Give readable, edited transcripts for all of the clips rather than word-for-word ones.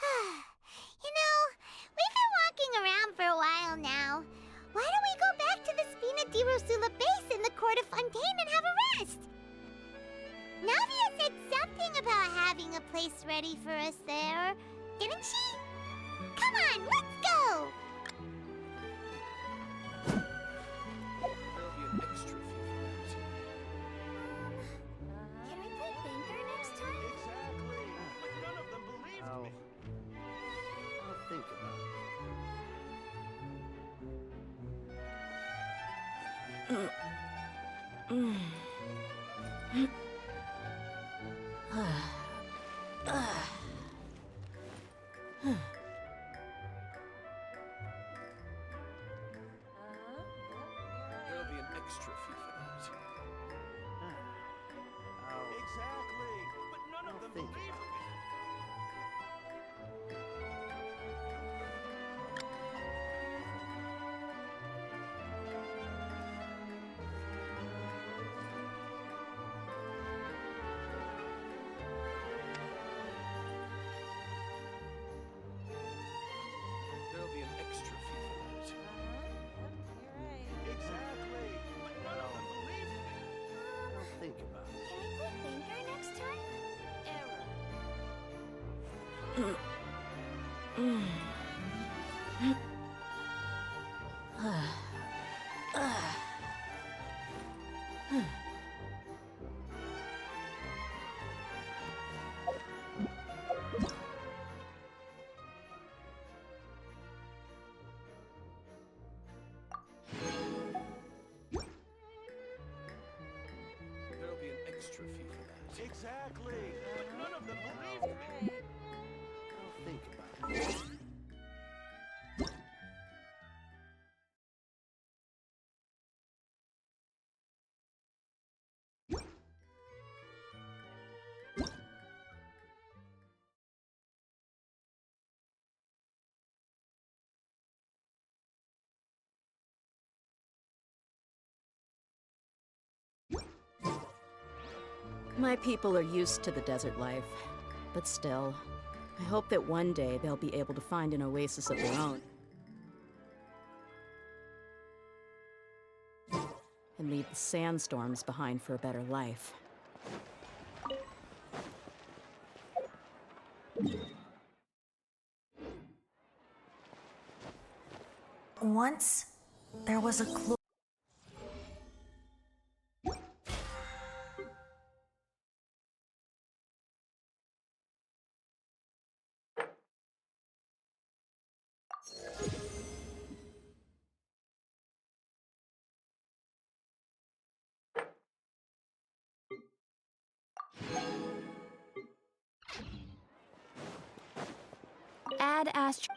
You know, we've been walking around for a while now. Why don't we go back to the Spina di Rosula base in the Court of Fontaine and have a rest? Navia said something about having a place ready for us there, didn't she? Come on, let's go! There'll be an extra fee for that. Can we play banker next time? Exactly. But none of them believed me. I'll think about There'll be an extra fee for that. Exactly. But none of them think believed me. There'll be an extra fee for that. Exactly. But none of them believed me. I'll think about it. Can we play banker next time? There'll be an extra fee for that. Exactly. But none of them believed me. I'll think about it. My people are used to the desert life, but still, I hope that one day they'll be able to find an oasis of their own. And leave the sandstorms behind for a better life. Once, there was a clue. Add Astro.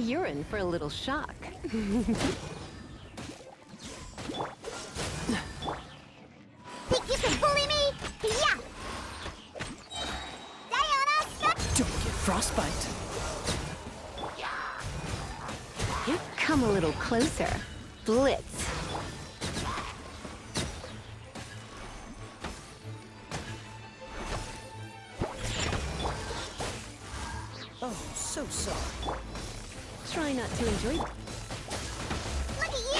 You're in for a little shock. Think you can bully me? Yeah! Don't get frostbite. You come a little closer. Blitz. Oh, so sorry. Try not to enjoy. Look at you,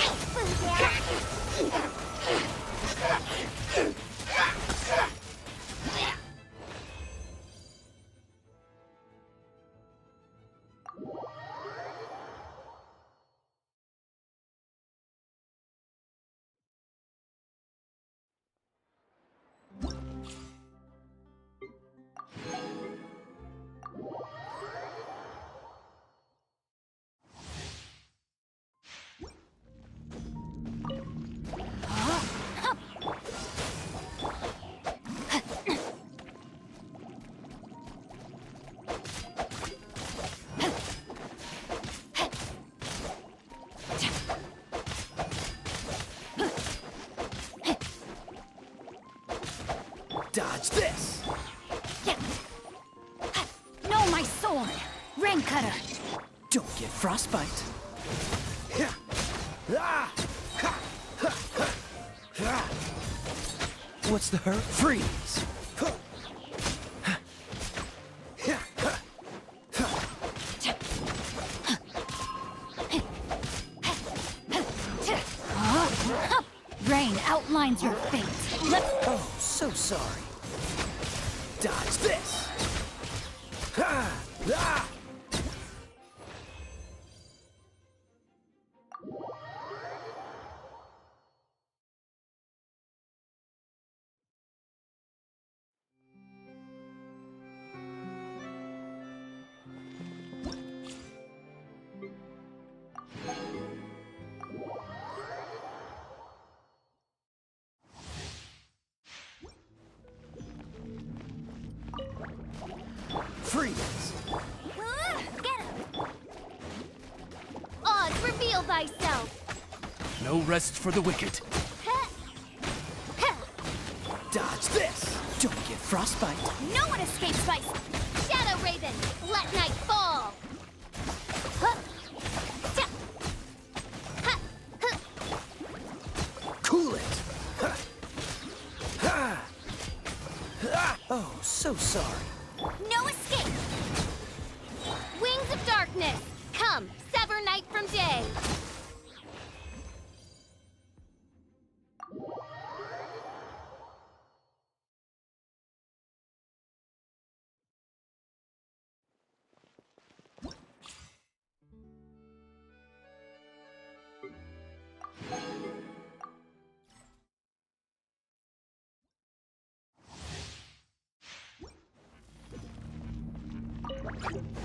Dodge this. No, my sword! Rain cutter! Don't get frostbite. What's the hurt? Freeze. Rain outlines your fate. Oh, so sorry. Dodge this. Freeze. Get him! Oz, reveal thyself! No rest for the wicked. Dodge this. Don't get frostbite. No one escapes my Shadow Raven! Let night fall! Cool it. Oh, so sorry. No escape! Wings of darkness! Come, sever night from day!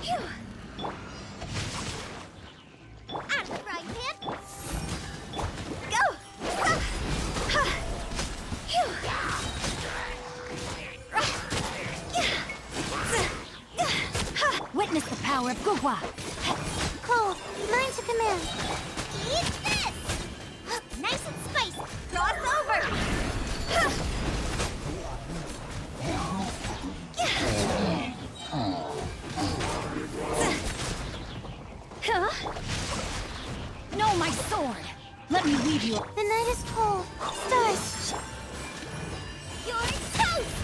Phew. Out of the frying pan! Go! Phew. Witness the power of Gugwa. Cole, mine's a command. Eat this! Nice and spicy! Cross over! Huh? No, my sword! Let me leave you. The night is cold. Stars. You're toast!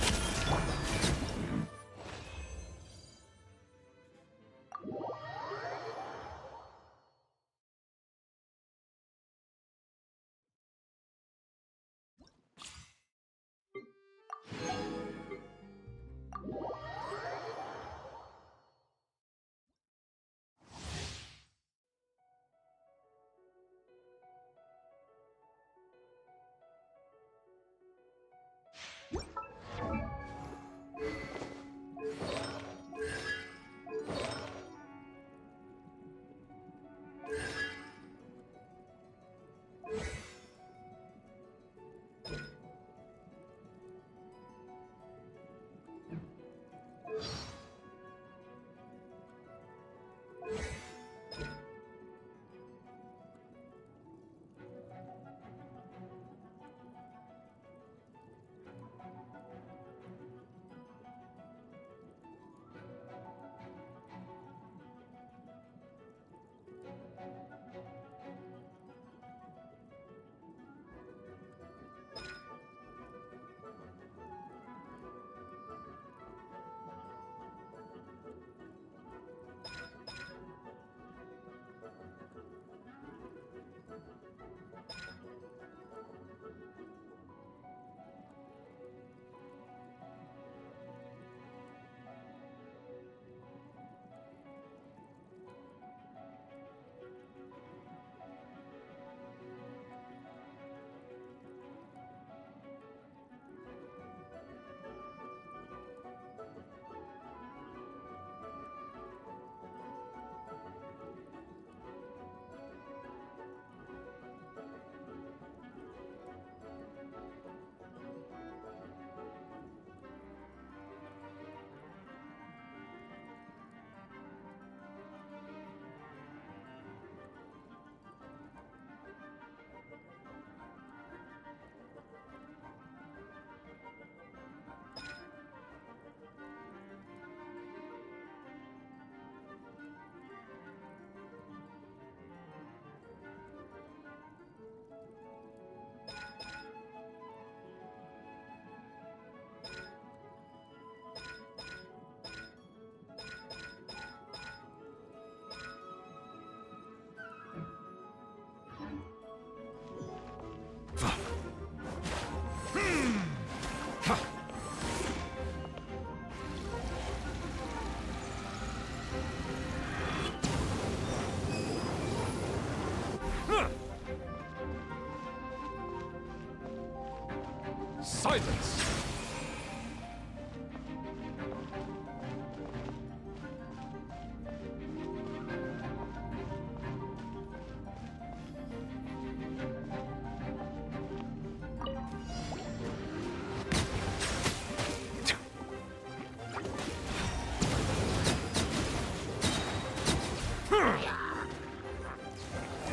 Silence!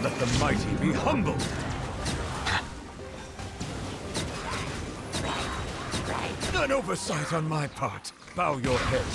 Let the mighty be humbled! An oversight on my part. Bow your head.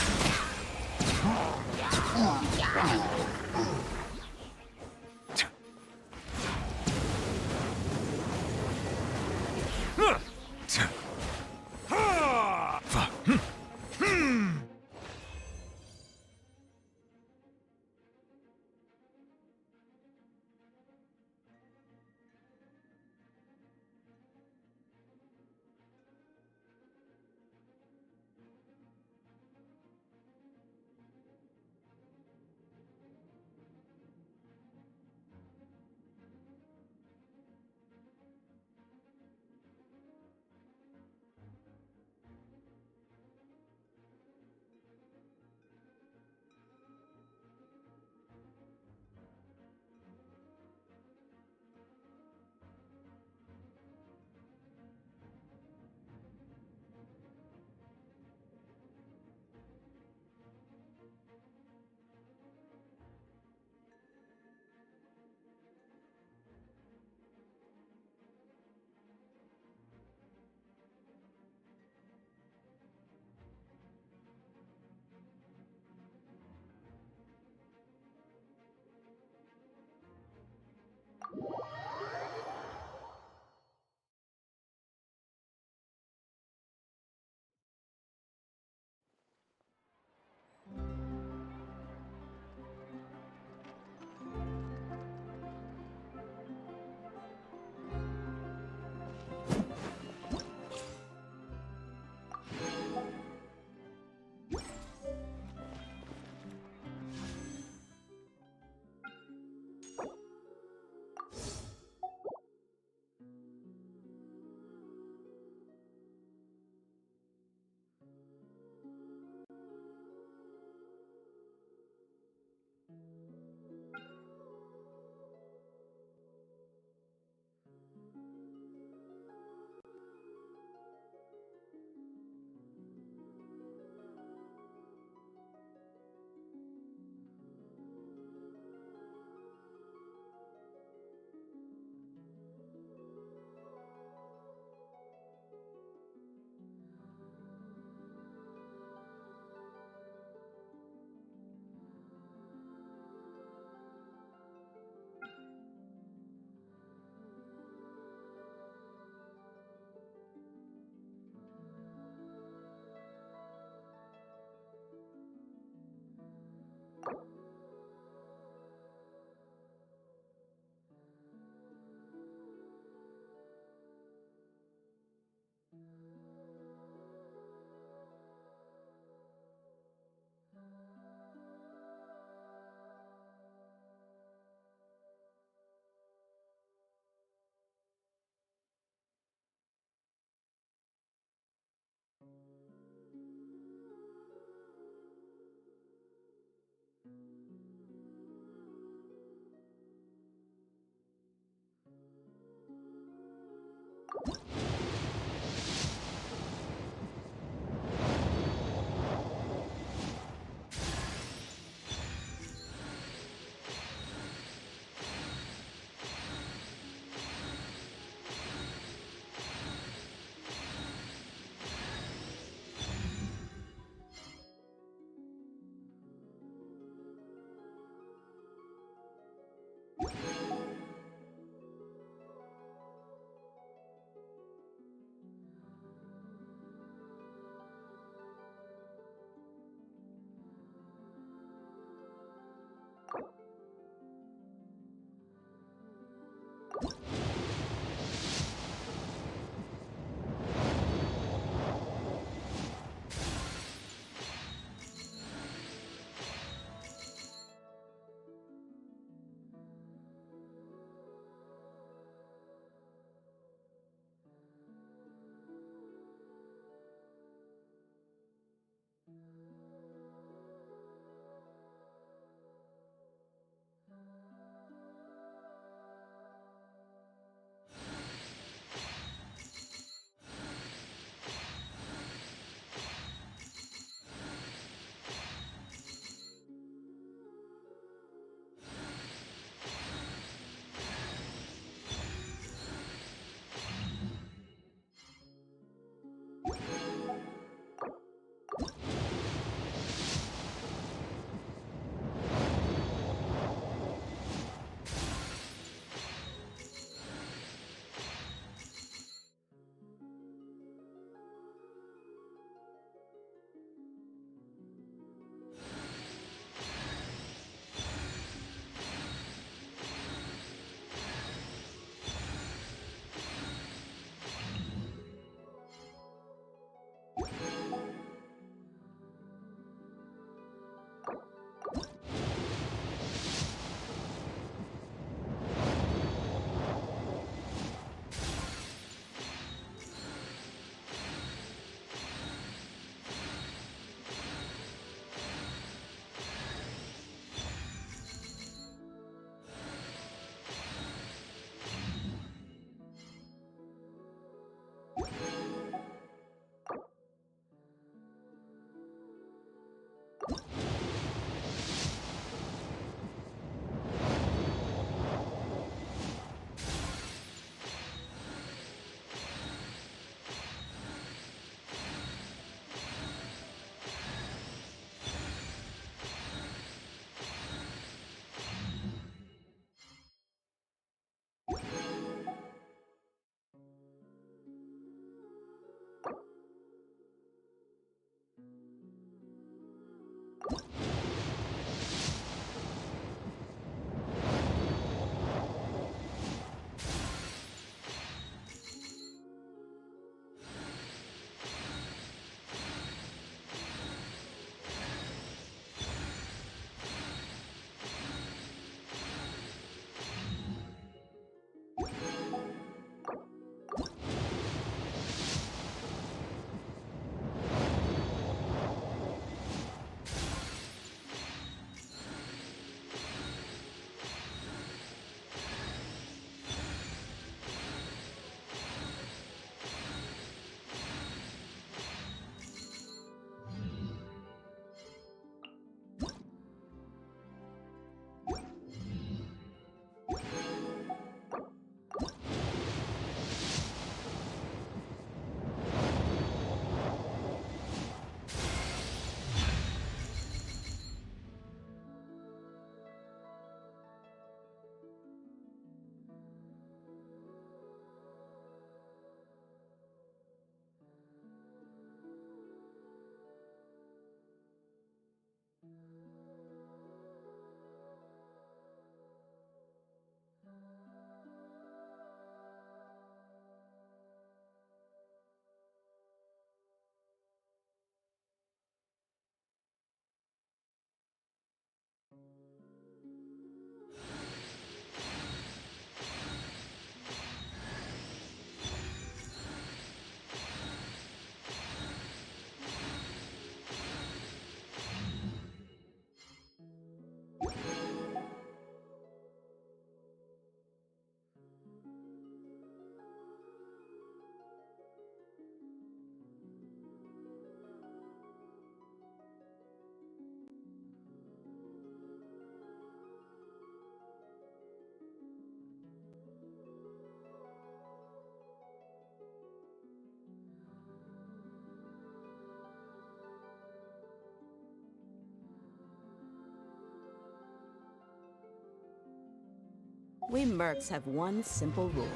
We mercs have one simple rule.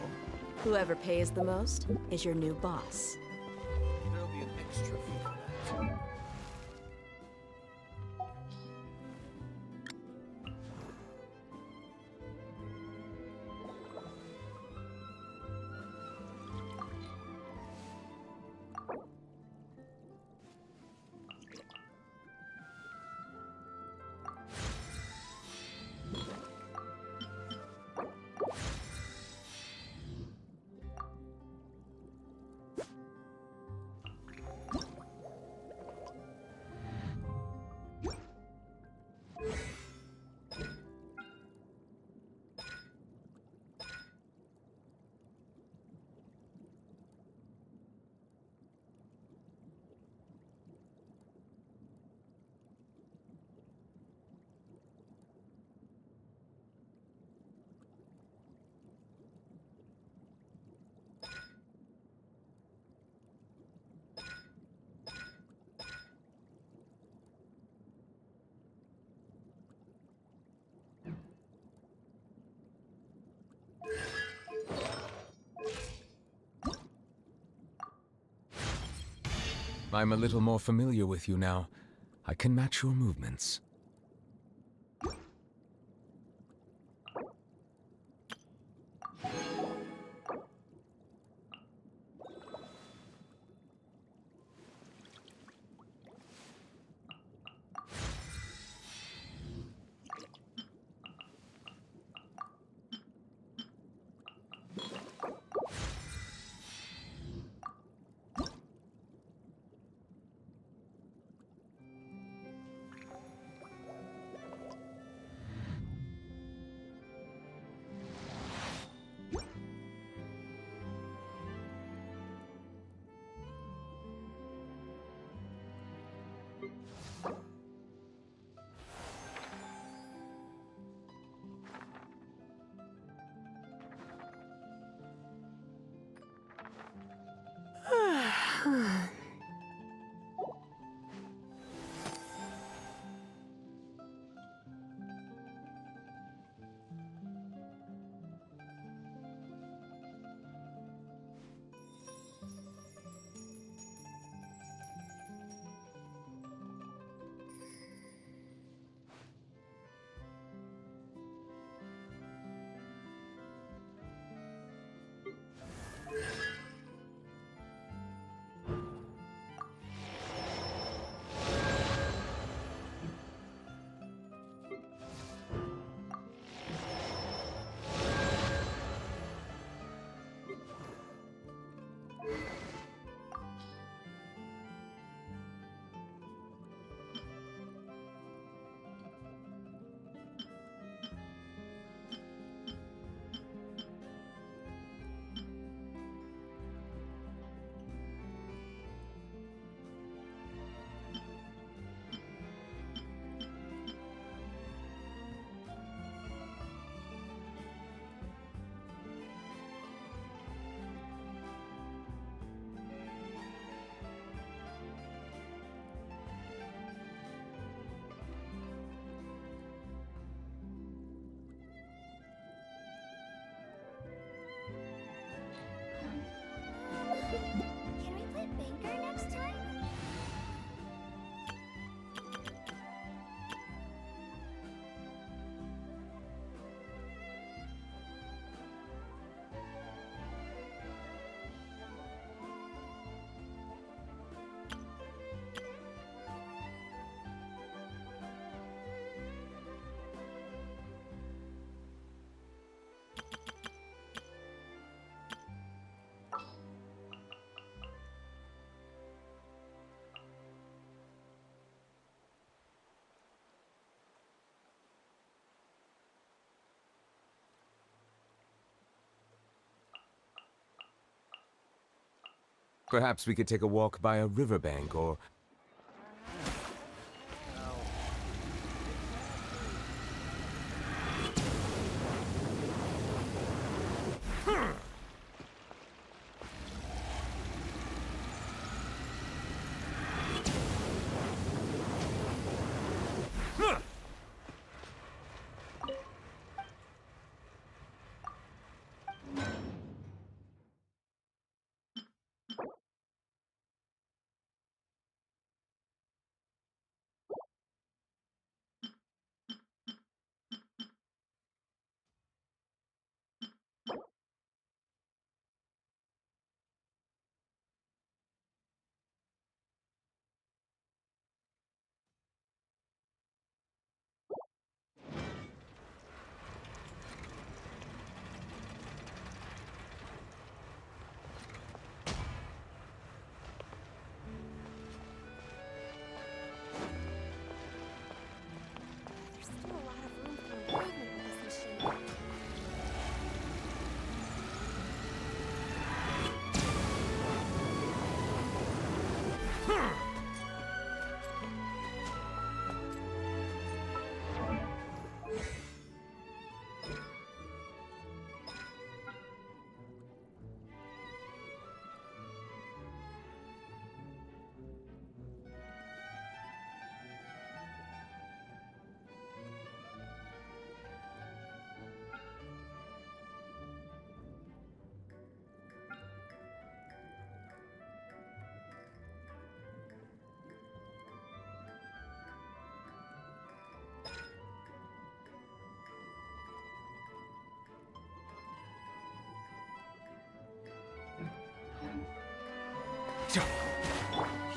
Whoever pays the most is your new boss. There'll be an extra fee for that. I'm a little more familiar with you now. I can match your movements. Can we play Banker next time? Perhaps we could take a walk by a riverbank or...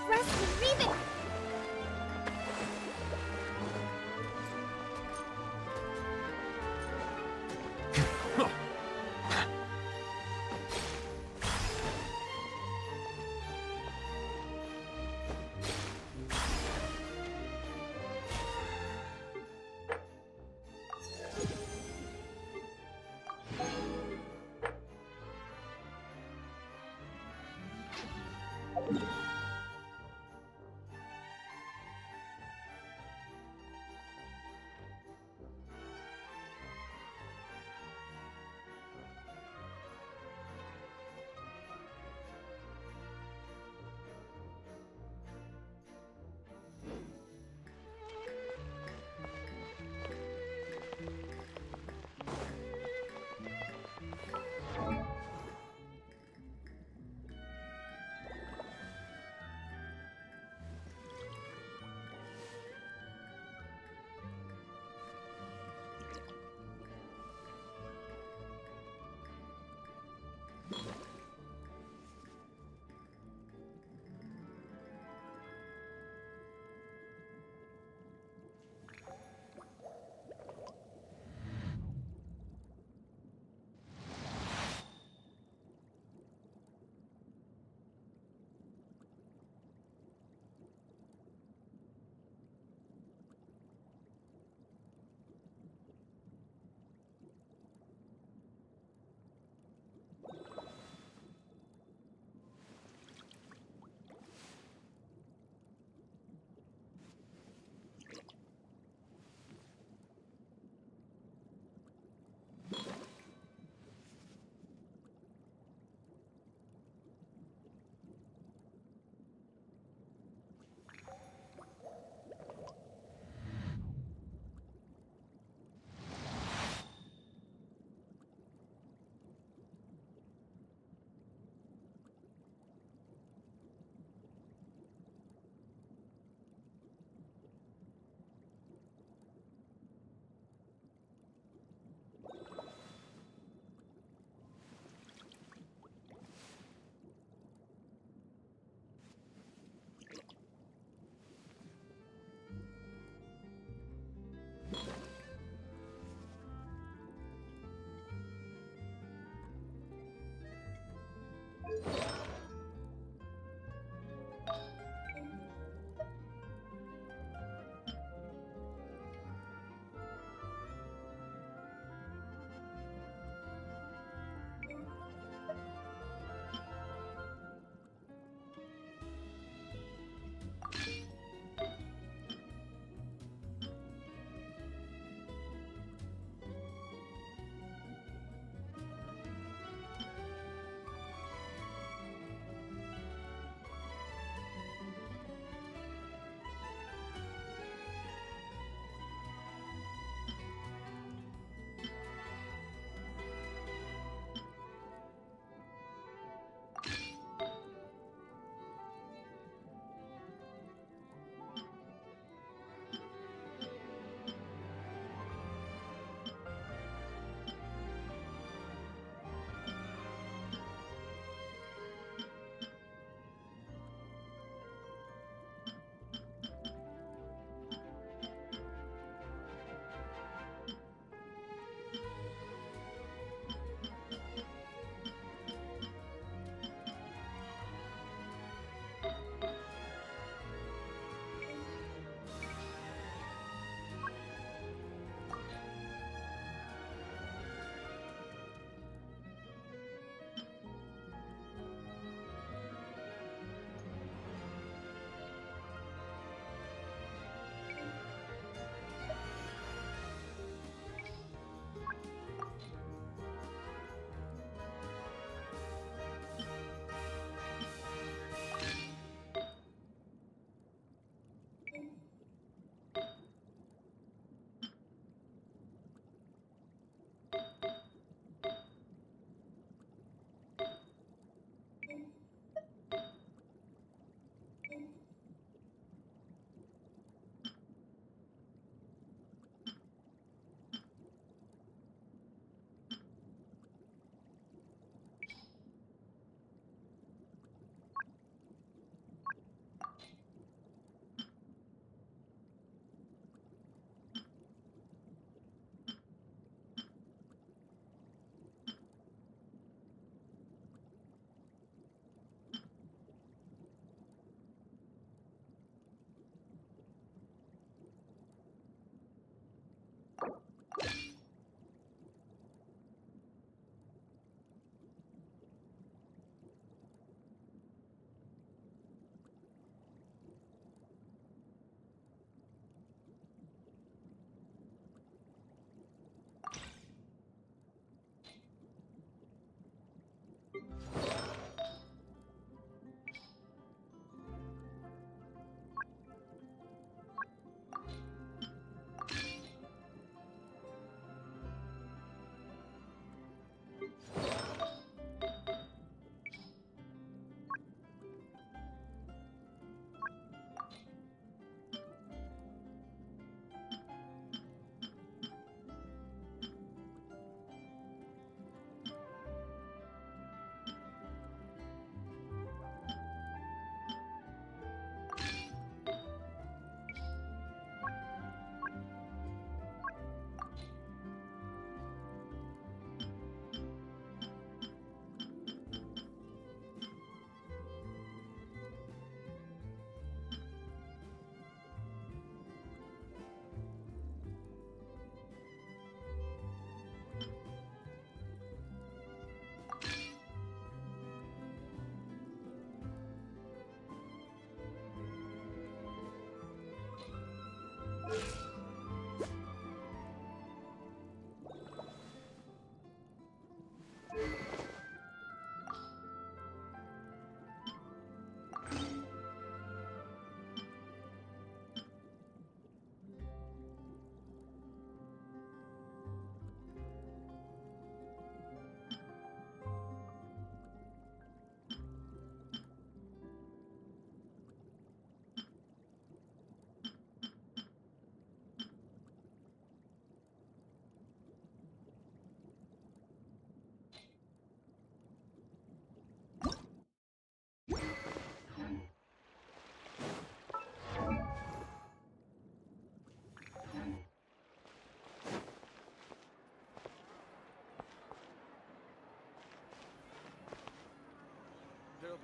Rusty, Reven!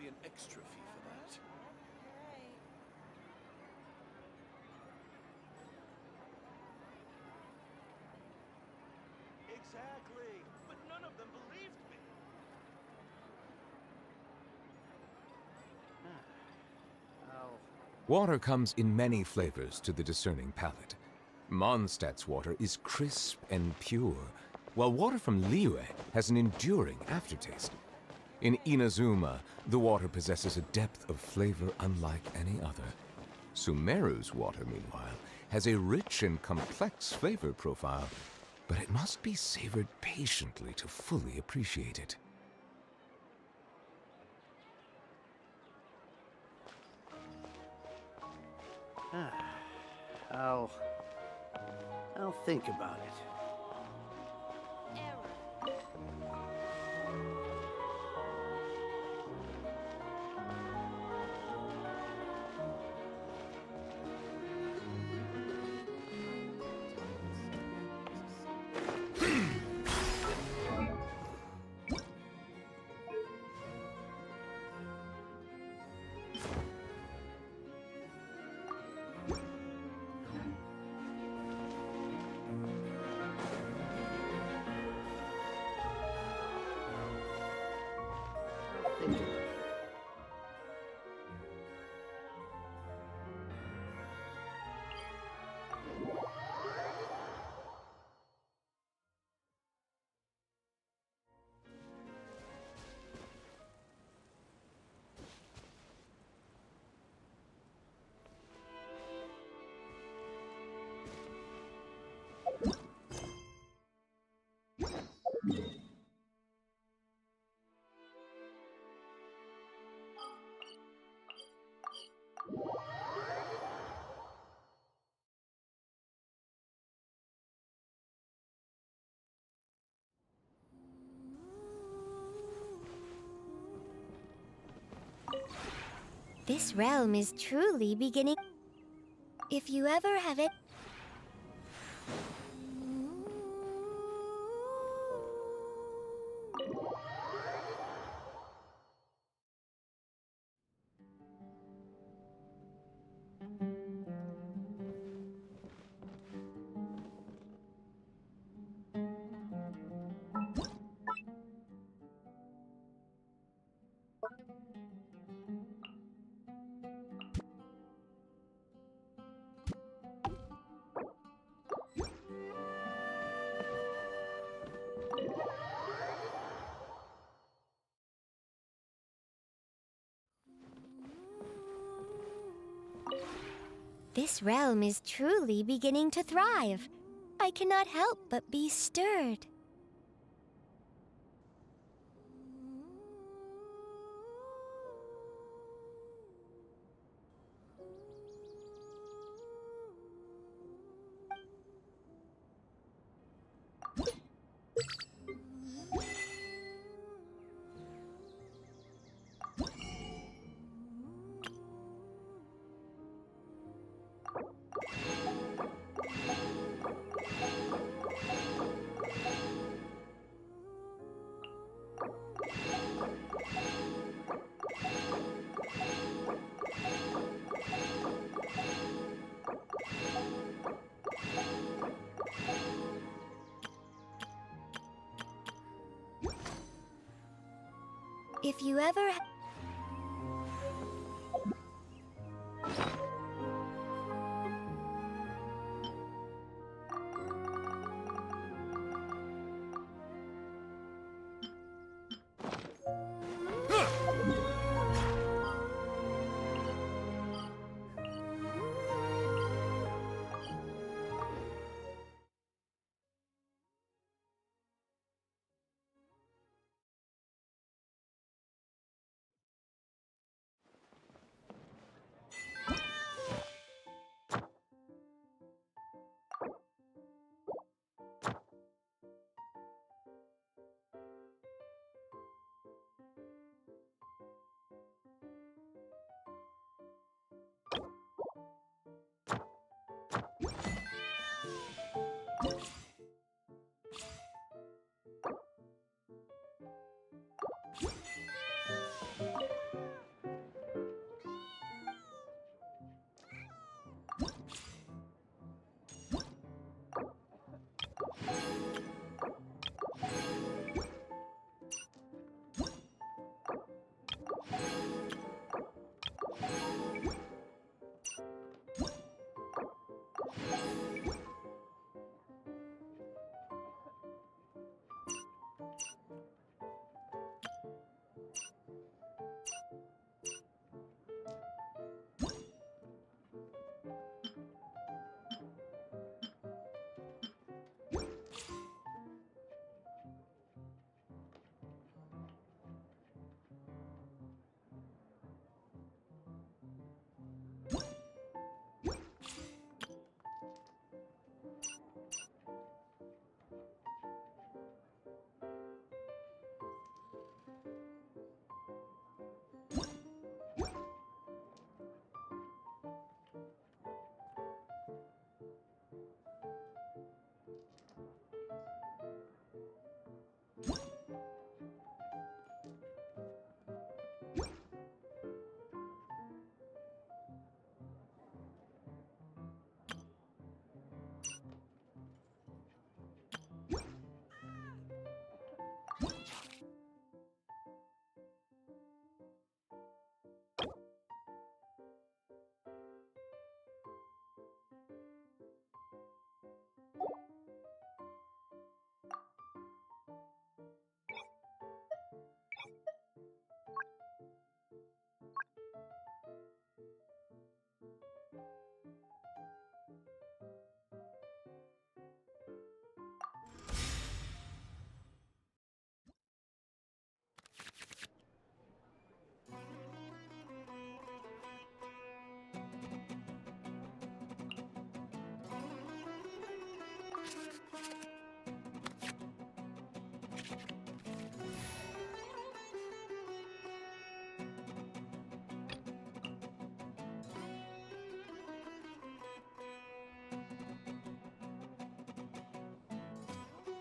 be an extra fee for that. Exactly. But none of them believed me. I'll Water comes in many flavors to the discerning palate. Mondstadt's water is crisp and pure, while water from Liyue has an enduring aftertaste. In Inazuma, the water possesses a depth of flavor unlike any other. Sumeru's water, meanwhile, has a rich and complex flavor profile, but it must be savored patiently to fully appreciate it. I'll think about it. Think about it. This realm is truly beginning. If you ever have it. This realm is truly beginning to thrive. I cannot help but be stirred. If you ever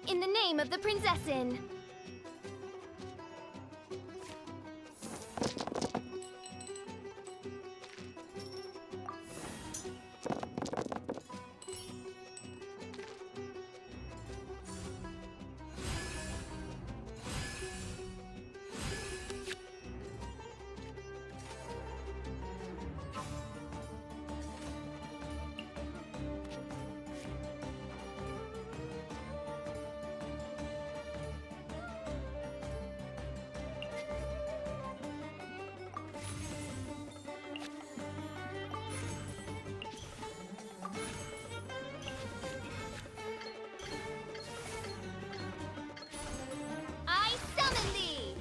In the name of the Prinzessin! I summon thee!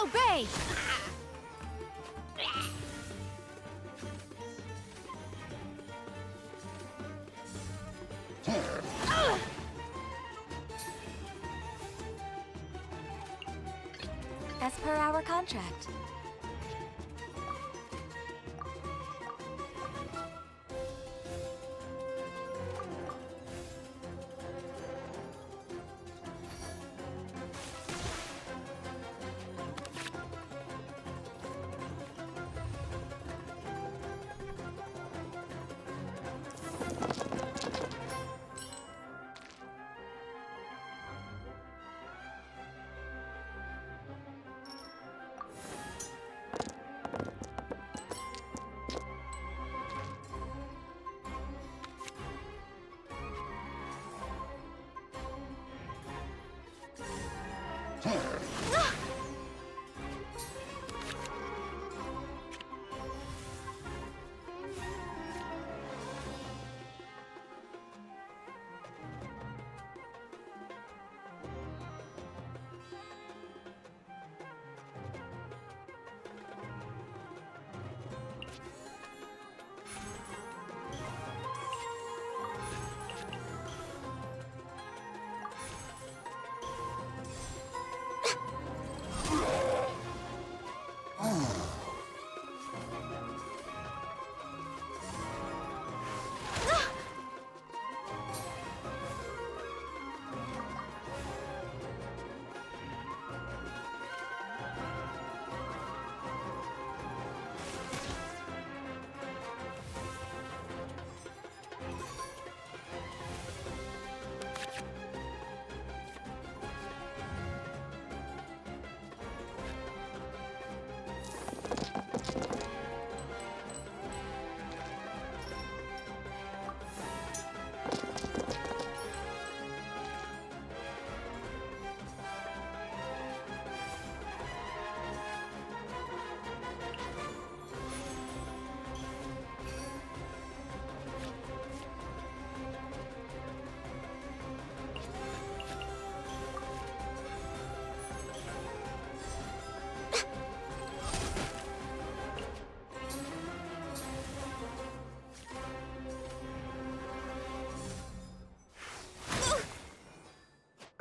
Obey! As per our contract.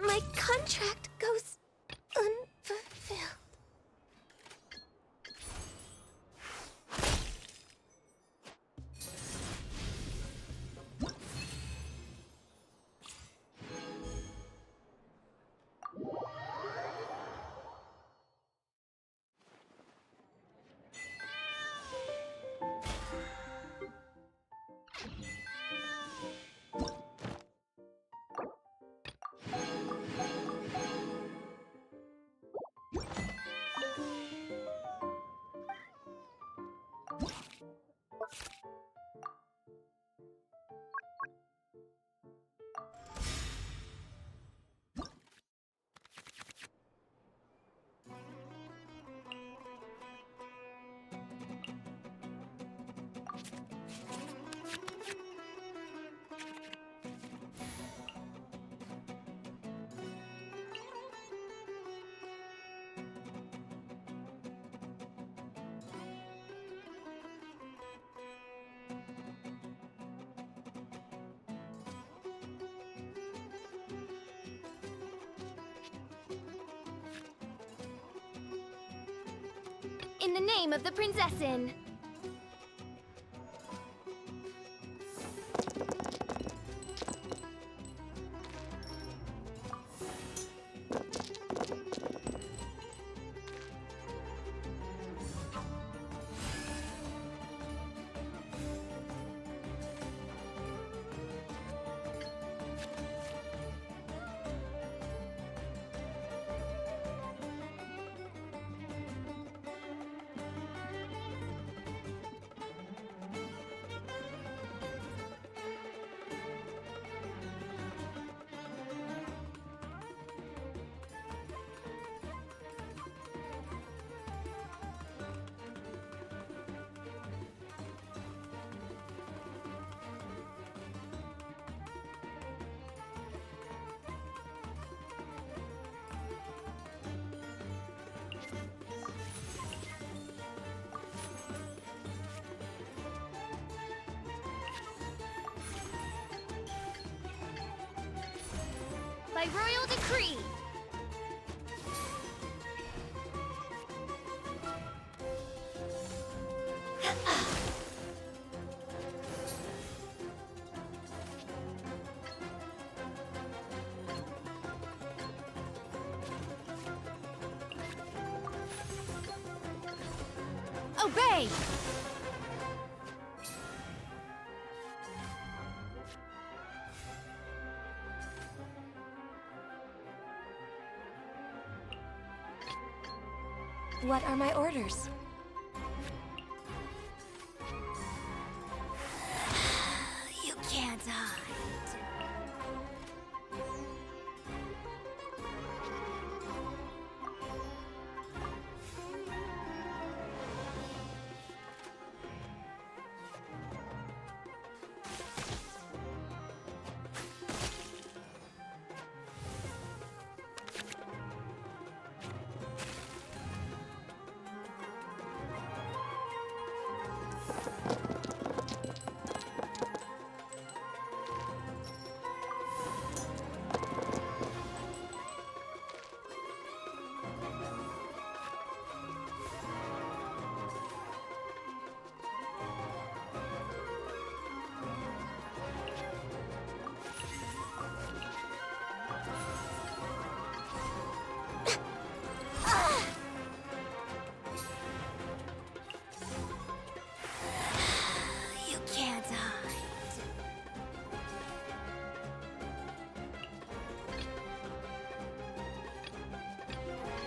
My contract goes unfulfilled. In the name of the Prinzessin. By royal decree. Obey! What are my orders? You can't hide.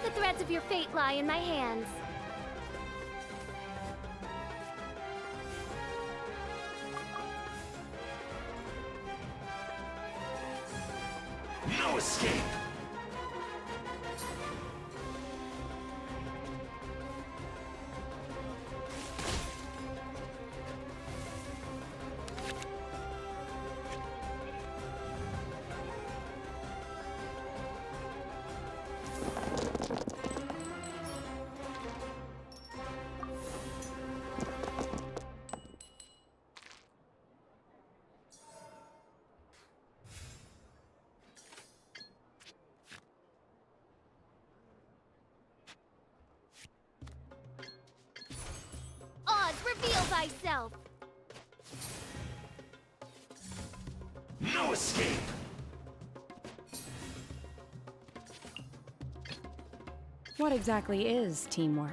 The threads of your fate lie in my hands. No escape! Reveal thyself! No escape! What exactly is teamwork?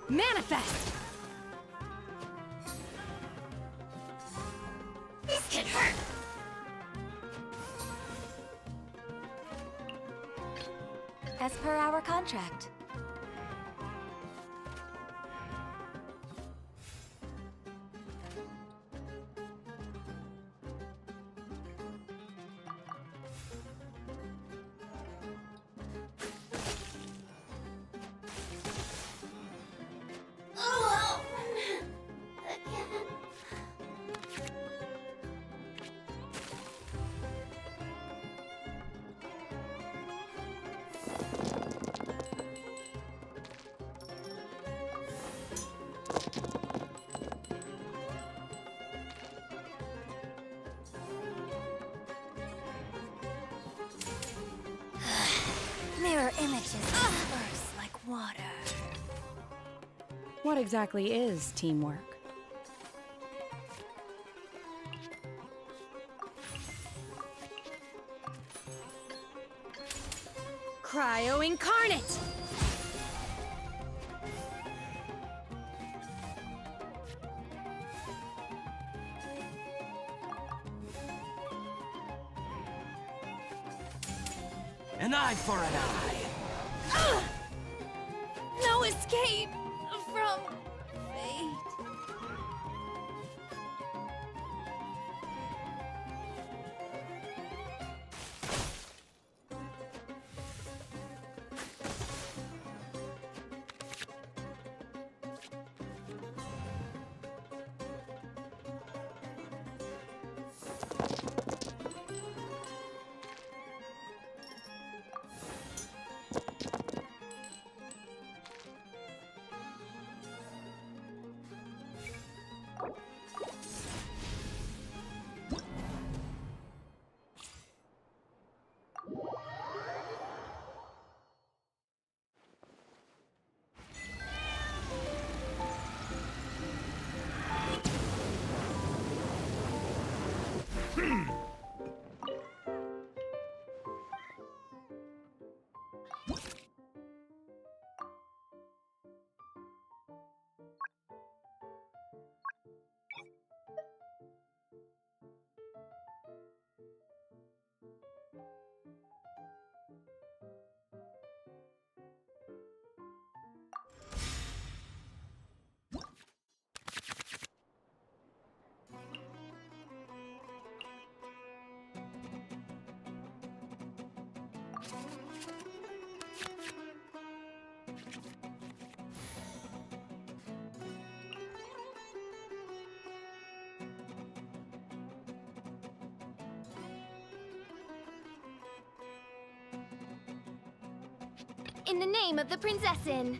Manifest! This can hurt! As per our contract. Mirror images disperse like water. What exactly is teamwork? Cryo incarnate! An eye for an eye. No escape from fate. In the name of the Prinzessin!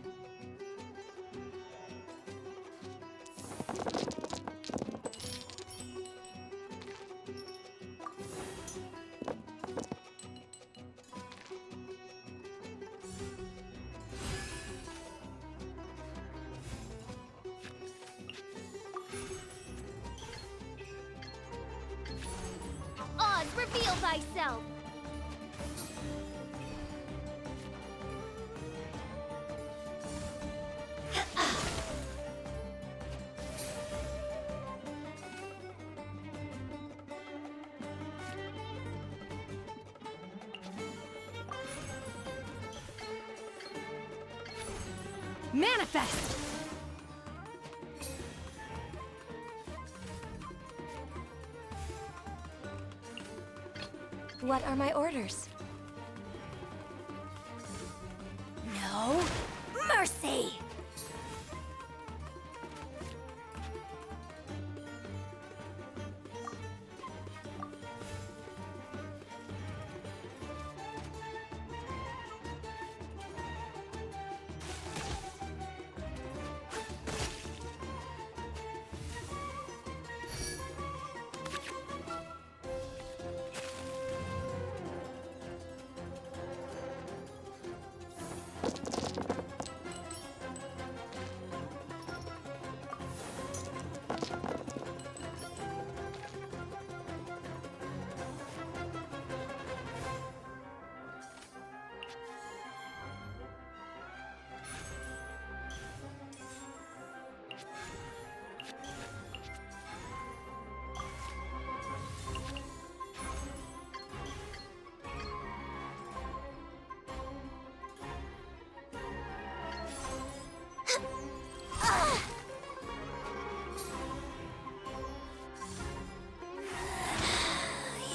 Oz, reveal thyself! Manifest! What are my orders? No mercy!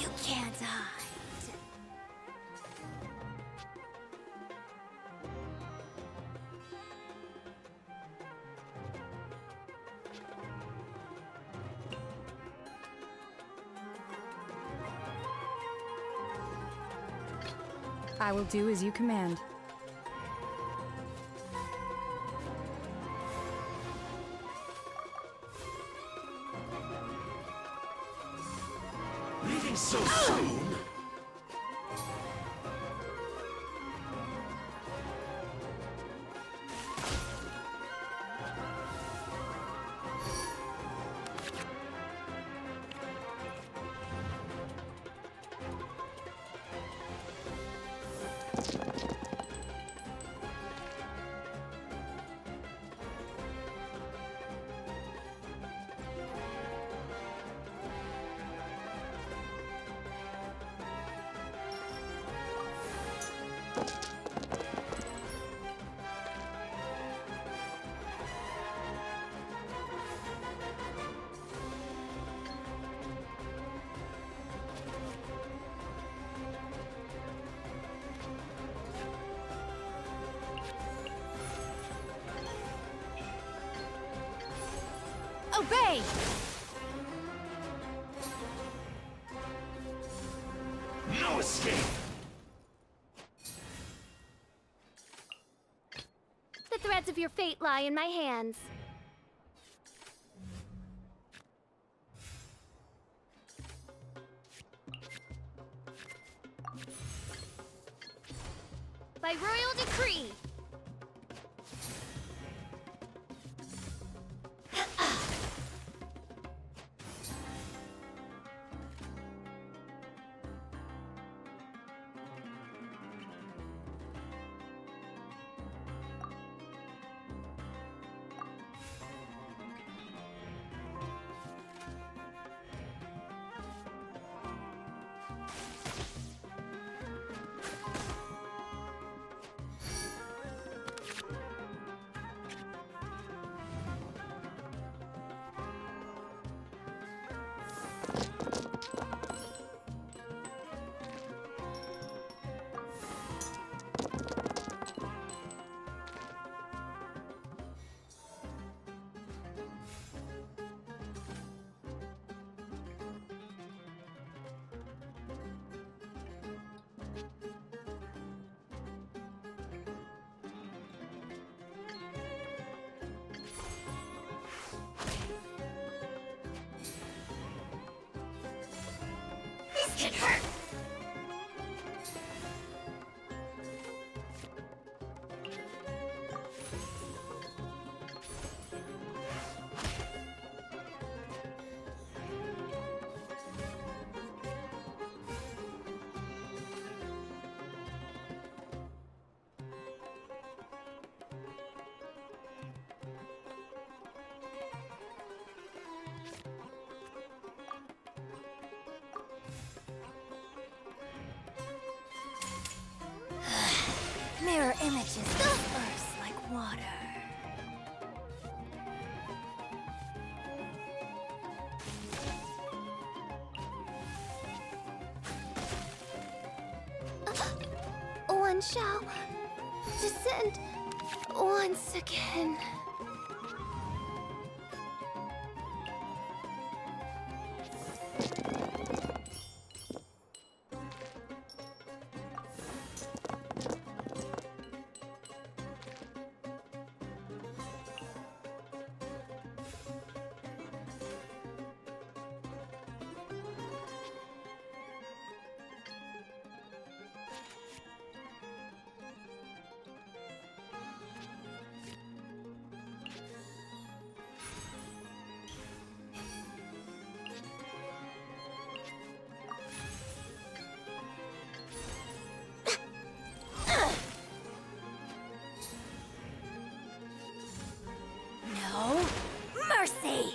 You can't hide. I will do as you command. Leaving so soon? Obey! No escape! The threads of your fate lie in my hands. By royal decree! It hurt! Mirror images disperse like water. One shall descend once again. No mercy!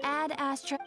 Add Astra.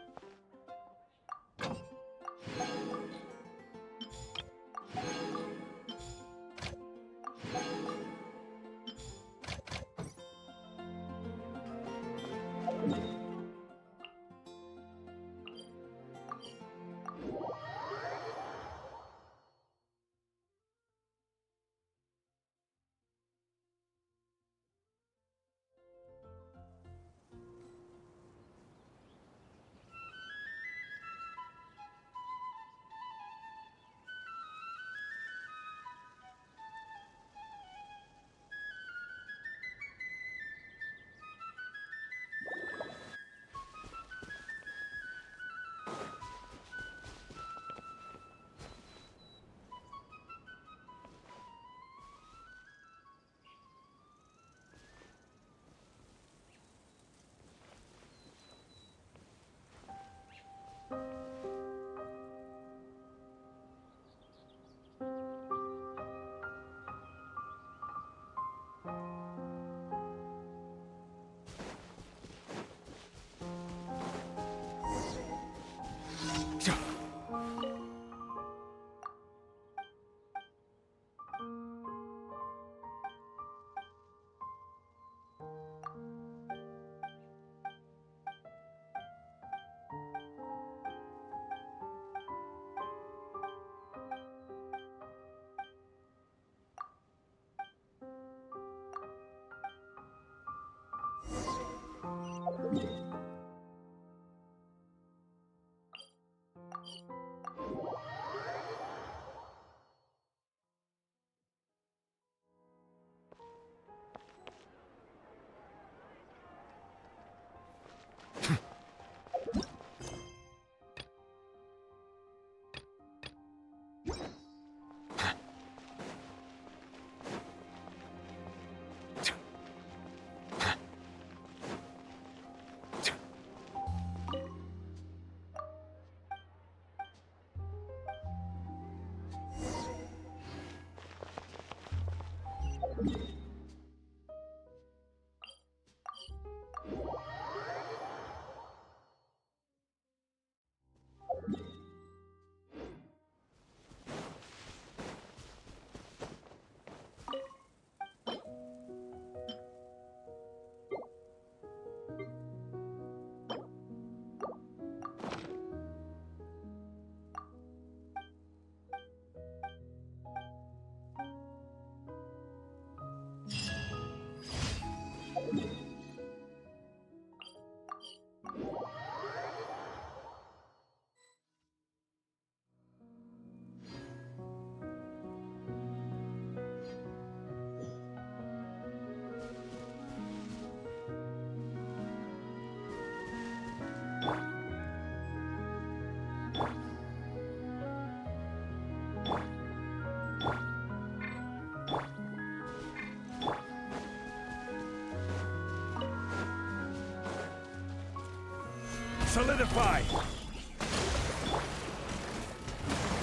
Solidify!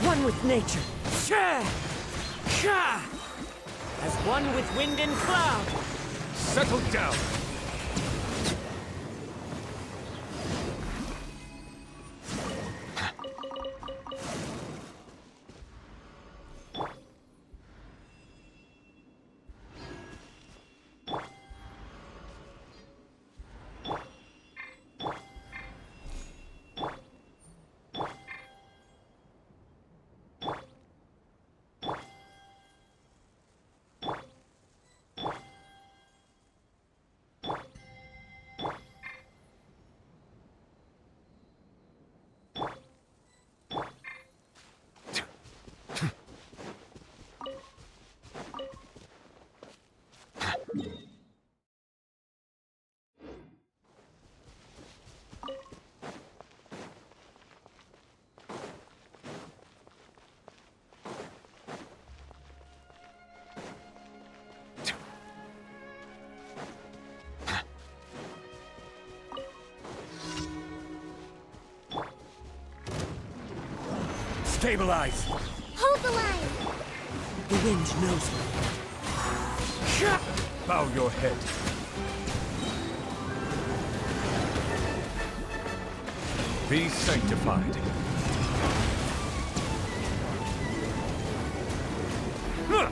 One with nature. Sha! Sha! As one with wind and cloud. Settle down! Stabilize! Hold the line! The wind knows me. Sha! Bow your head. Be sanctified. Huh!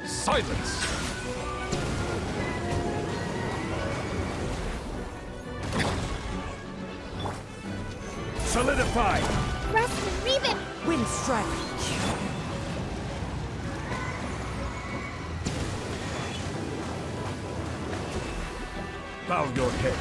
Silence! Solidify! Rust and Reven! Wind strike. Bow your head.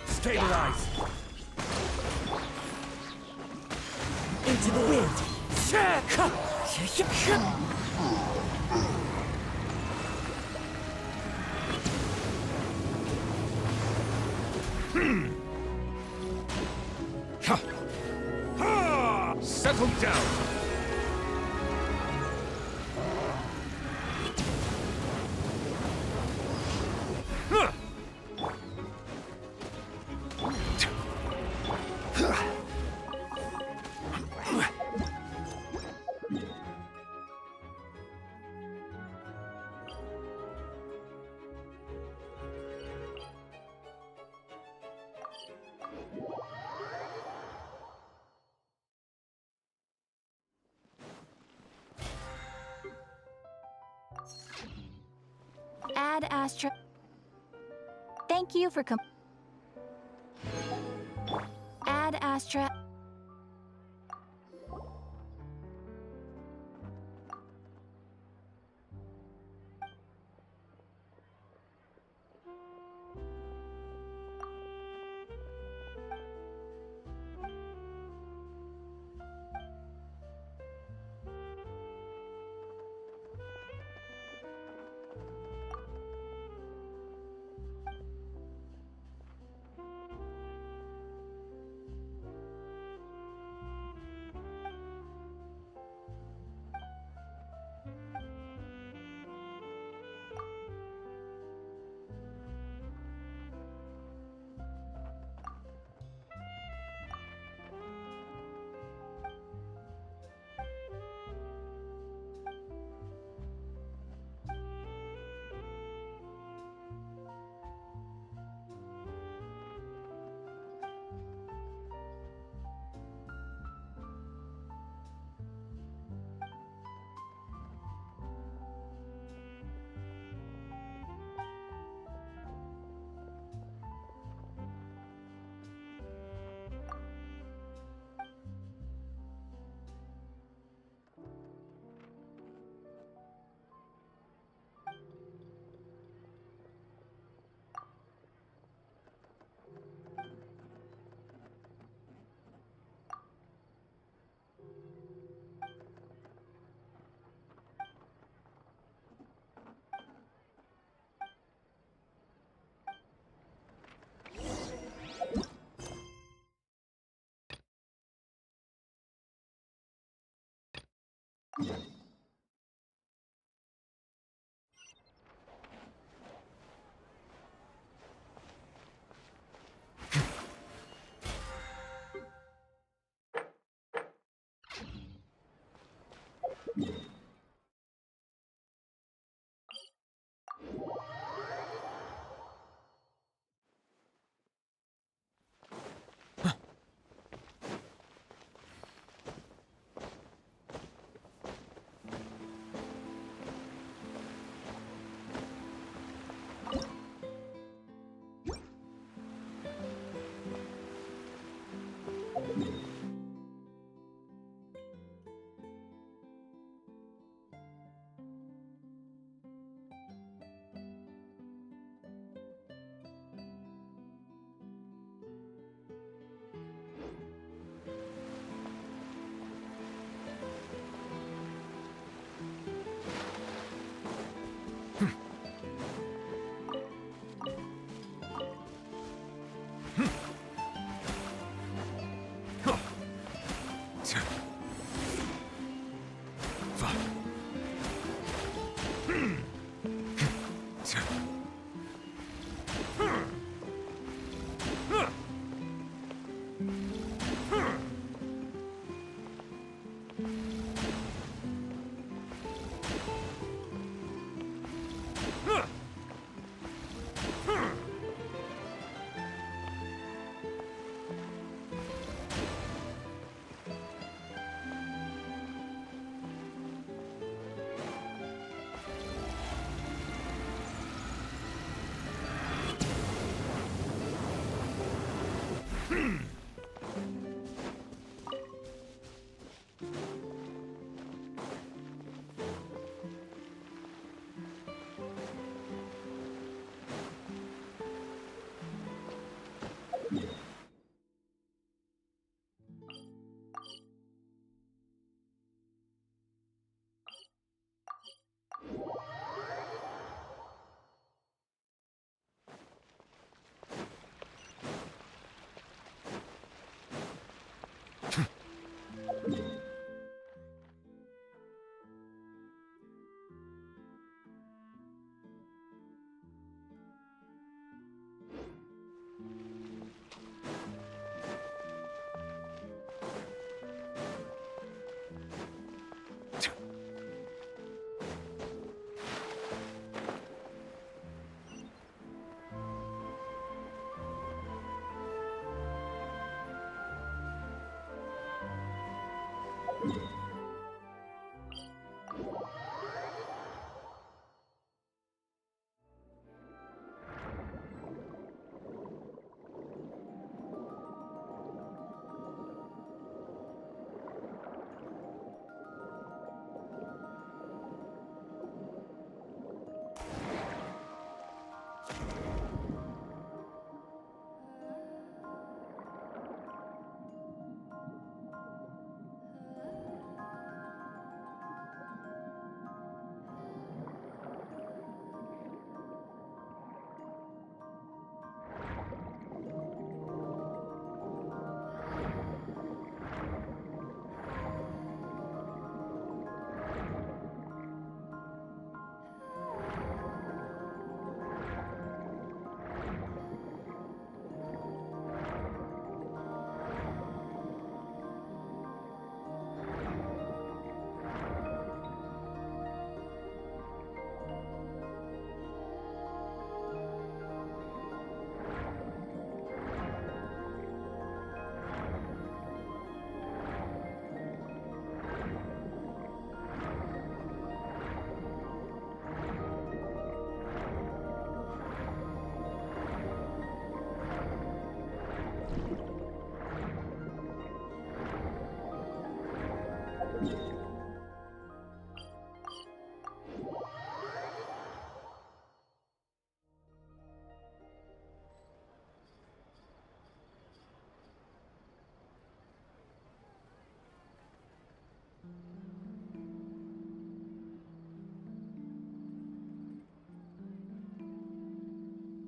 Stabilize! Into the wind. Sha! Ka! Sha! Sha! Ha! Ha! Settle down! Add Astra. Thank you for Add Astra.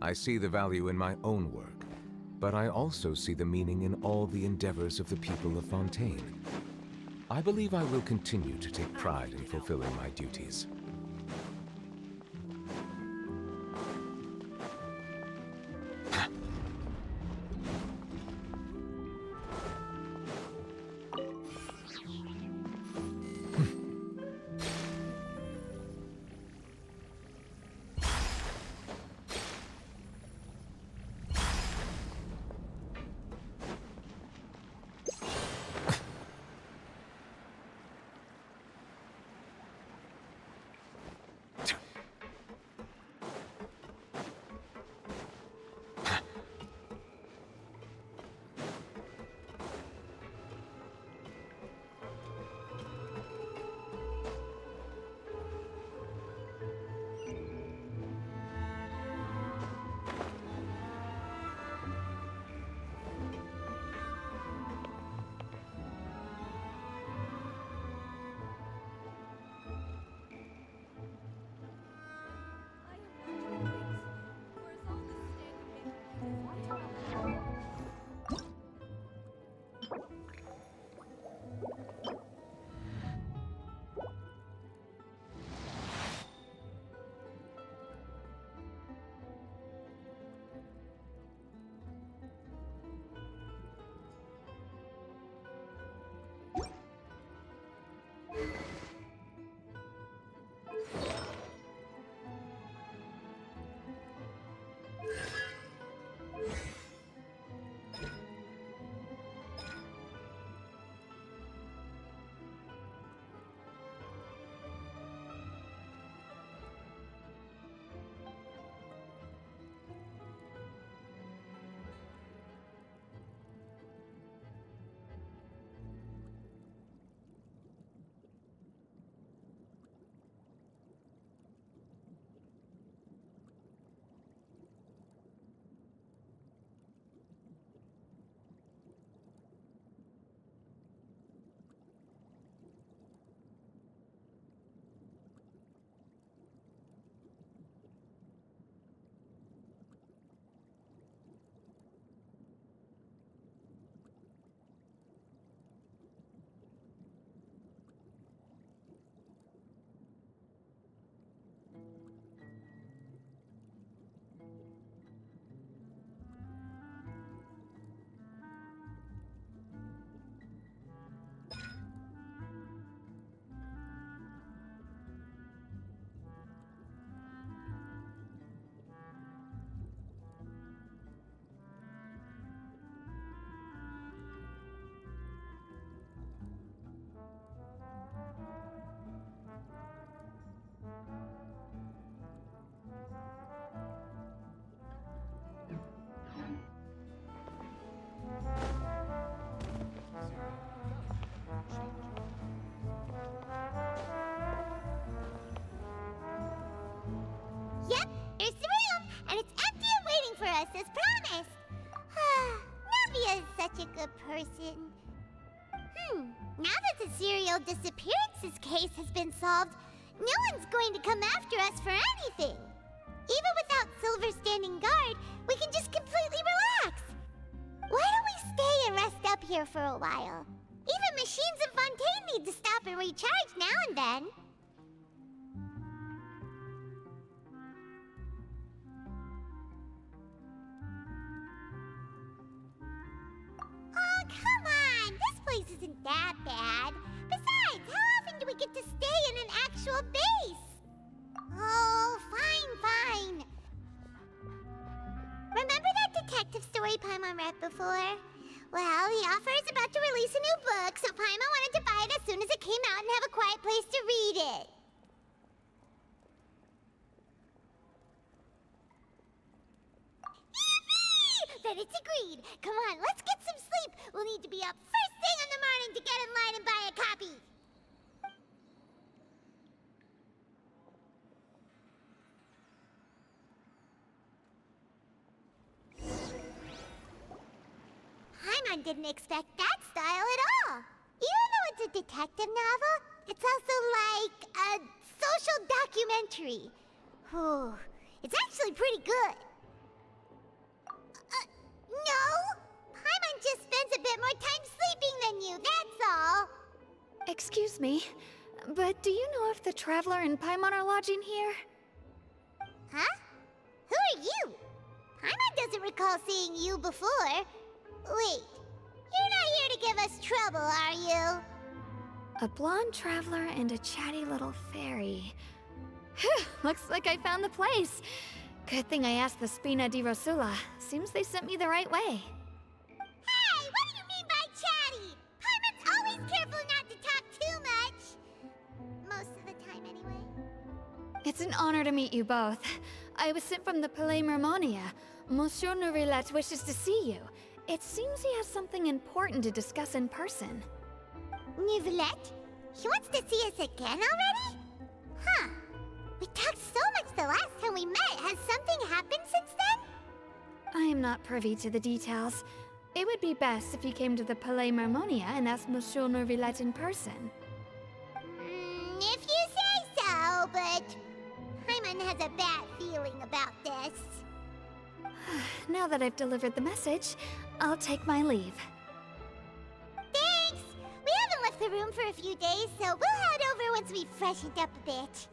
I see the value in my own work, but I also see the meaning in all the endeavors of the people of Fontaine. I believe I will continue to take pride in fulfilling my duties. Yep, here's the room, and it's empty and waiting for us as promised. Navia is such a good person. Now that the serial disappearances case has been solved, no one's going to come after us for anything. Even without Silver standing guard, we can just completely relax. Why don't we stay and rest up here for a while? Even machines in Fontaine need to stop and recharge now and then. Oh, come on! This place isn't that bad. Besides, how often do we get to stay in an actual base? Oh, fine. Remember that detective story Paimon read before? Well, the author is about to release a new book, so Paimon wanted to buy it as soon as it came out and have a quiet place to read it. Yippee! Then it's agreed. Come on, let's get some sleep. We'll need to be up first thing in the morning to get in line and buy a copy. Paimon didn't expect that style at all. Even though it's a detective novel, it's also like a social documentary. It's actually pretty good. No! Paimon just spends a bit more time sleeping than you, that's all! Excuse me, but do you know if the Traveler and Paimon are lodging here? Huh? Who are you? Paimon doesn't recall seeing you before. Wait, you're not here to give us trouble, are you? A blonde traveler and a chatty little fairy. Phew, looks like I found the place. Good thing I asked the Spina di Rosula. Seems they sent me the right way. Hey, what do you mean by chatty? Paimon's always careful not to talk too much. Most of the time, anyway. It's an honor to meet you both. I was sent from the Palais Mermonia. Monsieur Neuvillette wishes to see you. It seems he has something important to discuss in person. Neuvillette? He wants to see us again already? Huh. We talked so much the last time we met. Has something happened since then? I am not privy to the details. It would be best if you came to the Palais Mermonia and asked Monsieur Neuvillette in person. If you say so, but Paimon has a bad feeling about this. Now that I've delivered the message, I'll take my leave. Thanks! We haven't left the room for a few days, so we'll head over once we've freshened up a bit.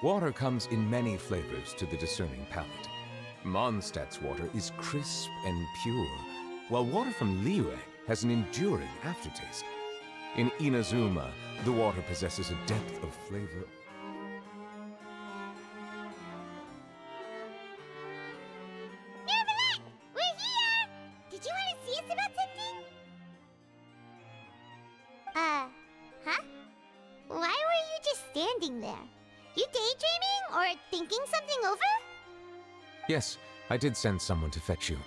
Water comes in many flavors to the discerning palate. Mondstadt's water is crisp and pure, while water from Liyue has an enduring aftertaste. In Inazuma, the water possesses a depth of flavor. Neuvillette! We're here! Did you want to see us about something? Huh? Why were you just standing there. You daydreaming or thinking something over? Yes, I did send someone to fetch you.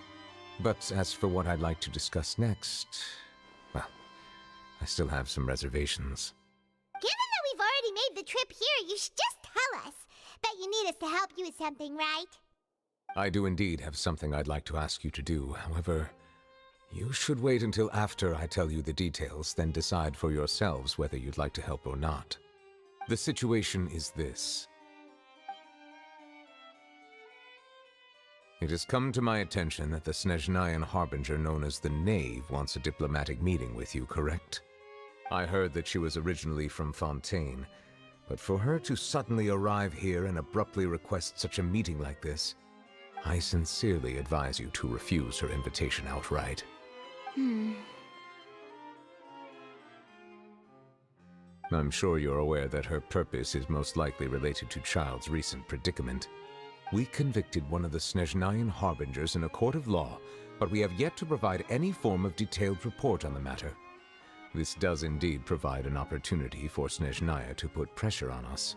But as for what I'd like to discuss next, well, I still have some reservations. Given that we've already made the trip here, you should just tell us. Bet you need us to help you with something, right? I do indeed have something I'd like to ask you to do. However, you should wait until after I tell you the details, then decide for yourselves whether you'd like to help or not. The situation is this. It has come to my attention that the Snezhnayan harbinger known as the Knave wants a diplomatic meeting with you, correct? I heard that she was originally from Fontaine, but for her to suddenly arrive here and abruptly request such a meeting like this, I sincerely advise you to refuse her invitation outright. I'm sure you're aware that her purpose is most likely related to Child's recent predicament. We convicted one of the Snezhnayan harbingers in a court of law, but we have yet to provide any form of detailed report on the matter. This does indeed provide an opportunity for Snezhnaya to put pressure on us.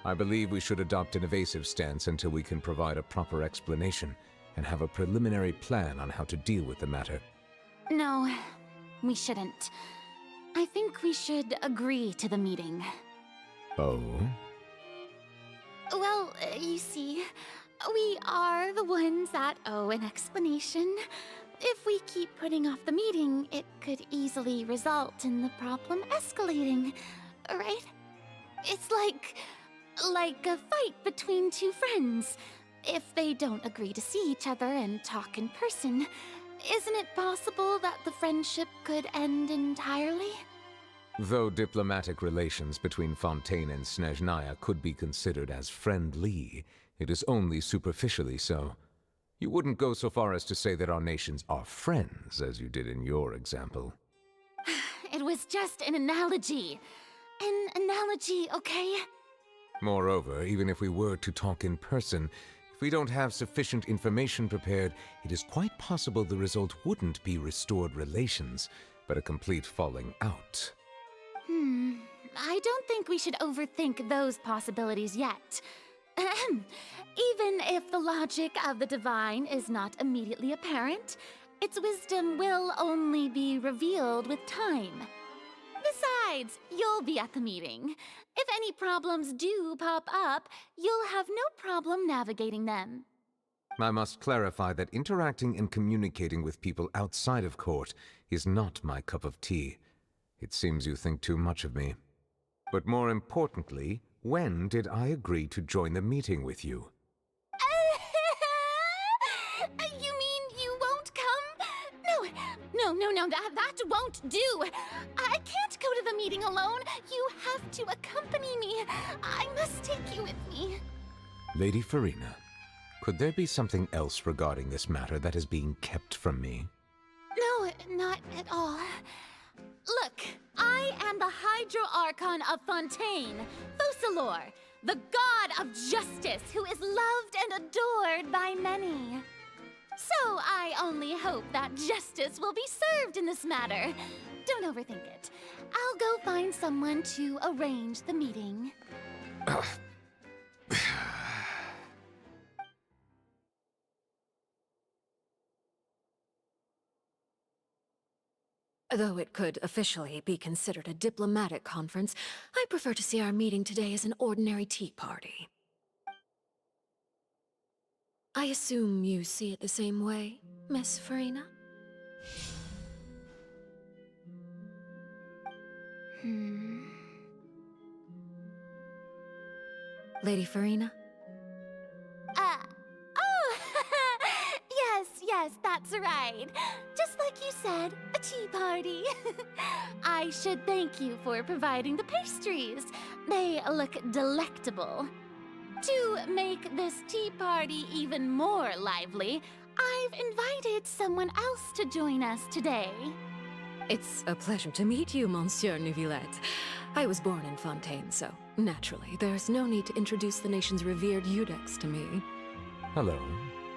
I believe we should adopt an evasive stance until we can provide a proper explanation and have a preliminary plan on how to deal with the matter. No, we shouldn't. I think we should agree to the meeting. Oh? Well, you see, we are the ones that owe an explanation. If we keep putting off the meeting, it could easily result in the problem escalating, right? It's like a fight between two friends. If they don't agree to see each other and talk in person, isn't it possible that the friendship could end entirely? Though diplomatic relations between Fontaine and Snezhnaya could be considered as friendly, it is only superficially so. You wouldn't go so far as to say that our nations are friends, as you did in your example. It was just an analogy. An analogy, okay? Moreover, even if we were to talk in person, if we don't have sufficient information prepared, it is quite possible the result wouldn't be restored relations, but a complete falling out. I don't think we should overthink those possibilities yet. Even if the logic of the divine is not immediately apparent, its wisdom will only be revealed with time. Besides, you'll be at the meeting. If any problems do pop up, you'll have no problem navigating them. I must clarify that interacting and communicating with people outside of court is not my cup of tea. It seems you think too much of me. But more importantly, when did I agree to join the meeting with you? You mean you won't come? No, that won't do. I can't go to the meeting alone. You have to accompany me. I must take you with me. Lady Farina, could there be something else regarding this matter that is being kept from me? No, not at all. Look, I am the Hydro Archon of Fontaine, Focalor, the god of justice who is loved and adored by many. So I only hope that justice will be served in this matter. Don't overthink it. I'll go find someone to arrange the meeting. Though it could officially be considered a diplomatic conference, I prefer to see our meeting today as an ordinary tea party. I assume you see it the same way, Miss Farina? Lady Farina? Yes, that's right. Just like you said, a tea party. I should thank you for providing the pastries. They look delectable. To make this tea party even more lively, I've invited someone else to join us today. It's a pleasure to meet you, Monsieur Neuvillette. I was born in Fontaine, so naturally, there's no need to introduce the nation's revered Eudex to me. Hello.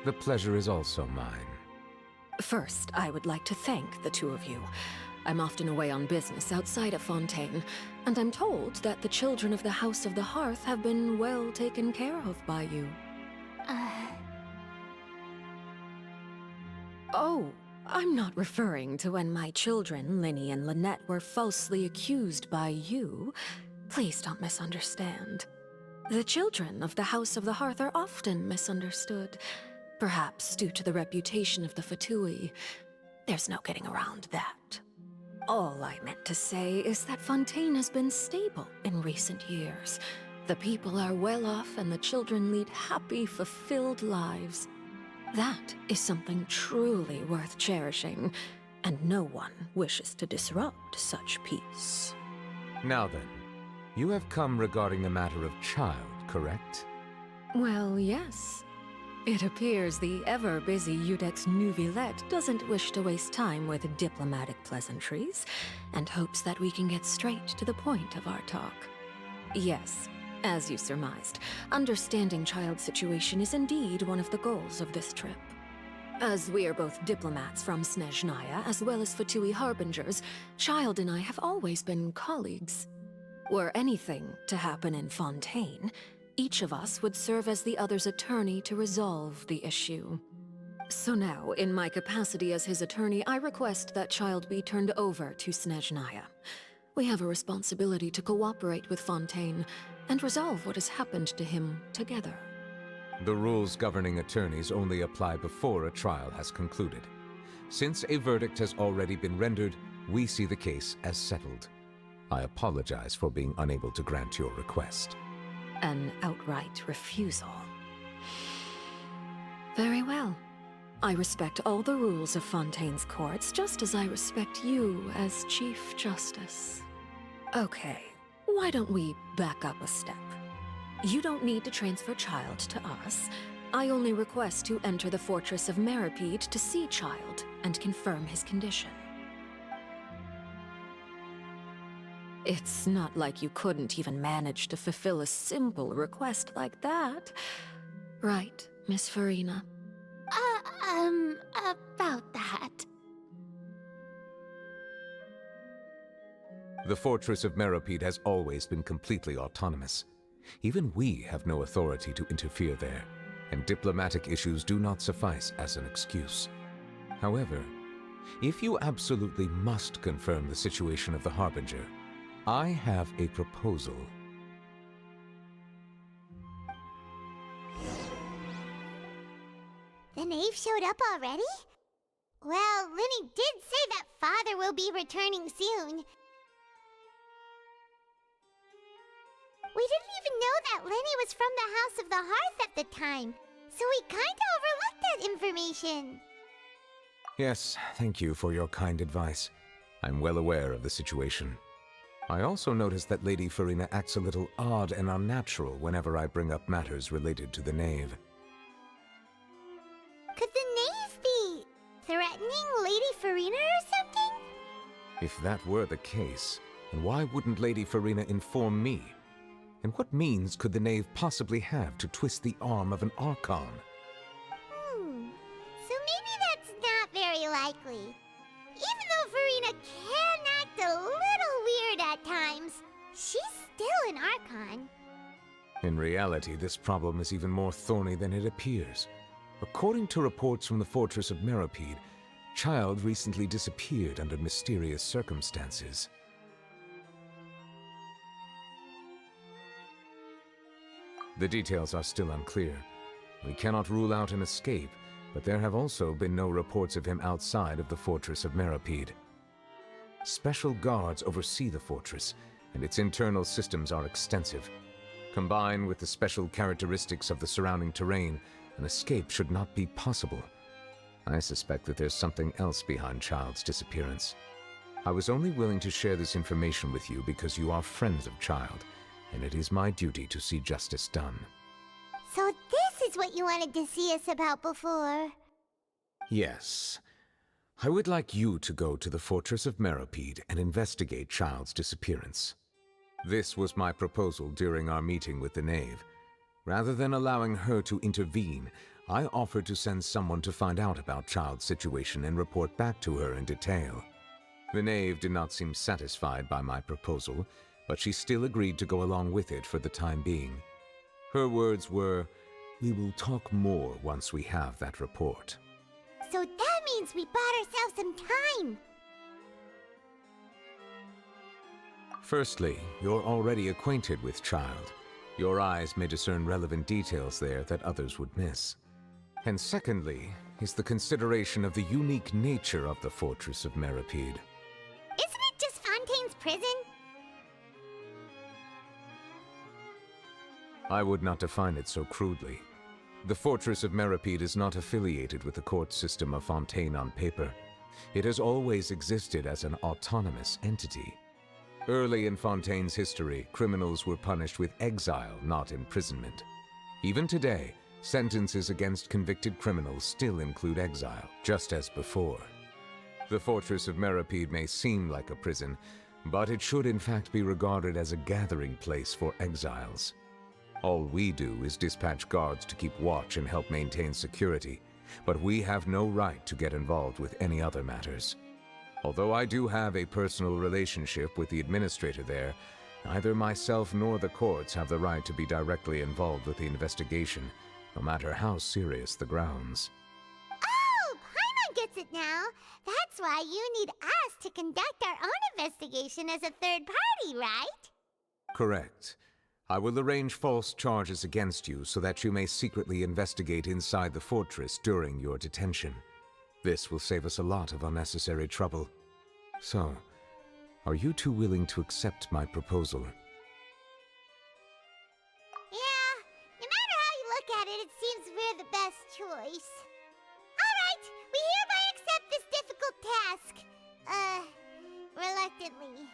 The pleasure is also mine. First, I would like to thank the two of you. I'm often away on business outside of Fontaine, and I'm told that the children of the House of the Hearth have been well taken care of by you. Oh, I'm not referring to when my children, Linny and Lynette, were falsely accused by you. Please don't misunderstand. The children of the House of the Hearth are often misunderstood, perhaps due to the reputation of the Fatui. There's no getting around that. All I meant to say is that Fontaine has been stable in recent years. The people are well off and the children lead happy, fulfilled lives. That is something truly worth cherishing, and no one wishes to disrupt such peace. Now then, you have come regarding a matter of child, correct? Well, yes. It appears the ever-busy Iudex Neuvillette doesn't wish to waste time with diplomatic pleasantries, and hopes that we can get straight to the point of our talk. Yes, as you surmised, understanding Child's situation is indeed one of the goals of this trip. As we are both diplomats from Snezhnaya, as well as Fatui harbingers, Child and I have always been colleagues. Were anything to happen in Fontaine, each of us would serve as the other's attorney to resolve the issue. So now, in my capacity as his attorney, I request that Child be turned over to Snezhnaya. We have a responsibility to cooperate with Fontaine and resolve what has happened to him together. The rules governing attorneys only apply before a trial has concluded. Since a verdict has already been rendered, we see the case as settled. I apologize for being unable to grant your request. An outright refusal. Very well. I respect all the rules of Fontaine's courts, just as I respect you as Chief Justice. Okay, why don't we back up a step? You don't need to transfer Child to us. I only request to enter the fortress of Meripede to see Child and confirm his condition. It's not like you couldn't even manage to fulfill a simple request like that. Right, Miss Farina? About that. The fortress of Meripede has always been completely autonomous. Even we have no authority to interfere there, and diplomatic issues do not suffice as an excuse. However, if you absolutely must confirm the situation of the Harbinger, I have a proposal. The knave showed up already? Well, Linny did say that Father will be returning soon. We didn't even know that Linny was from the House of the Hearth at the time, so we kinda overlooked that information. Yes, thank you for your kind advice. I'm well aware of the situation. I also noticed that Lady Farina acts a little odd and unnatural whenever I bring up matters related to the knave. Could the knave be threatening Lady Farina or something? If that were the case, then why wouldn't Lady Farina inform me? And what means could the knave possibly have to twist the arm of an Archon? So maybe that's not very likely. Even though Farina can act a little weird at times, she's still an Archon. In reality, this problem is even more thorny than it appears. According to reports from the fortress of Meripede, Child recently disappeared under mysterious circumstances. The details are still unclear. We cannot rule out an escape, but there have also been no reports of him outside of the fortress of Meripede. Special guards oversee the fortress, and its internal systems are extensive. Combined with the special characteristics of the surrounding terrain, an escape should not be possible. I suspect that there's something else behind Child's disappearance. I was only willing to share this information with you because you are friends of Child, and it is my duty to see justice done. So this is what you wanted to see us about before. Yes. I would like you to go to the fortress of Meripede and investigate Child's disappearance. This was my proposal during our meeting with the knave. Rather than allowing her to intervene, I offered to send someone to find out about Child's situation and report back to her in detail. The knave did not seem satisfied by my proposal, but she still agreed to go along with it for the time being. Her words were, "We will talk more once we have that report." So that means we bought ourselves some time. Firstly, you're already acquainted with Child. Your eyes may discern relevant details there that others would miss. And secondly, is the consideration of the unique nature of the Fortress of Meripede. Isn't it just Fontaine's prison? I would not define it so crudely. The Fortress of Meripede is not affiliated with the court system of Fontaine on paper. It has always existed as an autonomous entity. Early in Fontaine's history, criminals were punished with exile, not imprisonment. Even today, sentences against convicted criminals still include exile, just as before. The Fortress of Meripede may seem like a prison, but it should in fact be regarded as a gathering place for exiles. All we do is dispatch guards to keep watch and help maintain security, but we have no right to get involved with any other matters. Although I do have a personal relationship with the administrator there, neither myself nor the courts have the right to be directly involved with the investigation, no matter how serious the grounds. Oh, Paimon gets it now. That's why you need us to conduct our own investigation as a third party, right? Correct. I will arrange false charges against you so that you may secretly investigate inside the fortress during your detention. This will save us a lot of unnecessary trouble. So, are you two willing to accept my proposal? Yeah, no matter how you look at it, it seems we're the best choice. Alright, we hereby accept this difficult task. Reluctantly.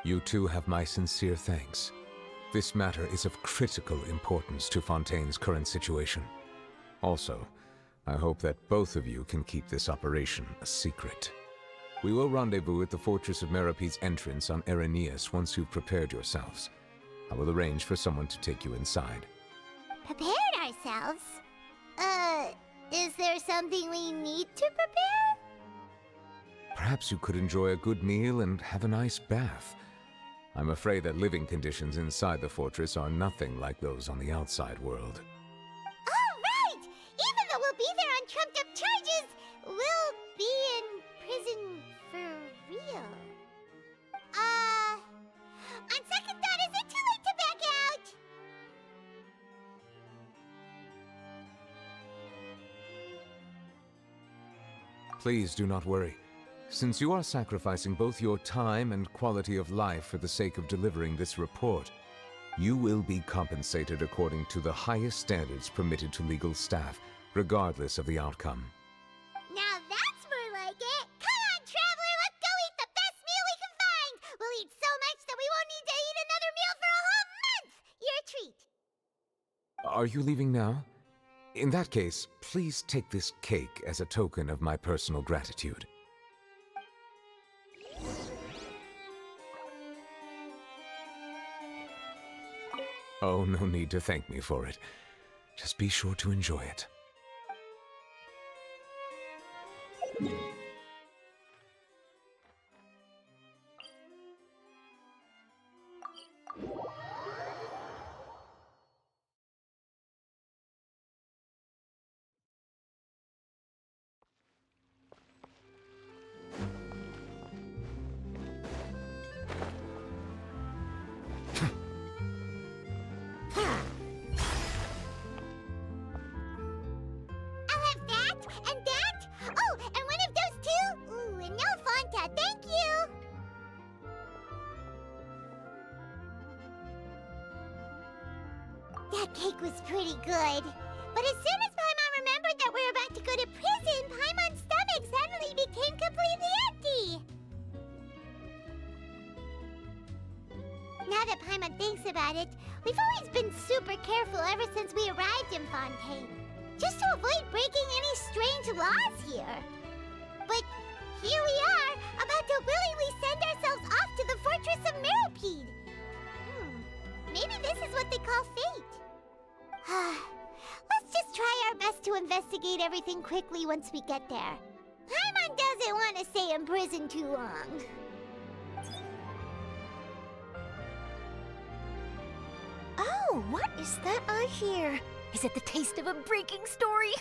You two have my sincere thanks. This matter is of critical importance to Fontaine's current situation. Also, I hope that both of you can keep this operation a secret. We will rendezvous at the Fortress of Meripede's entrance on Erinius once you've prepared yourselves. I will arrange for someone to take you inside. Prepared ourselves? Is there something we need to prepare? Perhaps you could enjoy a good meal and have a nice bath. I'm afraid that living conditions inside the fortress are nothing like those on the outside world. Oh, right! Even though we'll be there on trumped-up charges, we'll be in prison for real. On second thought, is it too late to back out? Please do not worry. Since you are sacrificing both your time and quality of life for the sake of delivering this report, you will be compensated according to the highest standards permitted to legal staff, regardless of the outcome. Now that's more like it! Come on, traveler, let's go eat the best meal we can find! We'll eat so much that we won't need to eat another meal for a whole month! Your treat! Are you leaving now? In that case, please take this cake as a token of my personal gratitude. Oh, no need to thank me for it. Just be sure to enjoy it. I'll have that, and that! Oh, and one of those two! Ooh, and no Fanta, thank you! That cake was pretty good. But as soon as Paimon remembered that we're about to go to prison, Paimon's stomach suddenly became completely empty! Now that Paimon thinks about it, we've always been super careful ever since we arrived in Fontaine. Just to avoid breaking any strange laws here. But here we are, about to willingly send ourselves off to the Fortress of Meripede. Maybe this is what they call fate. Let's just try our best to investigate everything quickly once we get there. Paimon doesn't want to stay in prison too long. Oh, what is that I hear? Is it the taste of a breaking story?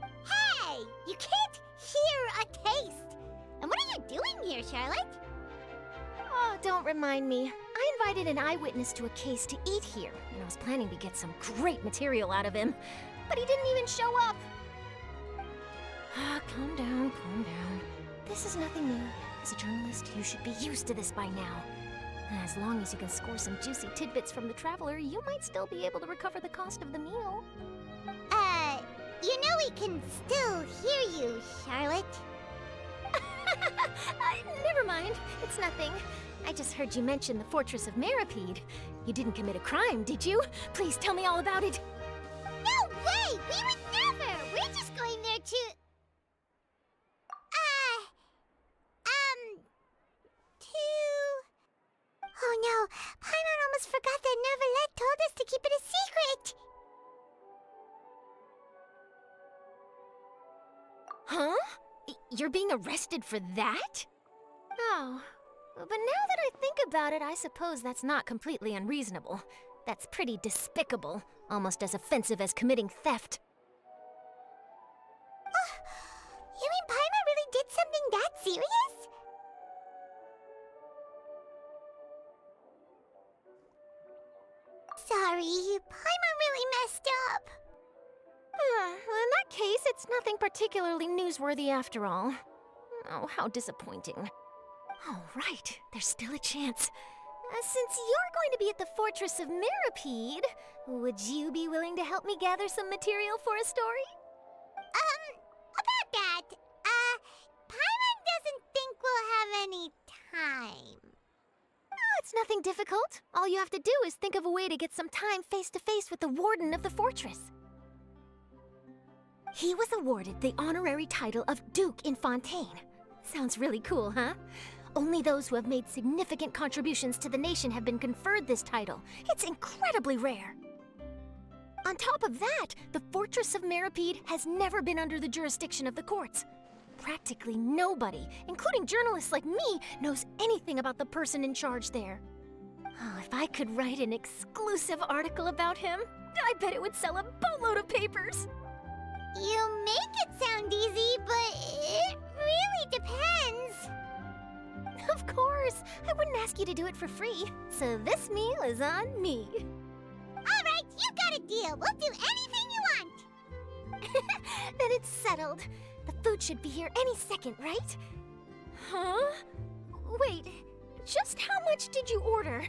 Hey! You can't hear a taste! And what are you doing here, Charlotte? Oh, don't remind me. I invited an eyewitness to a case to eat here, and I was planning to get some great material out of him. But he didn't even show up. Ah, calm down, calm down. This is nothing new. As a journalist, you should be used to this by now. As long as you can score some juicy tidbits from the Traveler, you might still be able to recover the cost of the meal. You know we can still hear you, Charlotte. Never mind. It's nothing. I just heard you mention the Fortress of Meripede. You didn't commit a crime, did you? Please tell me all about it. No way! We would never! We're just going there to... Oh no, Paimon almost forgot that Neuvillette told us to keep it a secret! Huh? You're being arrested for that? Oh, but now that I think about it, I suppose that's not completely unreasonable. That's pretty despicable, almost as offensive as committing theft. You mean Paimon really did something that serious? Sorry, Paimon really messed up. Well, in that case, it's nothing particularly newsworthy after all. Oh, how disappointing. Oh, right, there's still a chance. Since you're going to be at the Fortress of Meripede, would you be willing to help me gather some material for a story? About that, Paimon doesn't think we'll have any time. Oh, it's nothing difficult. All you have to do is think of a way to get some time face-to-face with the warden of the fortress. He was awarded the honorary title of Duke in Fontaine. Sounds really cool, huh? Only those who have made significant contributions to the nation have been conferred this title. It's incredibly rare. On top of that, the Fortress of Meripede has never been under the jurisdiction of the courts. Practically nobody, including journalists like me, knows anything about the person in charge there. Oh, if I could write an exclusive article about him, I bet it would sell a boatload of papers. You make it sound easy, but it really depends. Of course, I wouldn't ask you to do it for free, so this meal is on me. All right, you got a deal. We'll do anything you want. Then it's settled. The food should be here any second, right? Huh? Wait, just how much did you order?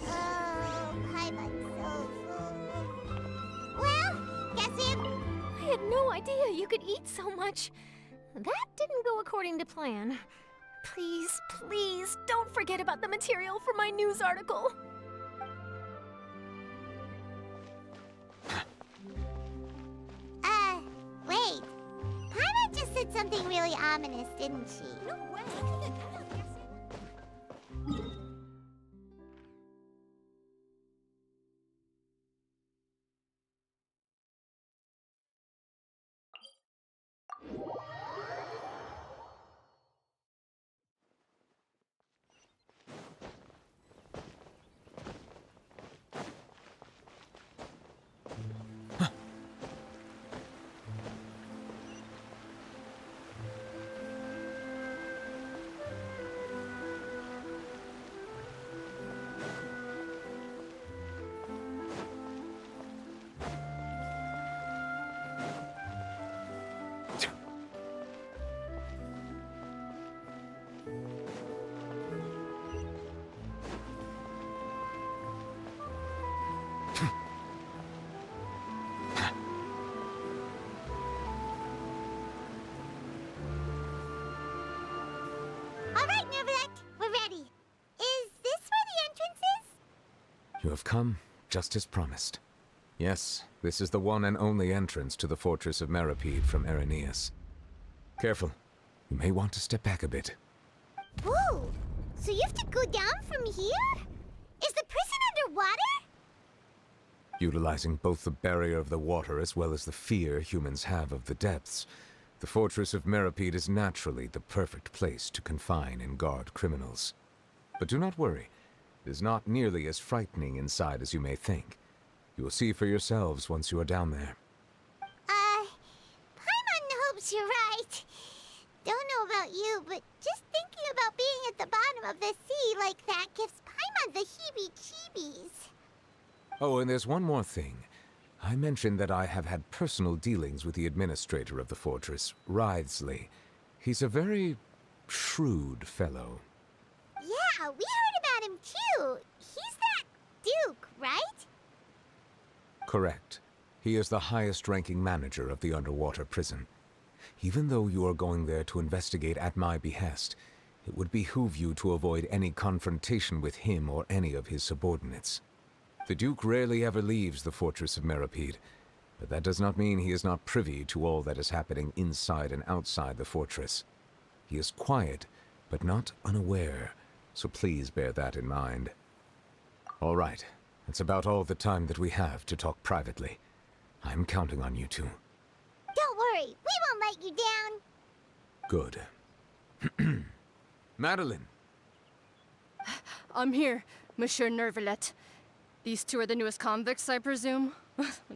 Oh, Paimon's so full. Well, guess we have... I had no idea you could eat so much. That didn't go according to plan. Please, please, don't forget about the material for my news article. Wait. Paimon just said something really ominous, didn't she? No way. All right, Neuvillette, we're ready. Is this where the entrance is? You have come, just as promised. Yes, this is the one and only entrance to the Fortress of Meripede from Araneus. Careful. You may want to step back a bit. Whoa! So you have to go down from here? Is the prison underwater? Utilizing both the barrier of the water as well as the fear humans have of the depths, the fortress of Meripede is naturally the perfect place to confine and guard criminals. But do not worry, it is not nearly as frightening inside as you may think. You will see for yourselves once you are down there. Paimon hopes you're right. Don't know about you, but just thinking about being at the bottom of the sea like that gives Paimon the heebie-jeebies. Oh, and there's one more thing. I mentioned that I have had personal dealings with the administrator of the fortress, Writhsley. He's a very shrewd fellow. Yeah, we heard about him too. He's that Duke, right? Correct. He is the highest-ranking manager of the underwater prison. Even though you are going there to investigate at my behest, it would behoove you to avoid any confrontation with him or any of his subordinates. The Duke rarely ever leaves the fortress of Meripede, but that does not mean he is not privy to all that is happening inside and outside the fortress. He is quiet, but not unaware, so please bear that in mind. All right, that's about all the time that we have to talk privately. I'm counting on you two. Don't worry, we won't let you down. Good. Madeline! I'm here, Monsieur Neuvillette. These two are the newest convicts, I presume?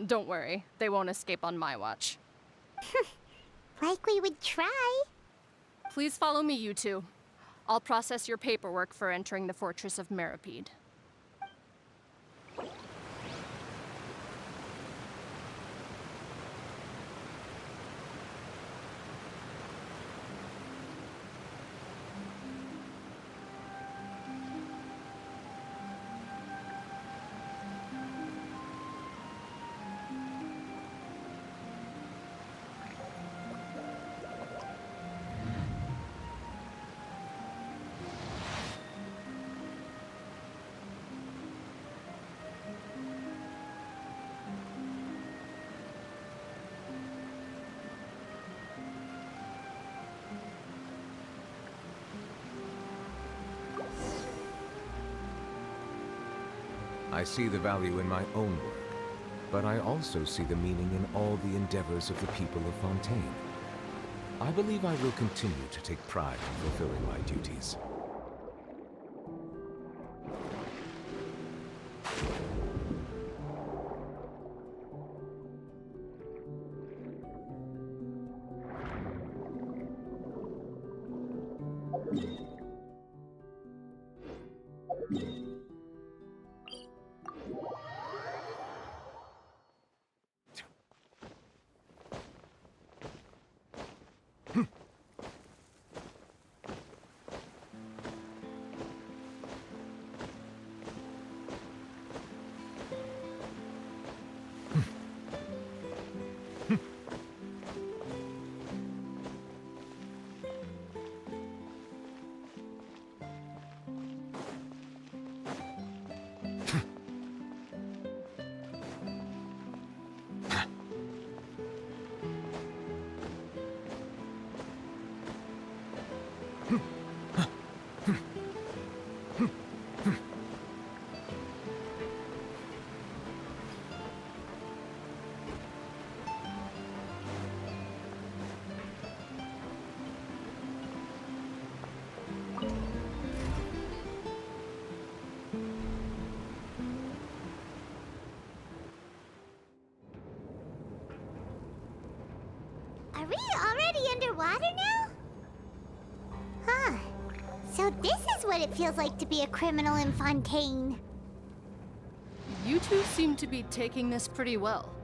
Don't worry, they won't escape on my watch. Like we would try. Please follow me, you two. I'll process your paperwork for entering the Fortress of Meripede. I see the value in my own work, but I also see the meaning in all the endeavors of the people of Fontaine. I believe I will continue to take pride in fulfilling my duties. Are we already underwater now? Huh. So this is what it feels like to be a criminal in Fontaine. You two seem to be taking this pretty well.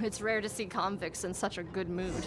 It's rare to see convicts in such a good mood.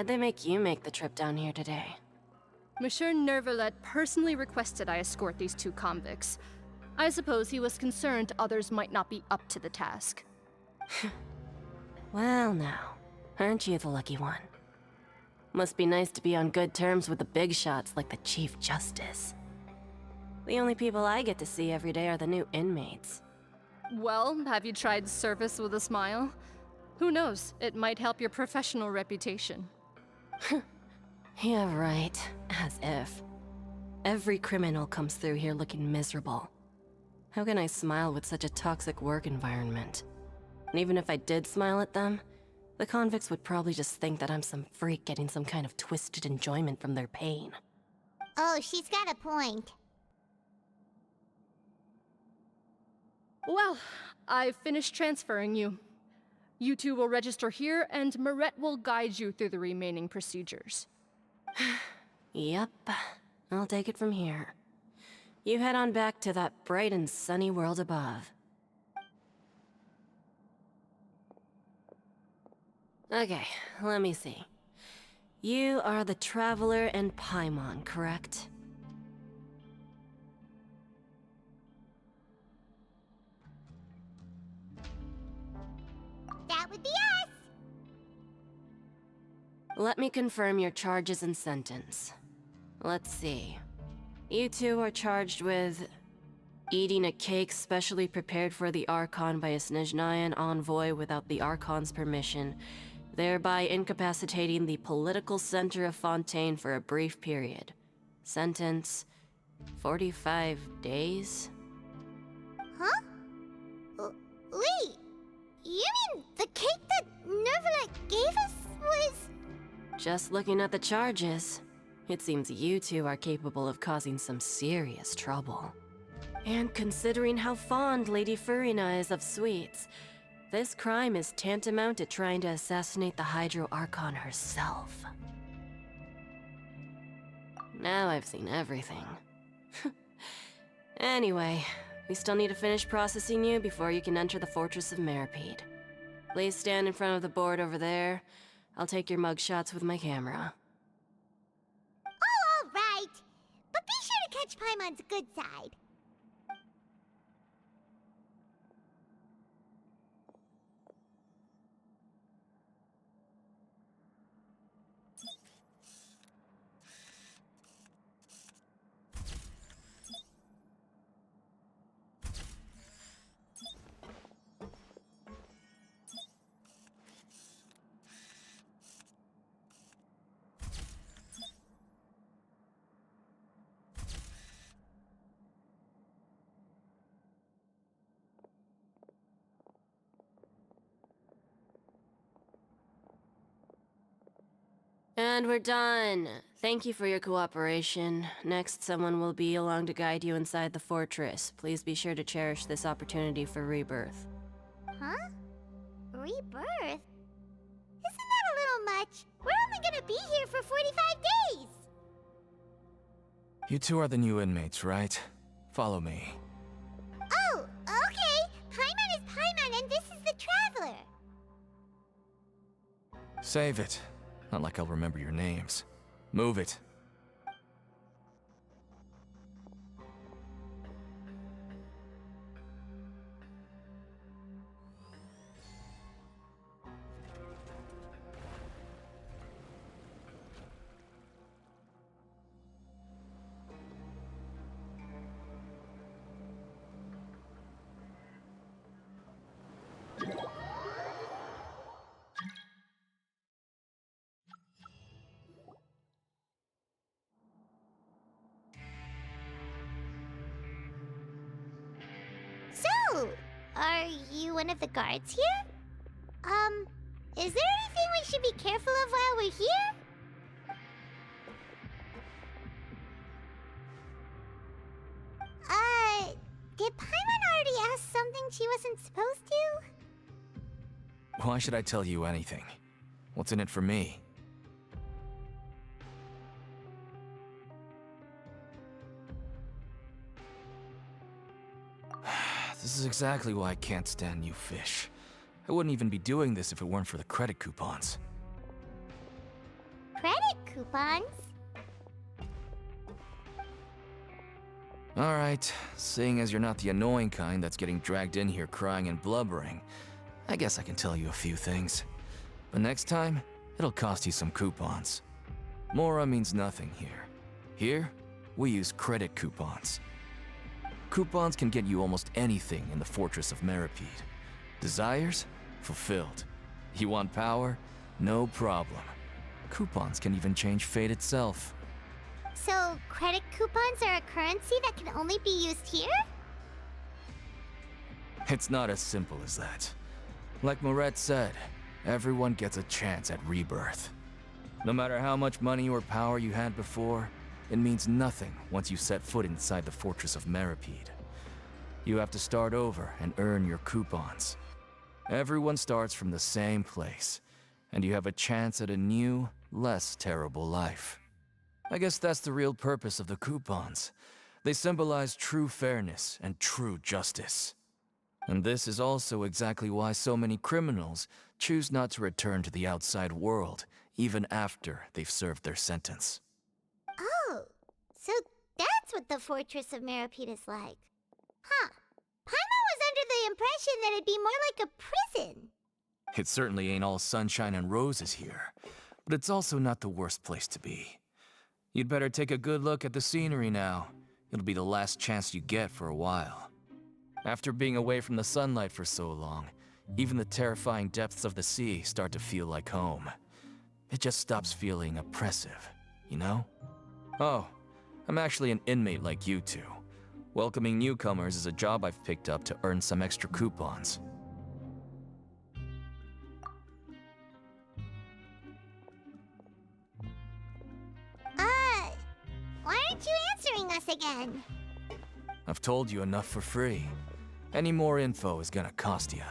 Why'd they make you make the trip down here today? Monsieur Neuvillette personally requested I escort these two convicts. I suppose he was concerned others might not be up to the task. Well now, aren't you the lucky one? Must be nice to be on good terms with the big shots like the Chief Justice. The only people I get to see every day are the new inmates. Well, have you tried service with a smile? Who knows, it might help your professional reputation. Yeah, right. As if. Every criminal comes through here looking miserable. How can I smile with such a toxic work environment? And even if I did smile at them, the convicts would probably just think that I'm some freak getting some kind of twisted enjoyment from their pain. Oh, she's got a point. Well, I've finished transferring you. You two will register here, and Mirette will guide you through the remaining procedures. Yep, I'll take it from here. You head on back to that bright and sunny world above. Okay, let me see. You are the Traveler and Paimon, correct? That would be us! Let me confirm your charges and sentence. Let's see. You two are charged with eating a cake specially prepared for the Archon by a Snezhnayan envoy without the Archon's permission, thereby incapacitating the political center of Fontaine for a brief period. Sentence: 45 days? Huh? Wait, you mean the cake that Neuvillette gave us was... Just looking at the charges, it seems you two are capable of causing some serious trouble. And considering how fond Lady Furina is of sweets, this crime is tantamount to trying to assassinate the Hydro Archon herself. Now I've seen everything. Anyway, we still need to finish processing you before you can enter the Fortress of Meripede. Please stand in front of the board over there. I'll take your mug shots with my camera. Oh, all right. But be sure to catch Paimon's good side. And we're done. Thank you for your cooperation. Next, someone will be along to guide you inside the fortress. Please be sure to cherish this opportunity for rebirth. Huh? Rebirth? Isn't that a little much? We're only gonna be here for 45 days! You two are the new inmates, right? Follow me. Oh, okay! Paimon is Paimon and this is the Traveler! Save it. Not like I'll remember your names. Move it. So, are you one of the guards here? Is there anything we should be careful of while we're here? Did Paimon already ask something she wasn't supposed to? Why should I tell you anything? What's in it for me? This is exactly why I can't stand you fish. I wouldn't even be doing this if it weren't for the credit coupons. coupons? Alright, seeing as you're not the annoying kind that's getting dragged in here crying and blubbering, I guess I can tell you a few things. But next time, it'll cost you some coupons. Mora means nothing here. Here, we use credit coupons. Coupons can get you almost anything in the Fortress of Meripede. Desires? Fulfilled. You want power? No problem. Coupons can even change fate itself. So, credit coupons are a currency that can only be used here? It's not as simple as that. Like Moret said, everyone gets a chance at rebirth. No matter how much money or power you had before, it means nothing once you set foot inside the Fortress of Meripede. You have to start over and earn your coupons. Everyone starts from the same place, and you have a chance at a new, less terrible life. I guess that's the real purpose of the coupons. They symbolize true fairness and true justice. And this is also exactly why so many criminals choose not to return to the outside world, even after they've served their sentence. Oh, so that's what the Fortress of Meripede is like. Huh. Paimon was under the impression that it'd be more like a prison. It certainly ain't all sunshine and roses here, but it's also not the worst place to be. You'd better take a good look at the scenery now. It'll be the last chance you get for a while. After being away from the sunlight for so long, even the terrifying depths of the sea start to feel like home. It just stops feeling oppressive, you know? Oh, I'm actually an inmate like you two. Welcoming newcomers is a job I've picked up to earn some extra coupons. Why aren't you answering us again? I've told you enough for free. Any more info is gonna cost you.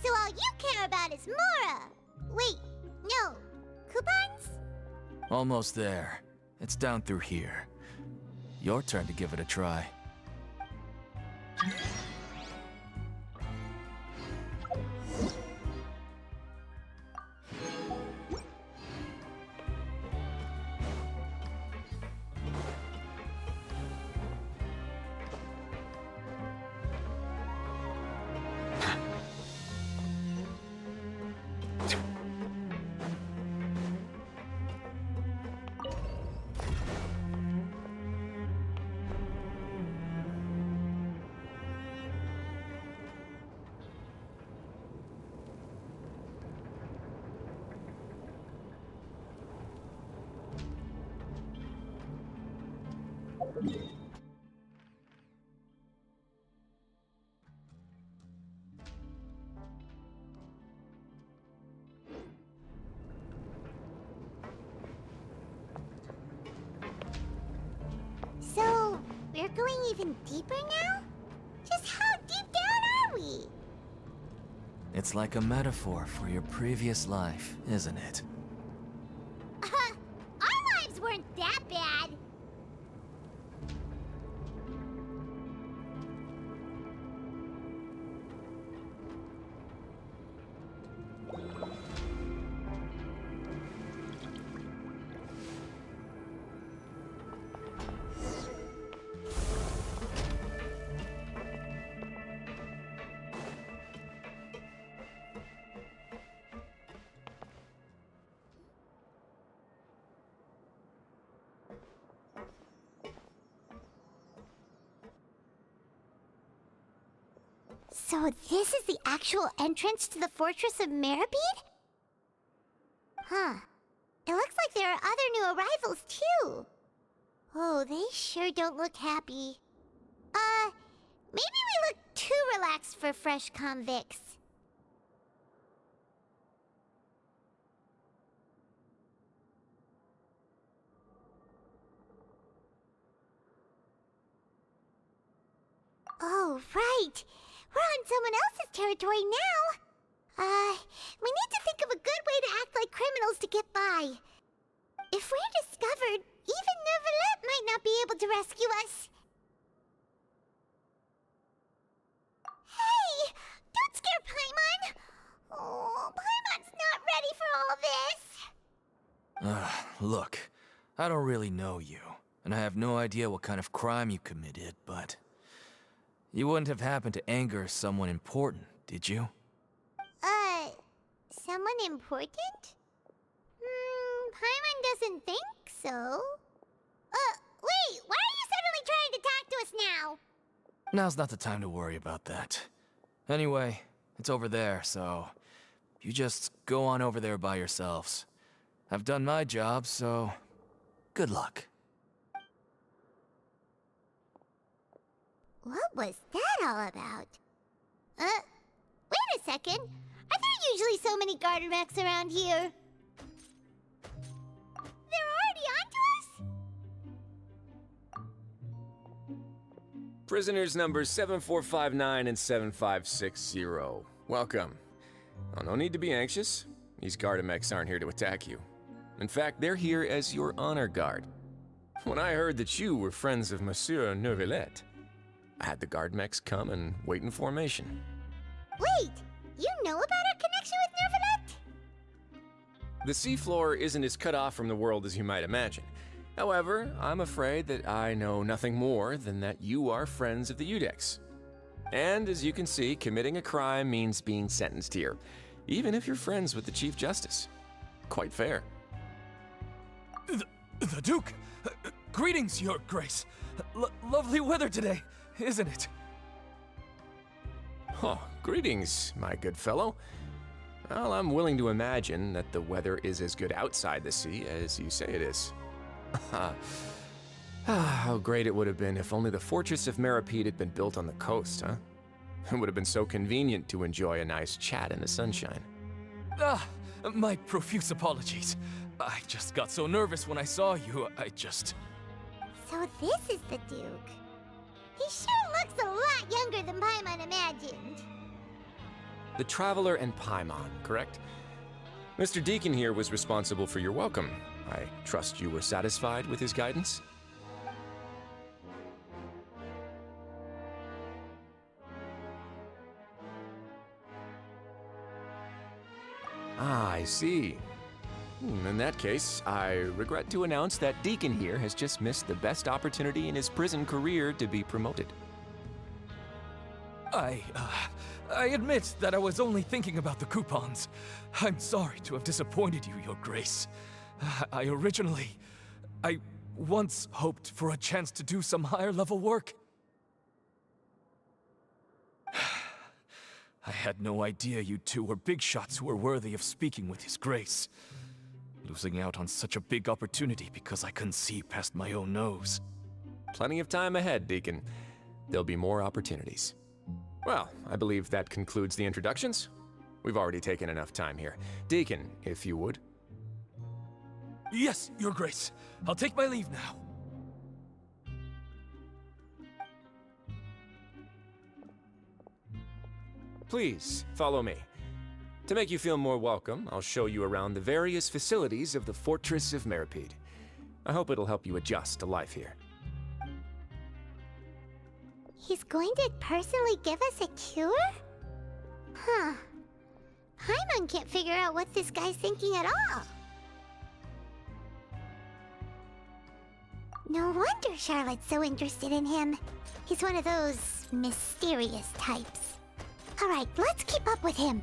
So all you care about is Mora! Wait, no. Coupons? Almost there. It's down through here. Your turn to give it a try. So, we're going even deeper now? Just how deep down are we? It's like a metaphor for your previous life, isn't it? Our lives weren't that bad. So this is the actual entrance to the Fortress of Meripede? Huh. It looks like there are other new arrivals, too. Oh, they sure don't look happy. Maybe we look too relaxed for fresh convicts. Oh, right. We're on someone else's territory now. We need to think of a good way to act like criminals to get by. If we're discovered, even Neuvillette might not be able to rescue us. Hey! Don't scare Paimon! Oh, Paimon's not ready for all this. Look, I don't really know you, and I have no idea what kind of crime you committed, but you wouldn't have happened to anger someone important, did you? Someone important? Paimon doesn't think so. Wait, why are you suddenly trying to talk to us now? Now's not the time to worry about that. Anyway, it's over there, so you just go on over there by yourselves. I've done my job, so good luck. What was that all about? Wait a second. Are there usually so many garter mechs around here? They're already onto us? Prisoners numbers 7459 and 7560. Welcome. Oh, no need to be anxious. These Gardamex aren't here to attack you. In fact, they're here as your honor guard. When I heard that you were friends of Monsieur Neuvillette, I had the Gardamex come and wait in formation. Wait, you know about our connection with Neuvillette? The seafloor isn't as cut off from the world as you might imagine. However, I'm afraid that I know nothing more than that you are friends of the Udex. And as you can see, committing a crime means being sentenced here, even if you're friends with the Chief Justice. Quite fair. The Duke! Greetings, Your Grace. Lovely weather today, isn't it? Oh, greetings, my good fellow. Well, I'm willing to imagine that the weather is as good outside the sea as you say it is. How great it would have been if only the Fortress of Meripede had been built on the coast, huh? It would have been so convenient to enjoy a nice chat in the sunshine. My profuse apologies. I just got so nervous when I saw you, So this is the Duke. He sure looks a lot younger than Paimon imagined. The Traveler and Paimon, correct? Mr. Deacon here was responsible for your welcome. I trust you were satisfied with his guidance? Ah, I see. In that case, I regret to announce that Deacon here has just missed the best opportunity in his prison career to be promoted. I admit that I was only thinking about the coupons. I'm sorry to have disappointed you, Your Grace. I once hoped for a chance to do some higher-level work. I had no idea you two were big shots who were worthy of speaking with His Grace. Losing out on such a big opportunity because I couldn't see past my own nose. Plenty of time ahead, Deacon. There'll be more opportunities. Well, I believe that concludes the introductions. We've already taken enough time here. Deacon, if you would. Yes, Your Grace. I'll take my leave now. Please, follow me. To make you feel more welcome, I'll show you around the various facilities of the Fortress of Meripede. I hope it'll help you adjust to life here. He's going to personally give us a cure? Huh. Paimon can't figure out what this guy's thinking at all. No wonder Charlotte's so interested in him. He's one of those mysterious types. Alright, let's keep up with him.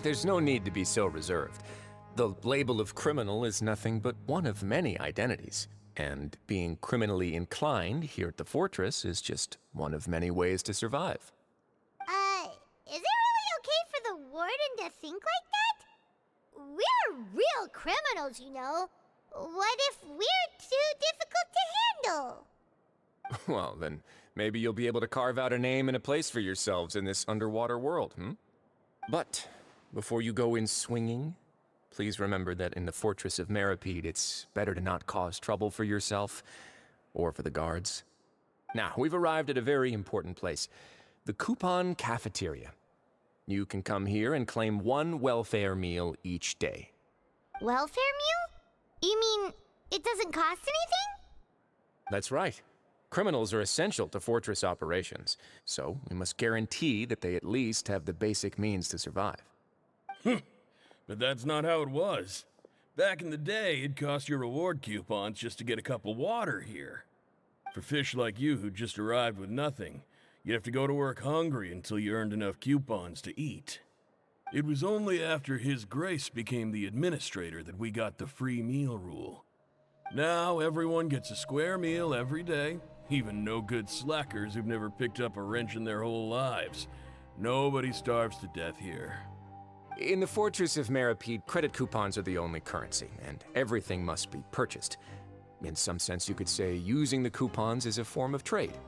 There's no need to be so reserved. The label of criminal is nothing but one of many identities, and being criminally inclined here at the fortress is just one of many ways to survive. Is it really okay for the warden to think like that? We're real criminals, you know. What if we're too difficult to handle? Well, then maybe you'll be able to carve out a name and a place for yourselves in this underwater world, But before you go in swinging, please remember that in the Fortress of Meripede, it's better to not cause trouble for yourself or for the guards. Now, we've arrived at a very important place, the Coupon Cafeteria. You can come here and claim one welfare meal each day. Welfare meal? You mean it doesn't cost anything? That's right. Criminals are essential to fortress operations, so we must guarantee that they at least have the basic means to survive. But that's not how it was. Back in the day, it cost your reward coupons just to get a cup of water here. For fish like you who just arrived with nothing, you'd have to go to work hungry until you earned enough coupons to eat. It was only after His Grace became the administrator that we got the free meal rule. Now everyone gets a square meal every day, even no-good slackers who've never picked up a wrench in their whole lives. Nobody starves to death here. In the Fortress of Meripede, credit coupons are the only currency, and everything must be purchased. In some sense, you could say using the coupons is a form of trade.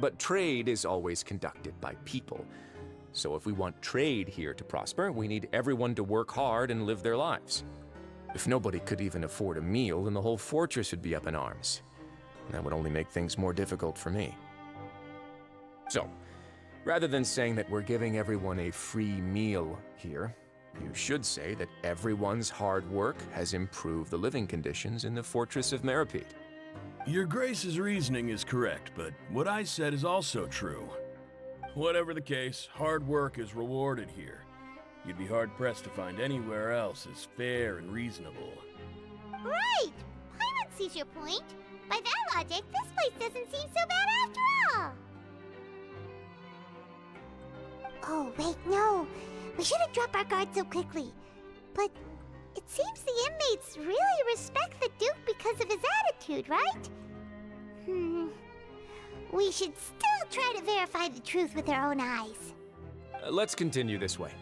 But trade is always conducted by people. So if we want trade here to prosper, we need everyone to work hard and live their lives. If nobody could even afford a meal, then the whole fortress would be up in arms. That would only make things more difficult for me. So, rather than saying that we're giving everyone a free meal here, you should say that everyone's hard work has improved the living conditions in the Fortress of Meripede. Your Grace's reasoning is correct, but what I said is also true. Whatever the case, hard work is rewarded here. You'd be hard-pressed to find anywhere else as fair and reasonable. Right! Paimon sees your point. By that logic, this place doesn't seem so bad after all. Oh, wait, no. We shouldn't drop our guard so quickly. But it seems the inmates really respect the Duke because of his attitude, right? We should still try to verify the truth with our own eyes. Let's continue this way.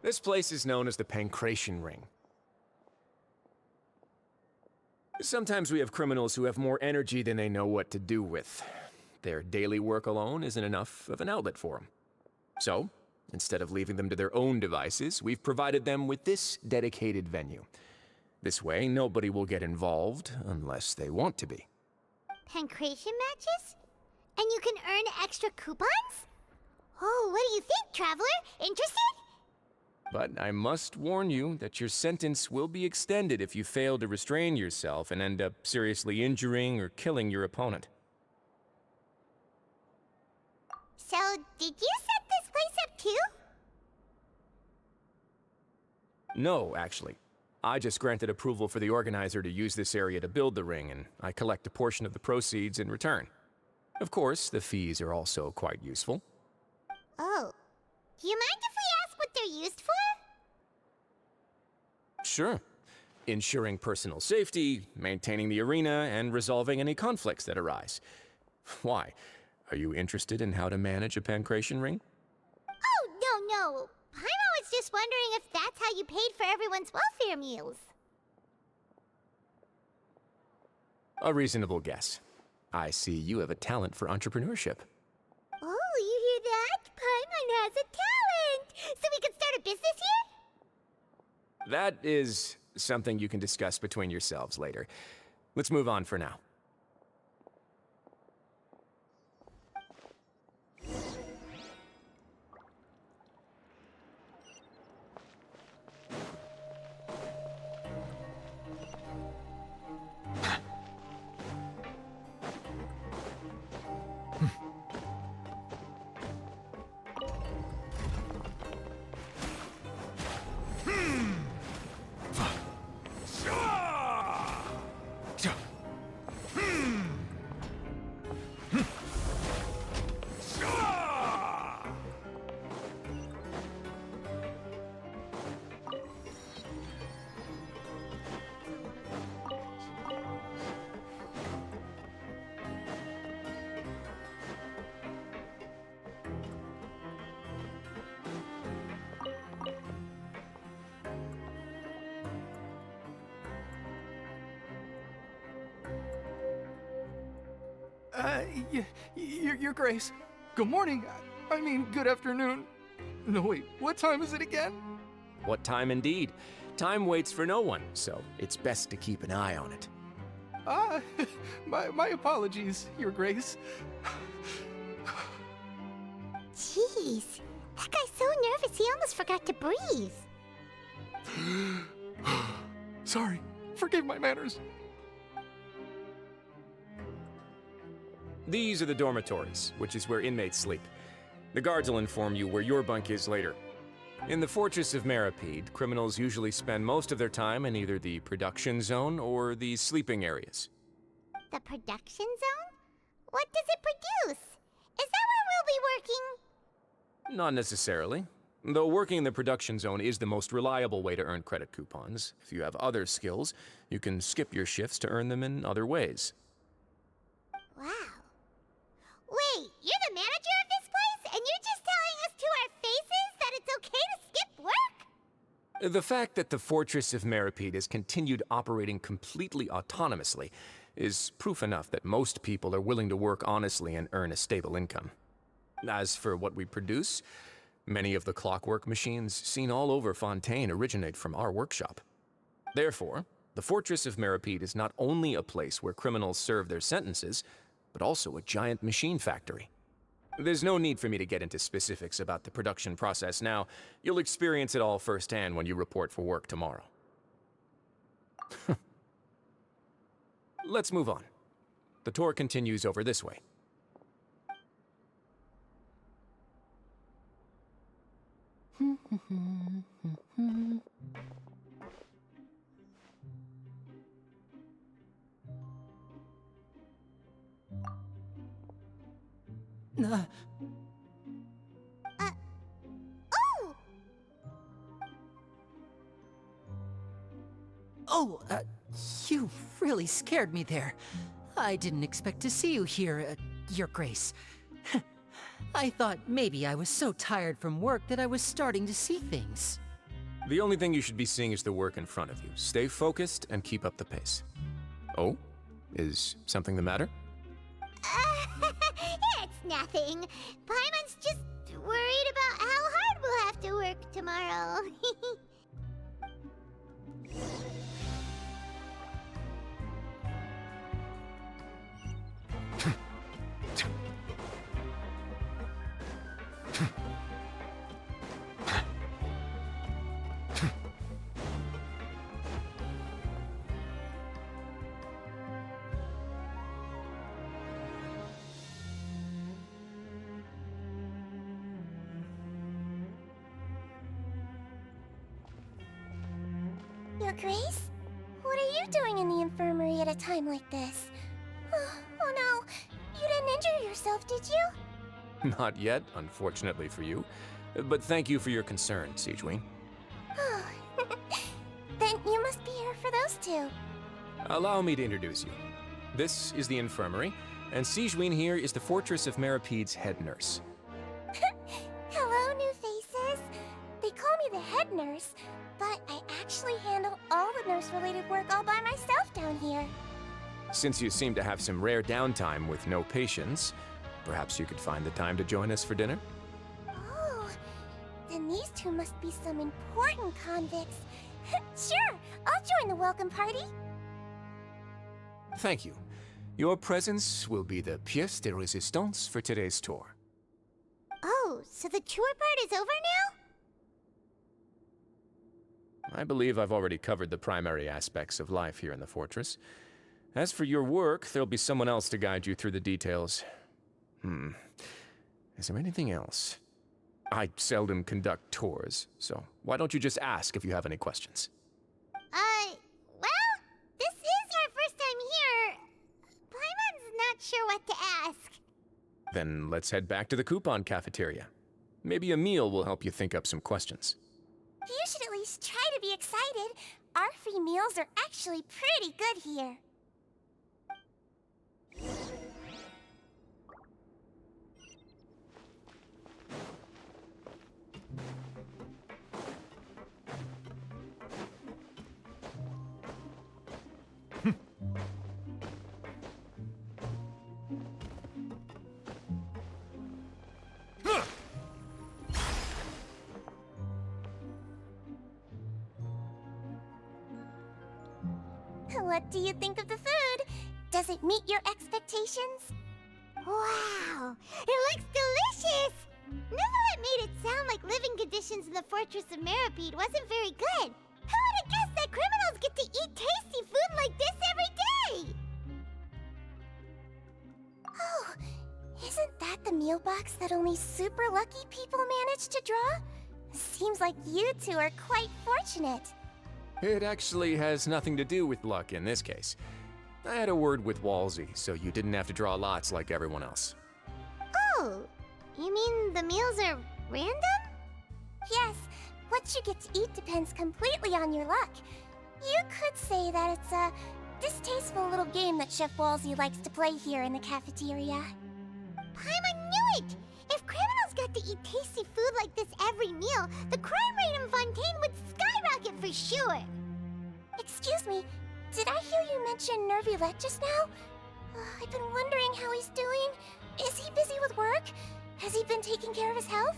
This place is known as the Pancration Ring. Sometimes we have criminals who have more energy than they know what to do with. Their daily work alone isn't enough of an outlet for them. So, instead of leaving them to their own devices, we've provided them with this dedicated venue. This way, nobody will get involved unless they want to be. Pancration matches? And you can earn extra coupons? Oh, what do you think, Traveler? Interested? But I must warn you that your sentence will be extended if you fail to restrain yourself and end up seriously injuring or killing your opponent. So, did you set this place up too? No, actually. I just granted approval for the organizer to use this area to build the ring, and I collect a portion of the proceeds in return. Of course, the fees are also quite useful. Oh. Do you mind if we ask what they're used for? Sure. Ensuring personal safety, maintaining the arena, and resolving any conflicts that arise. Why? Are you interested in how to manage a pancration ring? Oh, no. Paimon was just wondering if that's how you paid for everyone's welfare meals. A reasonable guess. I see you have a talent for entrepreneurship. Oh, you hear that? Paimon has a talent! So we can start a business here? That is something you can discuss between yourselves later. Let's move on for now. Your Grace. Good morning. I mean, good afternoon. No, wait, what time is it again? What time indeed? Time waits for no one, so it's best to keep an eye on it. My apologies, Your Grace. Jeez, that guy's so nervous he almost forgot to breathe. Sorry, forgive my manners. These are the dormitories, which is where inmates sleep. The guards will inform you where your bunk is later. In the Fortress of Meripede, criminals usually spend most of their time in either the production zone or the sleeping areas. The production zone? What does it produce? Is that where we'll be working? Not necessarily. Though working in the production zone is the most reliable way to earn credit coupons, if you have other skills, you can skip your shifts to earn them in other ways. Wow. Wait, you're the manager of this place, and you're just telling us to our faces that it's okay to skip work? The fact that the Fortress of Meripede has continued operating completely autonomously is proof enough that most people are willing to work honestly and earn a stable income. As for what we produce, many of the clockwork machines seen all over Fontaine originate from our workshop. Therefore, the Fortress of Meripede is not only a place where criminals serve their sentences, but also a giant machine factory. There's no need for me to get into specifics about the production process now. You'll experience it all firsthand when you report for work tomorrow. Let's move on. The tour continues over this way. You really scared me there. I didn't expect to see you here, Your Grace. I thought maybe I was so tired from work that I was starting to see things. The only thing you should be seeing is the work in front of you. Stay focused and keep up the pace. Oh? Is something the matter? It's nothing. Paimon's just worried about how hard we'll have to work tomorrow. Your Grace? What are you doing in the infirmary at a time like this? Oh no, you didn't injure yourself, did you? Not yet, unfortunately for you. But thank you for your concern, Sijeween. Then you must be here for those two. Allow me to introduce you. This is the infirmary, and Sijeween here is the Fortress of Meripede's head nurse. Hello, new faces. They call me the head nurse, but I actually handle all the nurse-related work all by myself down here. Since you seem to have some rare downtime with no patients, perhaps you could find the time to join us for dinner? Oh, then these two must be some important convicts. Sure, I'll join the welcome party. Thank you. Your presence will be the pièce de résistance for today's tour. Oh, so the tour part is over now? I believe I've already covered the primary aspects of life here in the fortress. As for your work, there'll be someone else to guide you through the details. Is there anything else? I seldom conduct tours, so why don't you just ask if you have any questions? Well, this is our first time here. Paimon's not sure what to ask. Then let's head back to the coupon cafeteria. Maybe a meal will help you think up some questions. You should at least try to be excited. Our free meals are actually pretty good here. What do you think of the food? Does it meet your expectations? Wow, it looks delicious! Neuvillette made it sound like living conditions in the Fortress of Meripede wasn't very good. Who would have guessed that criminals get to eat tasty food like this every day? Oh, isn't that the meal box that only super lucky people manage to draw? Seems like you two are quite fortunate. It actually has nothing to do with luck in this case. I had a word with Walsey, so you didn't have to draw lots like everyone else. Oh, you mean the meals are random? Yes, what you get to eat depends completely on your luck. You could say that it's a distasteful little game that Chef Walsey likes to play here in the cafeteria. Paimon knew it! If criminals got to eat tasty food like this every meal, the crime rate in Fontaine would skyrocket for sure! Excuse me, did I hear you mention Neuvillette just now? I've been wondering how he's doing. Is he busy with work? Has he been taking care of his health?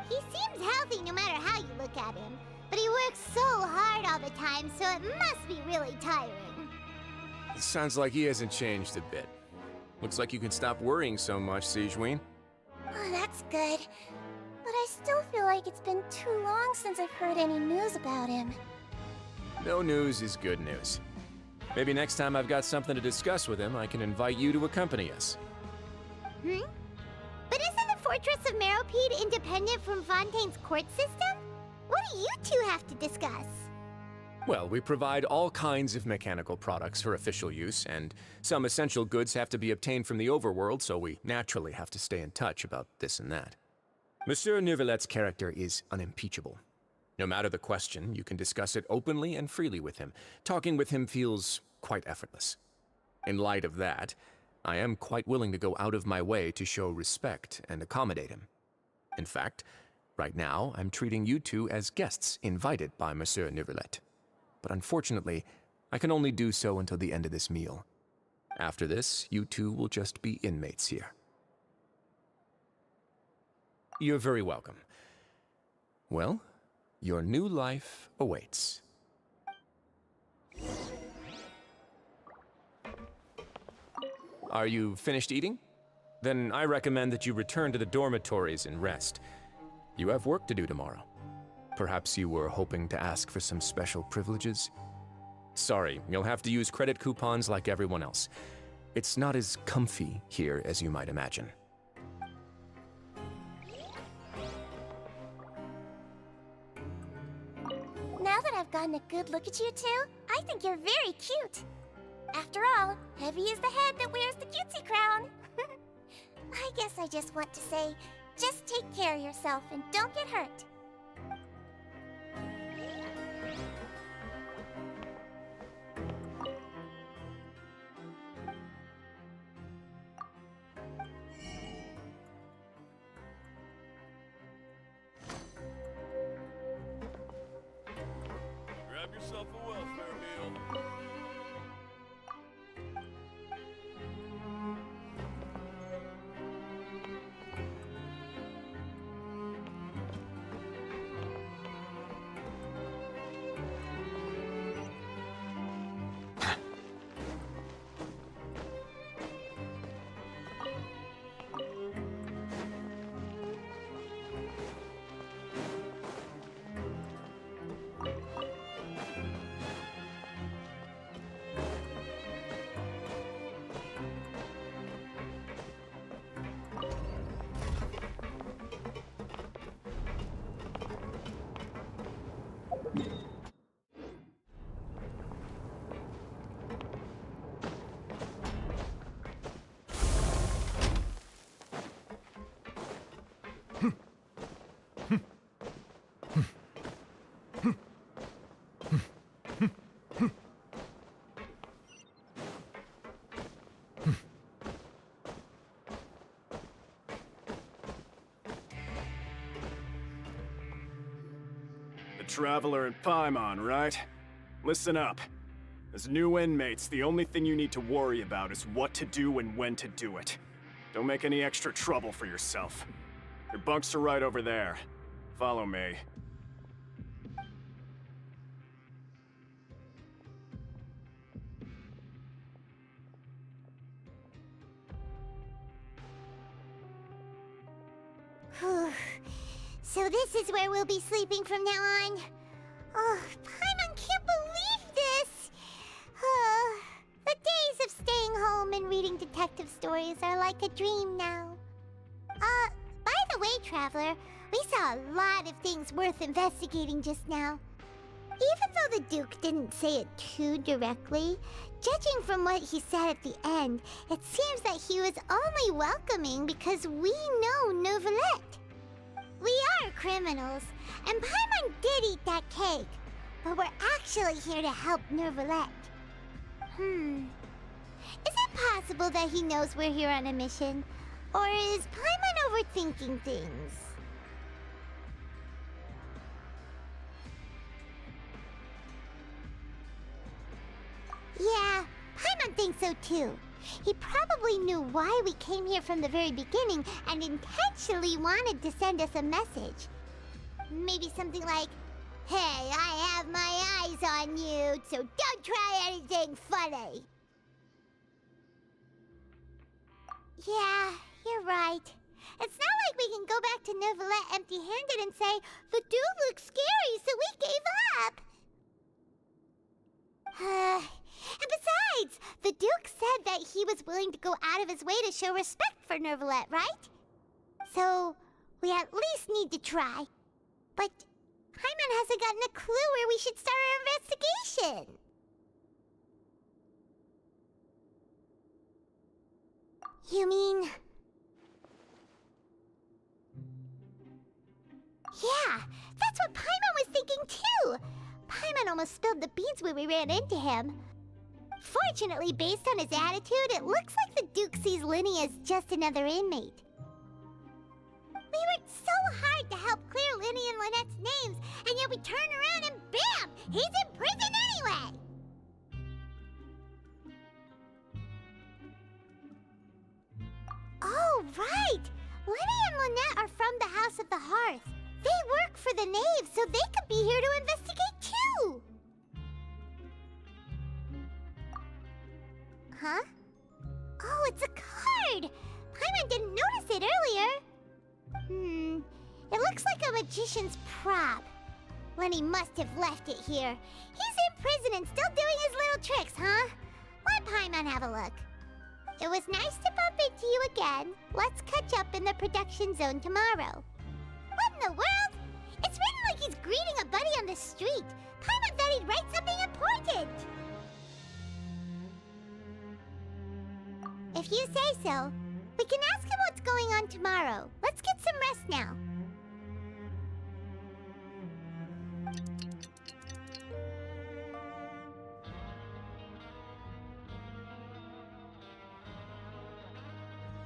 He seems healthy no matter how you look at him. But he works so hard all the time, so it must be really tiring. Sounds like he hasn't changed a bit. Looks like you can stop worrying so much, Sigewinne. Oh, that's good. But I still feel like it's been too long since I've heard any news about him. No news is good news. Maybe next time I've got something to discuss with him, I can invite you to accompany us. Hmm? But isn't the Fortress of Meripede independent from Fontaine's court system? What do you two have to discuss? Well, we provide all kinds of mechanical products for official use, and some essential goods have to be obtained from the overworld, so we naturally have to stay in touch about this and that. Monsieur Neuvillette's character is unimpeachable. No matter the question, you can discuss it openly and freely with him. Talking with him feels quite effortless. In light of that, I am quite willing to go out of my way to show respect and accommodate him. In fact, right now, I'm treating you two as guests invited by Monsieur Neuvillette. But unfortunately, I can only do so until the end of this meal. After this, you two will just be inmates here. You're very welcome. Well, your new life awaits. Are you finished eating? Then I recommend that you return to the dormitories and rest. You have work to do tomorrow. Perhaps you were hoping to ask for some special privileges? Sorry, you'll have to use credit coupons like everyone else. It's not as comfy here as you might imagine. Now that I've gotten a good look at you two, I think you're very cute. After all, heavy is the head that wears the cutesy crown. I guess I just want to say, just take care of yourself and don't get hurt. Grab yourself a welfare meal. The Traveler and Paimon, right? Listen up. As new inmates, the only thing you need to worry about is what to do and when to do it. Don't make any extra trouble for yourself. Your bunks are right over there. Follow me. So this is where we'll be sleeping from now on. Oh, Paimon can't believe this! The days of staying home and reading detective stories are like a dream now. By the way, Traveler, we saw a lot of things worth investigating just now. Even though the Duke didn't say it too directly, judging from what he said at the end, it seems that he was only welcoming because we know Neuvillette. We are criminals, and Paimon did eat that cake, but we're actually here to help Neuvillette. Is it possible that he knows we're here on a mission? Or is Paimon overthinking things? Yeah, Paimon thinks so too. He probably knew why we came here from the very beginning and intentionally wanted to send us a message. Maybe something like, "Hey, I have my eyes on you, so don't try anything funny." Yeah, you're right. It's not like we can go back to Neuvillette empty-handed and say, "The dude looks scary, so we gave up." And besides, the Duke said that he was willing to go out of his way to show respect for Neuvillette, right? So, we at least need to try. But Paimon hasn't gotten a clue where we should start our investigation. You mean... Yeah, that's what Paimon was thinking too! Paimon almost spilled the beans when we ran into him. Fortunately, based on his attitude, it looks like the Duke sees Linny as just another inmate. We worked so hard to help clear Linny and Lynette's names, and yet we turn around and bam! He's in prison anyway! Oh, right! Linny and Lynette are from the House of the Hearth. They work for the Knave, so they could be here to investigate too! Huh? Oh, it's a card! Paimon didn't notice it earlier. It looks like a magician's prop. Lenny must have left it here. He's in prison and still doing his little tricks, huh? Let Paimon have a look. It was nice to bump into you again. Let's catch up in the production zone tomorrow. What in the world? It's written like he's greeting a buddy on the street. Paimon thought he'd write something important. If you say so, we can ask him what's going on tomorrow. Let's get some rest now.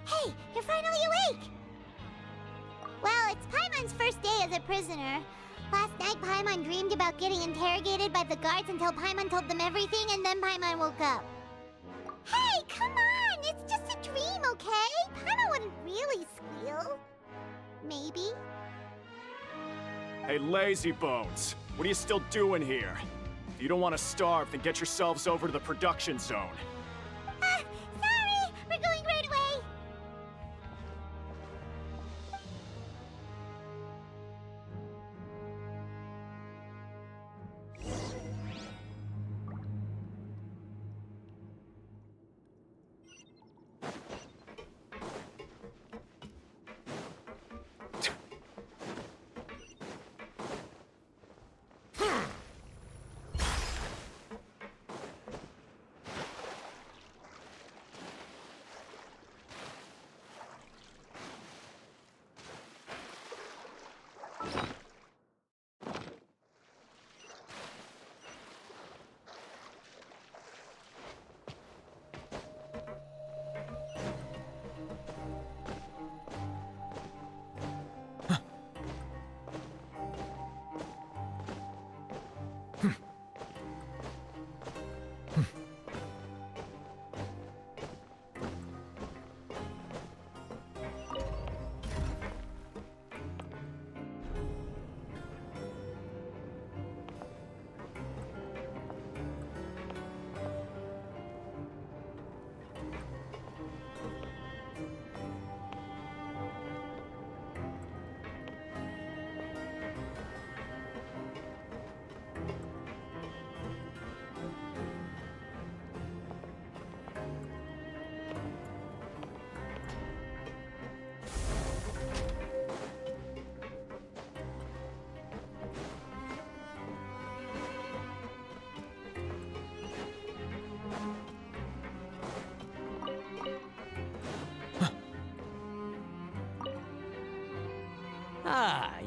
Hey, you're finally awake! Well, it's Paimon's first day as a prisoner. Last night, Paimon dreamed about getting interrogated by the guards until Paimon told them everything, and then Paimon woke up. Hey, come on! It's just a dream, okay? Paimon wouldn't really squeal. Maybe. Hey, lazy bones! What are you still doing here? If you don't want to starve, then get yourselves over to the production zone. Sorry! We're going right away!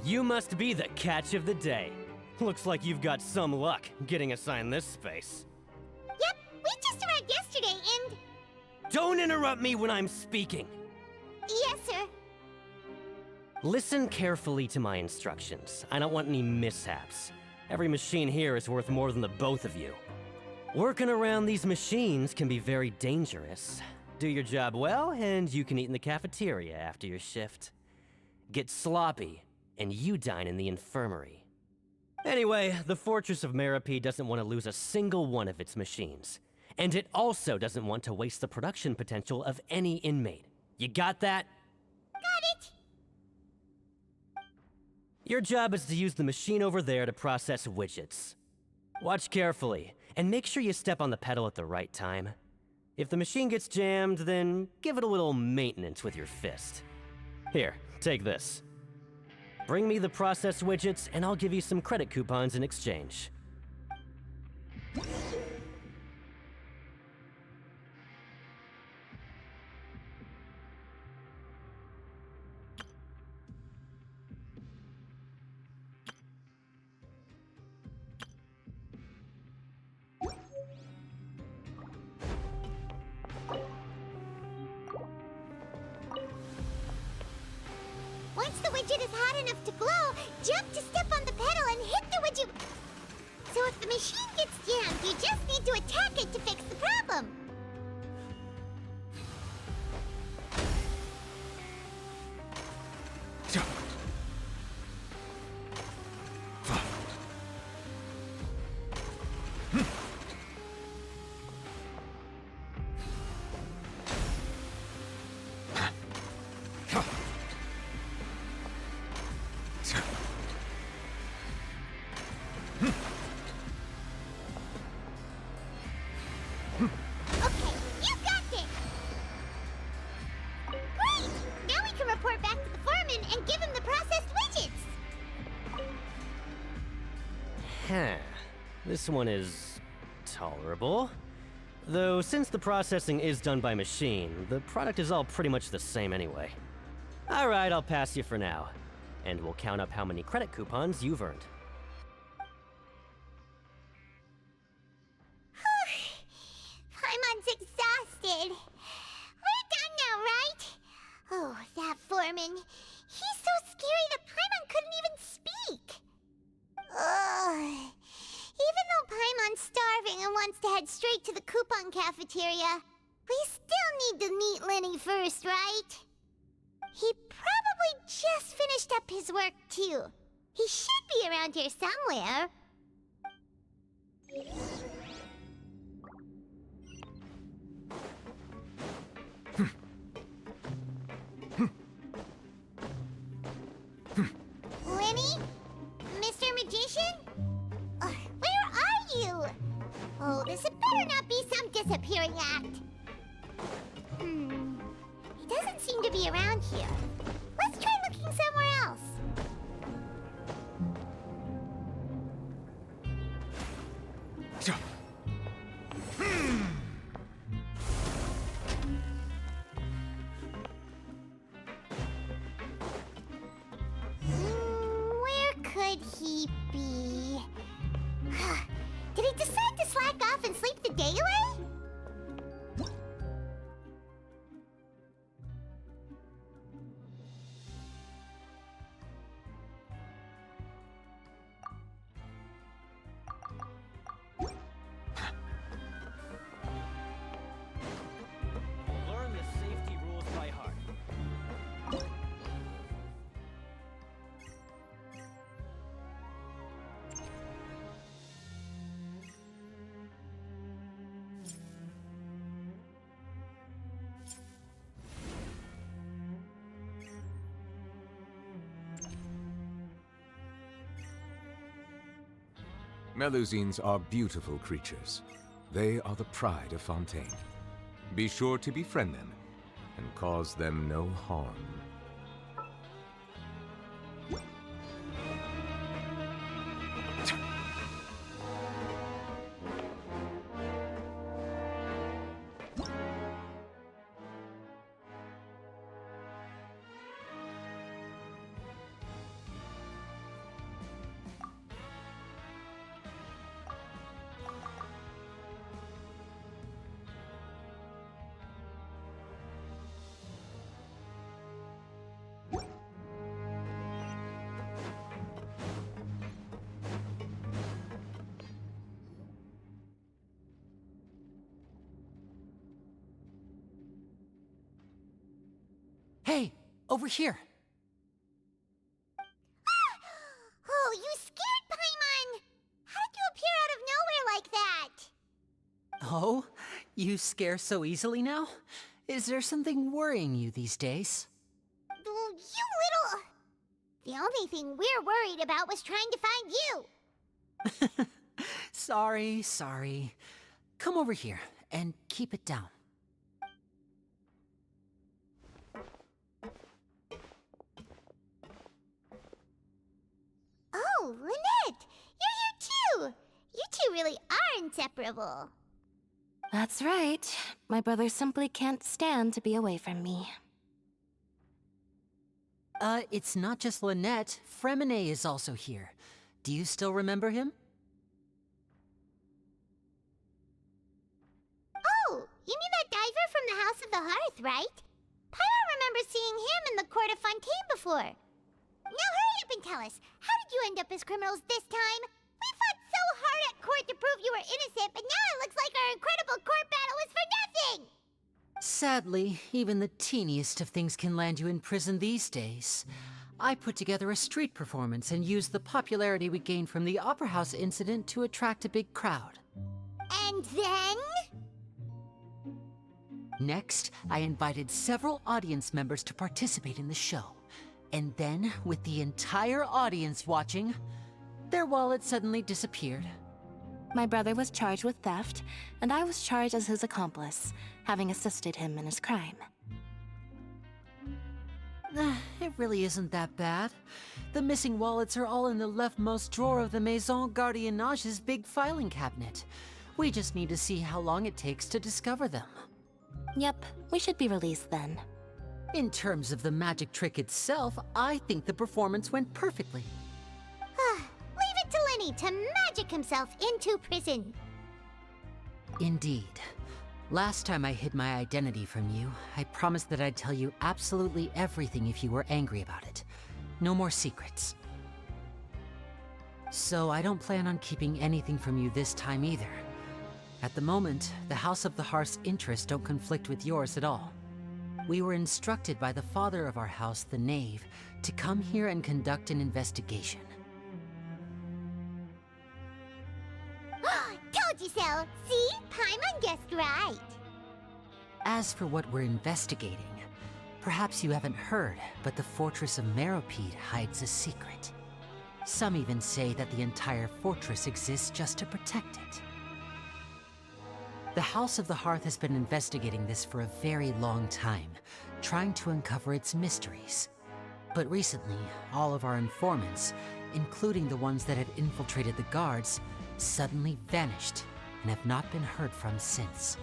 You must be the catch of the day. Looks like you've got some luck getting assigned this space. Yep, we just arrived yesterday and... Don't interrupt me when I'm speaking. Yes, sir. Listen carefully to my instructions. I don't want any mishaps. Every machine here is worth more than the both of you. Working around these machines can be very dangerous. Do your job well, and you can eat in the cafeteria after your shift. Get sloppy, and you dine in the infirmary. Anyway, the Fortress of Meropide doesn't want to lose a single one of its machines. And it also doesn't want to waste the production potential of any inmate. You got that? Got it! Your job is to use the machine over there to process widgets. Watch carefully, and make sure you step on the pedal at the right time. If the machine gets jammed, then give it a little maintenance with your fist. Here, take this. Bring me the processed widgets, and I'll give you some credit coupons in exchange. Once the widget is hot enough to glow, jump to step on the pedal and hit the widget. So if the machine gets jammed, you just need to attack it to fix the problem. This one is tolerable. Though since the processing is done by machine, the product is all pretty much the same anyway. Alright, I'll pass you for now. And we'll count up how many credit coupons you've earned. Paimon's exhausted. We're done now, right? Oh, that foreman. He's so scary that Paimon couldn't even speak. Ugh. Even though Paimon's starving and wants to head straight to the coupon cafeteria, we still need to meet Lenny first, right? He probably just finished up his work, too. He should be around here somewhere. Lenny? Mr. Magician? Where are you? Oh, this had better not be some disappearing act. He doesn't seem to be around here. Let's try looking somewhere else. Where could he be? Did he decide to slack off and sleep the day away? Learn the safety rules by heart. Melusines are beautiful creatures. They are the pride of Fontaine. Be sure to befriend them and cause them no harm. over here. Oh, you scared Paimon! How did you appear out of nowhere like that? Oh, you scare so easily now? Is there something worrying you these days? Oh, you little... The only thing we're worried about was trying to find you. Sorry. Come over here and keep it down. Oh, Lynette! You're here too! You two really are inseparable. That's right. My brother simply can't stand to be away from me. It's not just Lynette. Fremine is also here. Do you still remember him? Oh, you mean that diver from the House of the Hearth, right? Pyra remembers seeing him in the Court of Fontaine before. Now hurry up and tell us, how did you end up as criminals this time? We fought so hard at court to prove you were innocent, but now it looks like our incredible court battle was for nothing! Sadly, even the teeniest of things can land you in prison these days. I put together a street performance and used the popularity we gained from the Opera House incident to attract a big crowd. And then? Next, I invited several audience members to participate in the show. And then, with the entire audience watching, their wallet suddenly disappeared. My brother was charged with theft, and I was charged as his accomplice, having assisted him in his crime. It really isn't that bad. The missing wallets are all in the leftmost drawer of the Maison Gardiennage's big filing cabinet. We just need to see how long it takes to discover them. Yep, we should be released then. In terms of the magic trick itself, I think the performance went perfectly. Leave it to Lenny to magic himself into prison. Indeed. Last time I hid my identity from you, I promised that I'd tell you absolutely everything if you were angry about it. No more secrets. So I don't plan on keeping anything from you this time either. At the moment, the House of the Hearth's interests don't conflict with yours at all. We were instructed by the father of our house, the Knave, to come here and conduct an investigation. Told you so! See? Paimon guessed right. As for what we're investigating, perhaps you haven't heard, but the fortress of Meropide hides a secret. Some even say that the entire fortress exists just to protect it. The House of the Hearth has been investigating this for a very long time, trying to uncover its mysteries. But recently, all of our informants, including the ones that had infiltrated the guards, suddenly vanished and have not been heard from since.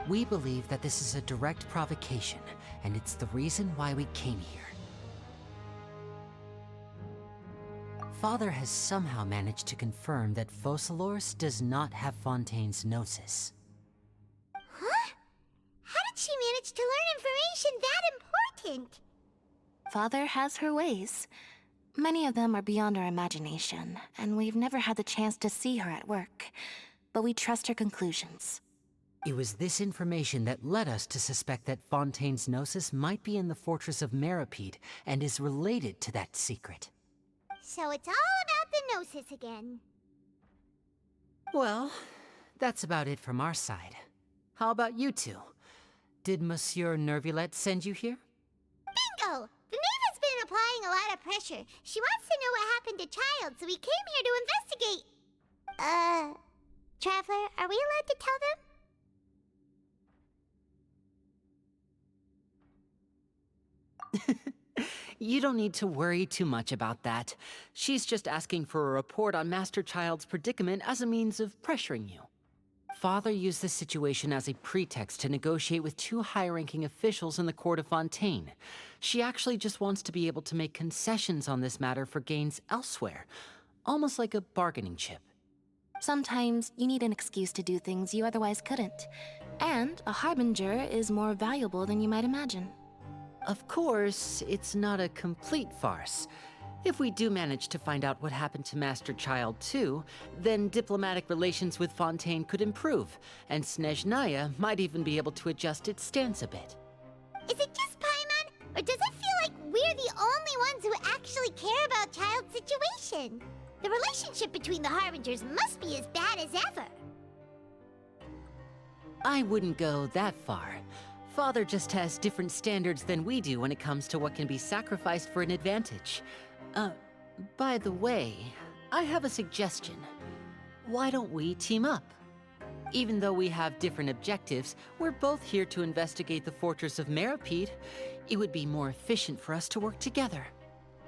We believe that this is a direct provocation, and it's the reason why we came here. Father has somehow managed to confirm that Focalors does not have Fontaine's Gnosis. Huh? How did she manage to learn information that important? Father has her ways. Many of them are beyond our imagination, and we've never had the chance to see her at work. But we trust her conclusions. It was this information that led us to suspect that Fontaine's Gnosis might be in the fortress of Meropide and is related to that secret. So it's all about the Gnosis again. Well, that's about it from our side. How about you two? Did Monsieur Neuvillette send you here? Bingo! The Knave has been applying a lot of pressure. She wants to know what happened to Child, so we came here to investigate. Traveler, are we allowed to tell them? You don't need to worry too much about that. She's just asking for a report on Master Child's predicament as a means of pressuring you. Father used this situation as a pretext to negotiate with two high-ranking officials in the court of Fontaine. She actually just wants to be able to make concessions on this matter for gains elsewhere, almost like a bargaining chip. Sometimes you need an excuse to do things you otherwise couldn't. And a harbinger is more valuable than you might imagine. Of course, it's not a complete farce. If we do manage to find out what happened to Master Child too, then diplomatic relations with Fontaine could improve, and Snezhnaya might even be able to adjust its stance a bit. Is it just Paimon, Or does it feel like we're the only ones who actually care about Child's situation? The relationship between the Harbingers must be as bad as ever. I wouldn't go that far. Father just has different standards than we do when it comes to what can be sacrificed for an advantage. By the way, I have a suggestion. Why don't we team up? Even though we have different objectives, we're both here to investigate the fortress of Meripede. It would be more efficient for us to work together.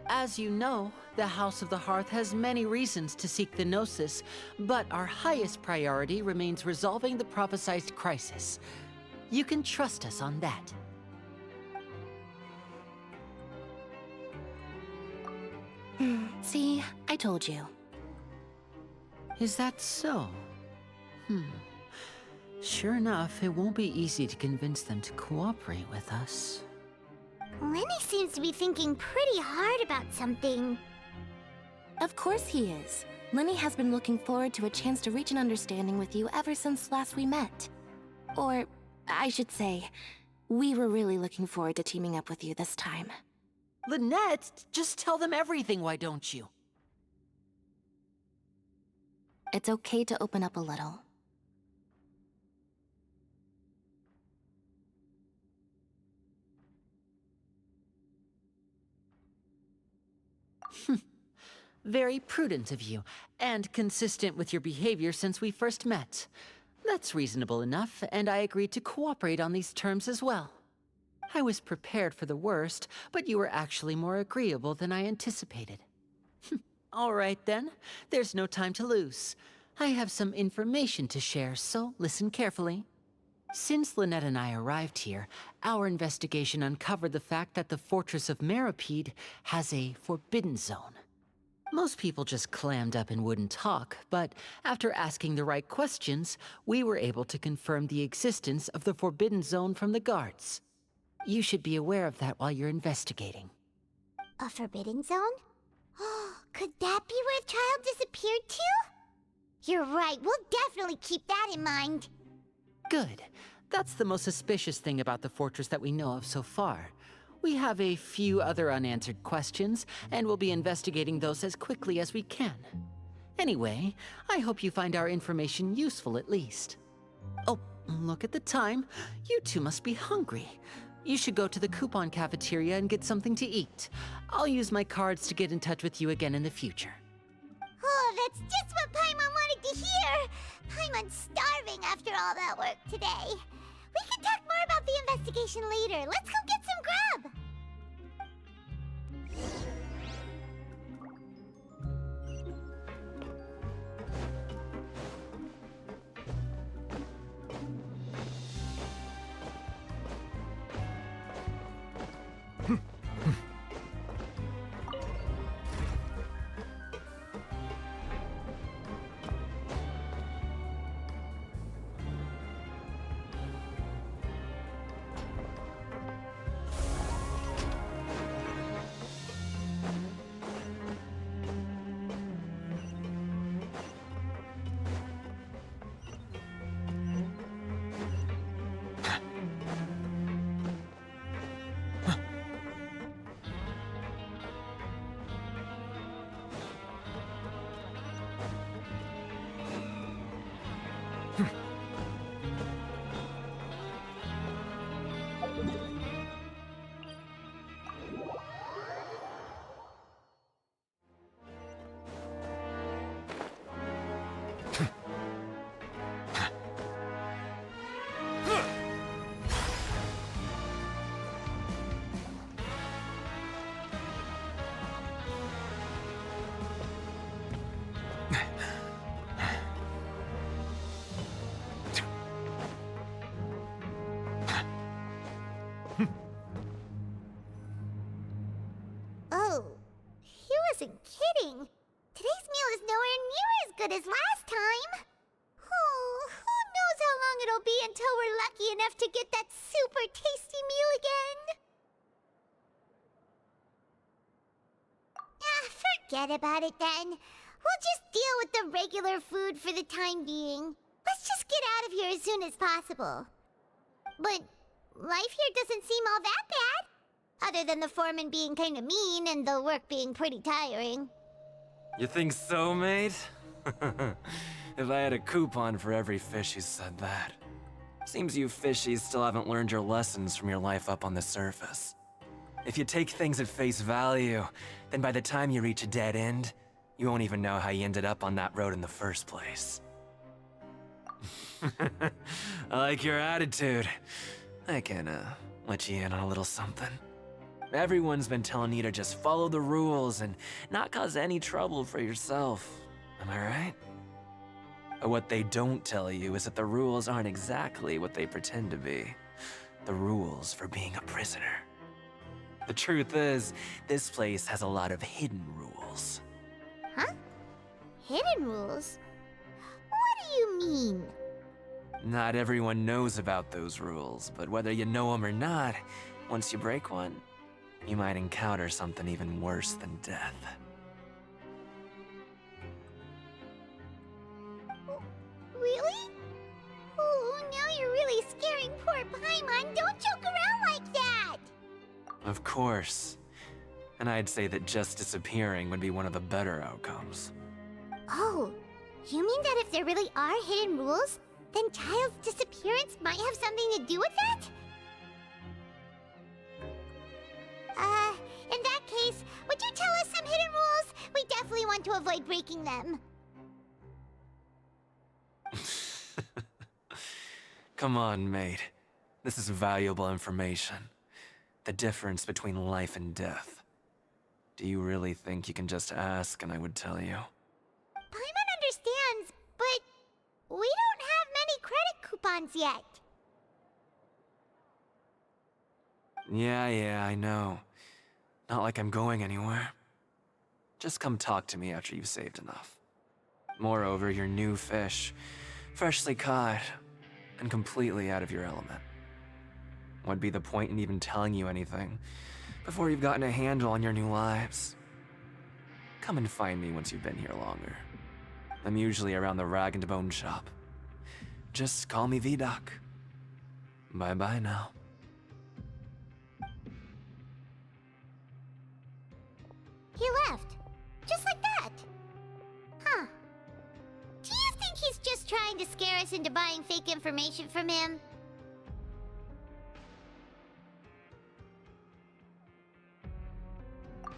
As you know, the House of the Hearth has many reasons to seek the Gnosis, but our highest priority remains resolving the prophesized crisis. You can trust us on that. See, I told you. Is that so? Sure enough, it won't be easy to convince them to cooperate with us. Lenny seems to be thinking pretty hard about something. Of course he is. Lenny has been looking forward to a chance to reach an understanding with you ever since last we met. Or, I should say, we were really looking forward to teaming up with you this time. Lynette, just tell them everything, why don't you? It's okay to open up a little. Very prudent of you, and consistent with your behavior since we first met. That's reasonable enough, and I agreed to cooperate on these terms as well. I was prepared for the worst, but you were actually more agreeable than I anticipated. All right then, there's no time to lose. I have some information to share, so listen carefully. Since Lynette and I arrived here, our investigation uncovered the fact that the Fortress of Meripede has a forbidden zone. Most people just clammed up and wouldn't talk, but after asking the right questions, we were able to confirm the existence of the forbidden zone from the guards. You should be aware of that while you're investigating. A forbidden zone? Could that be where Child disappeared to? You're right, we'll definitely keep that in mind. Good. That's the most suspicious thing about the fortress that we know of so far. We have a few other unanswered questions, and we'll be investigating those as quickly as we can. Anyway, I hope you find our information useful at least. Oh, look at the time. You two must be hungry. You should go to the coupon cafeteria and get something to eat. I'll use my cards to get in touch with you again in the future. Oh, that's just what Paimon wanted to hear! Paimon's starving after all that work today. We can talk more about the investigation later. Let's go get some grub! Oh, he wasn't kidding. Today's meal is nowhere near as good as last time. Oh, who knows how long it'll be until we're lucky enough to get that super tasty meal again. Forget about it then. We'll just deal with the regular food for the time being. Let's just get out of here as soon as possible. But life here doesn't seem all that bad. Other than the foreman being kinda mean and the work being pretty tiring. You think so, mate? If I had a coupon for every fish who said that. Seems you fishies still haven't learned your lessons from your life up on the surface. If you take things at face value, then by the time you reach a dead end, you won't even know how you ended up on that road in the first place. I like your attitude. I can, let you in on a little something. Everyone's been telling you to just follow the rules and not cause any trouble for yourself. Am I right? But what they don't tell you is that the rules aren't exactly what they pretend to be. The rules for being a prisoner. The truth is, this place has a lot of hidden rules. Huh? Hidden rules? What do you mean? Not everyone knows about those rules, but whether you know them or not, once you break one, you might encounter something even worse than death. Really? Oh, now you're really scaring poor Paimon. Don't joke around like that! Of course. And I'd say that just disappearing would be one of the better outcomes. Oh, you mean that if there really are hidden rules, then Child's disappearance might have something to do with that? In that case, would you tell us some hidden rules? We definitely want to avoid breaking them. Come on, mate. This is valuable information. The difference between life and death. Do you really think you can just ask and I would tell you? Paimon understands, but we don't have many credit coupons yet. Yeah, I know. Not like I'm going anywhere. Just come talk to me after you've saved enough. Moreover, you're new fish, freshly caught, and completely out of your element. What'd be the point in even telling you anything before you've gotten a handle on your new lives? Come and find me once you've been here longer. I'm usually around the Rag and Bone shop. Just call me Vidoc. Bye-bye now. He left. Just like that. Huh. Do you think he's just trying to scare us into buying fake information from him?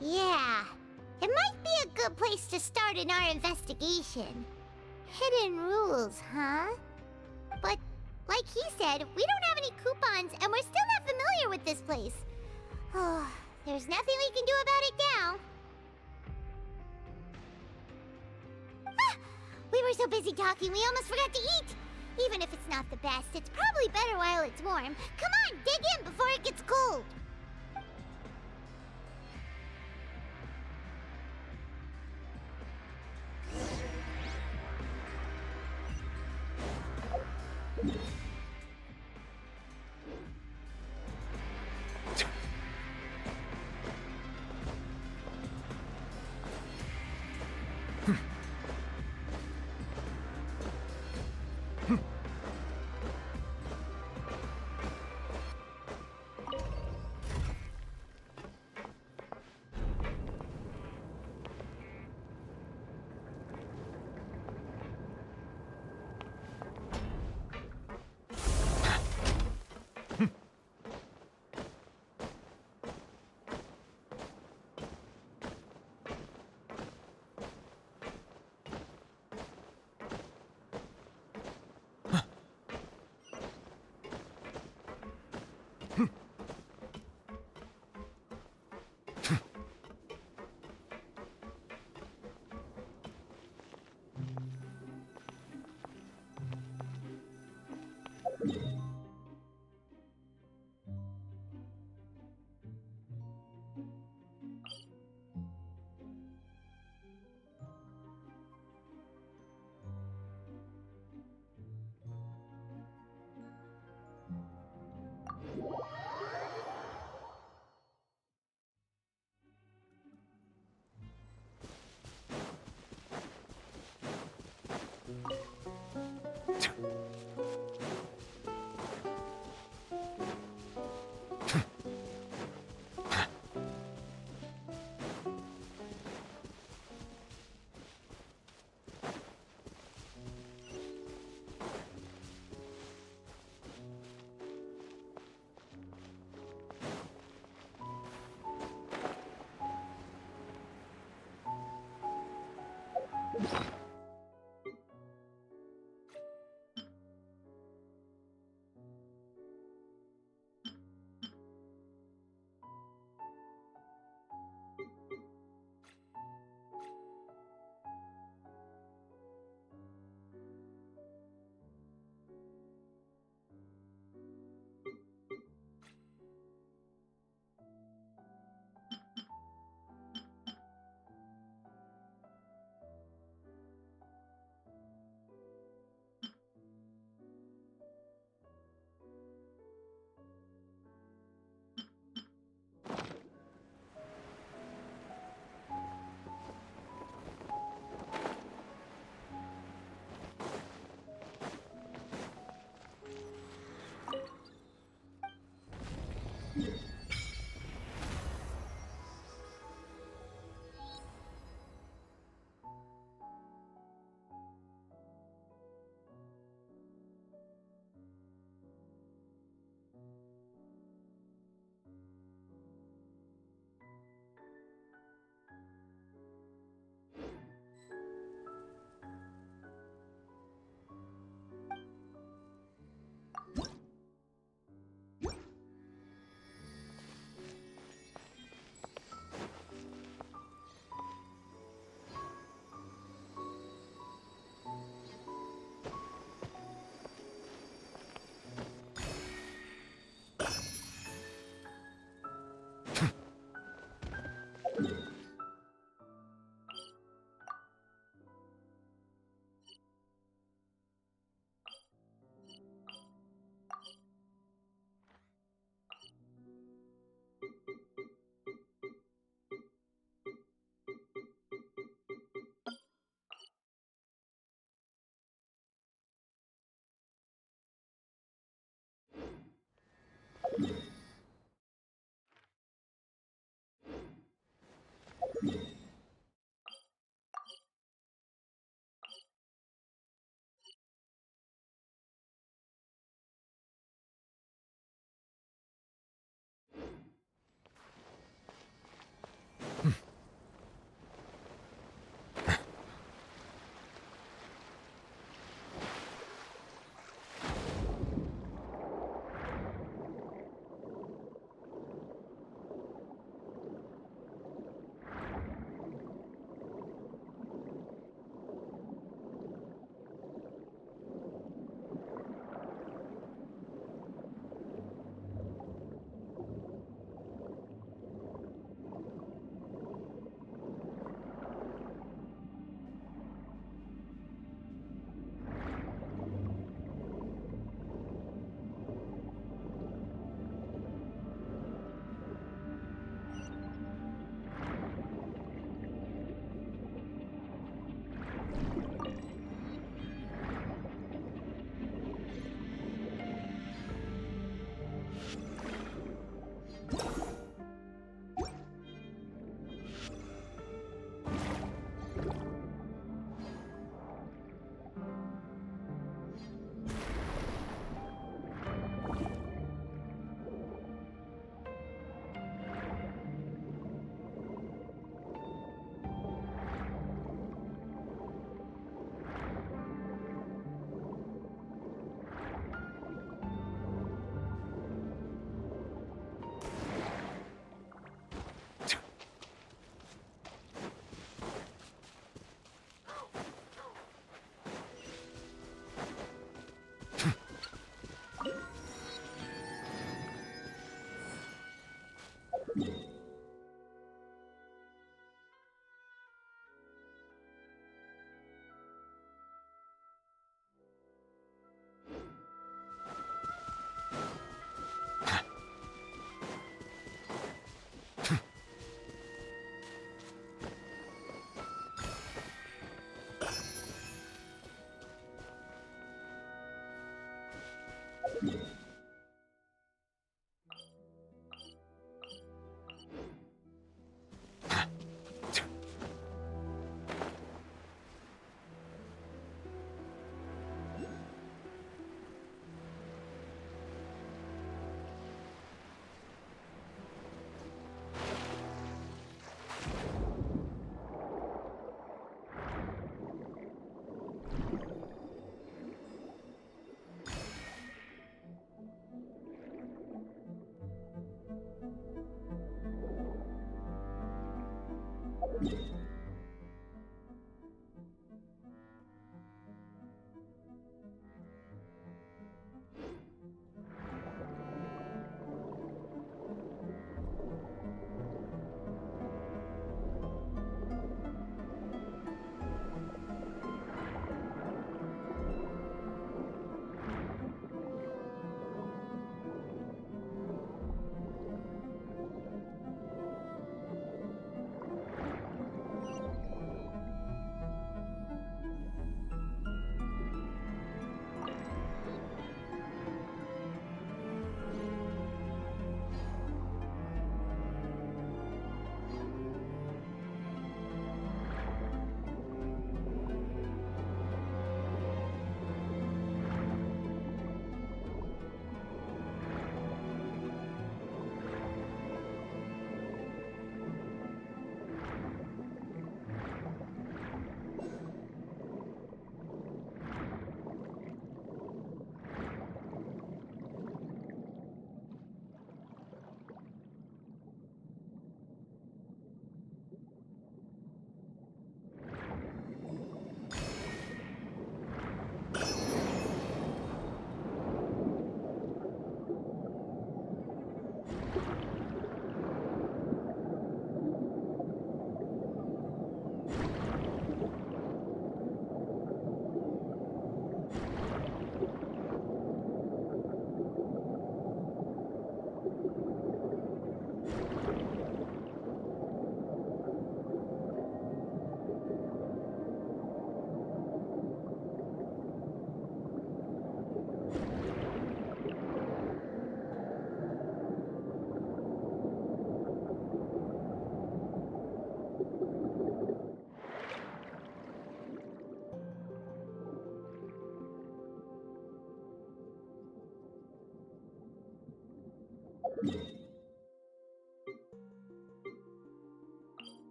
Yeah. It might be a good place to start in our investigation. Hidden rules, huh? But, like he said, we don't have any coupons and we're still not familiar with this place. Oh, there's nothing we can do about it now. We were so busy talking, we almost forgot to eat! Even if it's not the best, it's probably better while it's warm. Come on, dig in before it gets cold!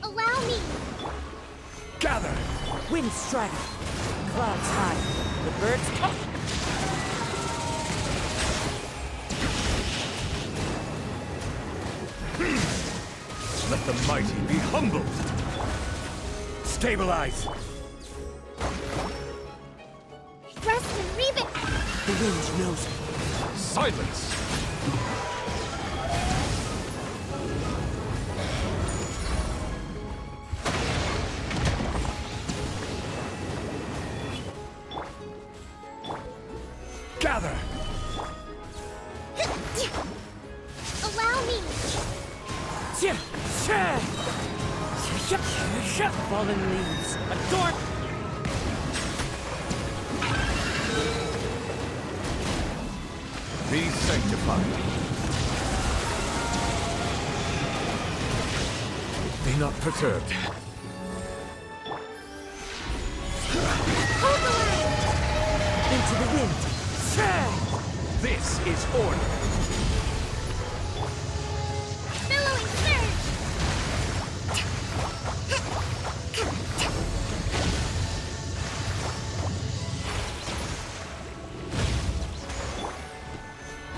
Allow me! Gather! Wind strider. Clouds high. The birds talk. Let the mighty be humbled! Stabilize! Rest and reap it! The wind knows it. Silence! Gather! Allow me! Fallen leaves. Adorn! Be sanctified. Be not perturbed. Hold the line! Into the wind. This is order. Billowing surge!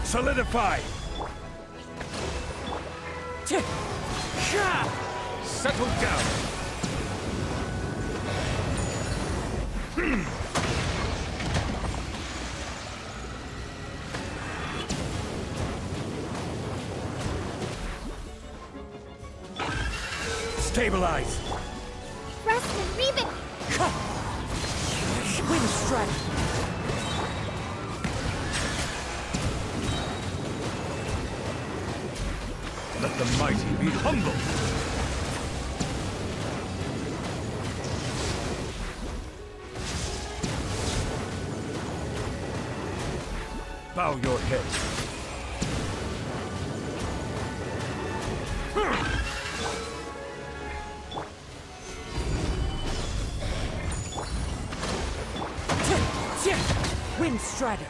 Solidify! Settle down! Stabilize! Rest and reap it! Wind strike. Let the mighty be humbled! Bow your head. Wind strider.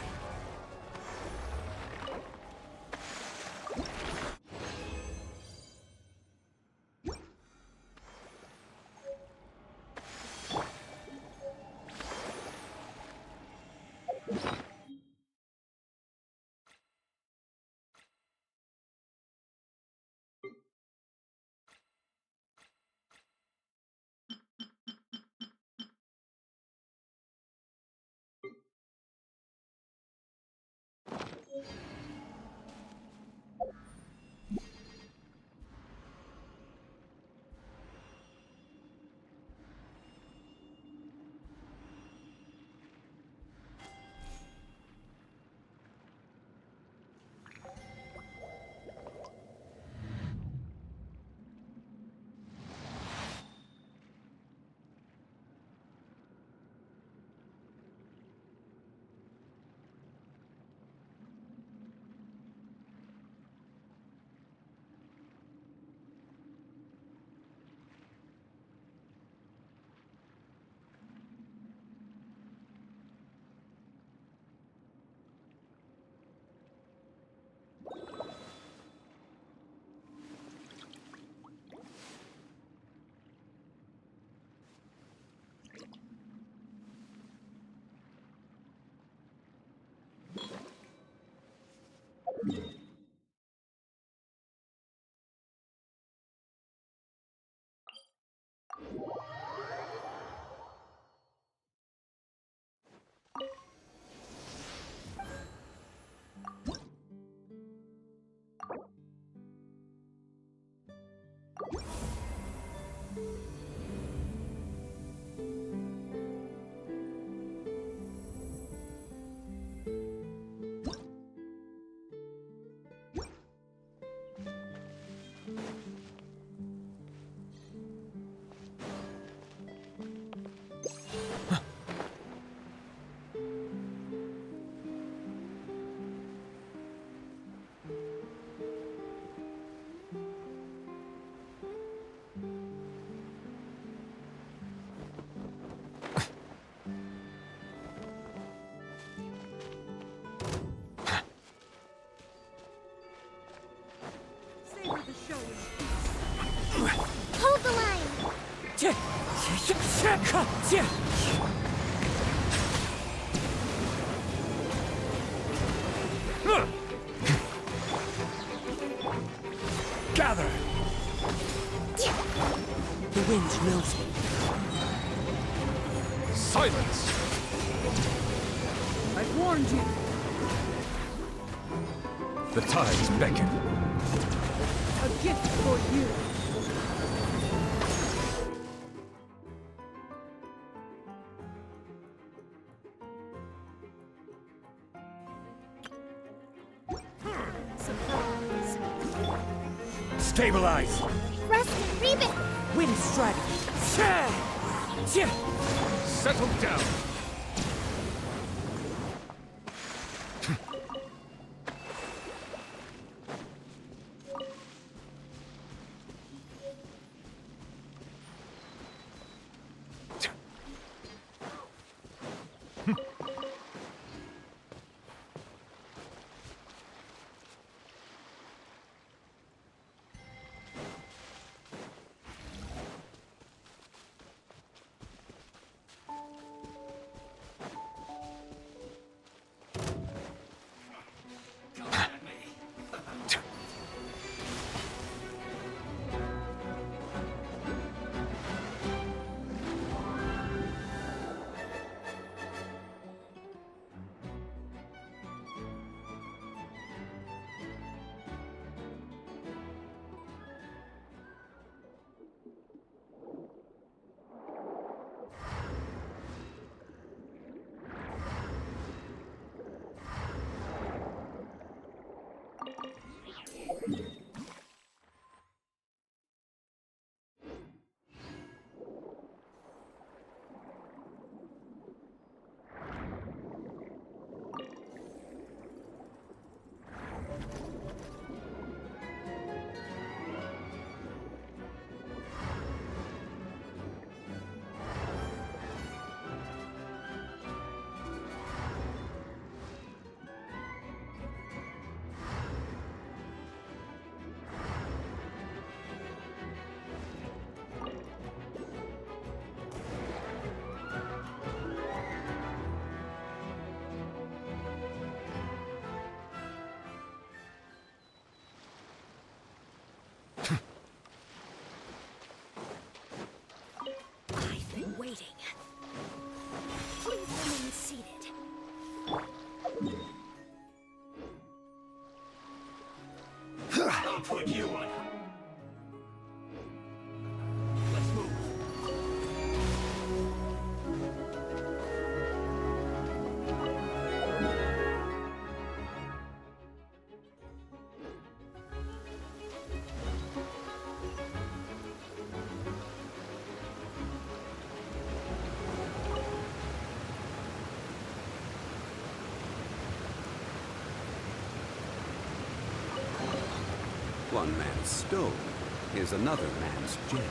Hold the line! Gather! The wind knows me. Silence! I warned you. The tides beckon. A gift for you. Stabilize! Rest, Reba! Wind strategy. Settle down! I've been waiting. Please remain seated. I'll put you on. Let's move. One man's stone is another man's gem.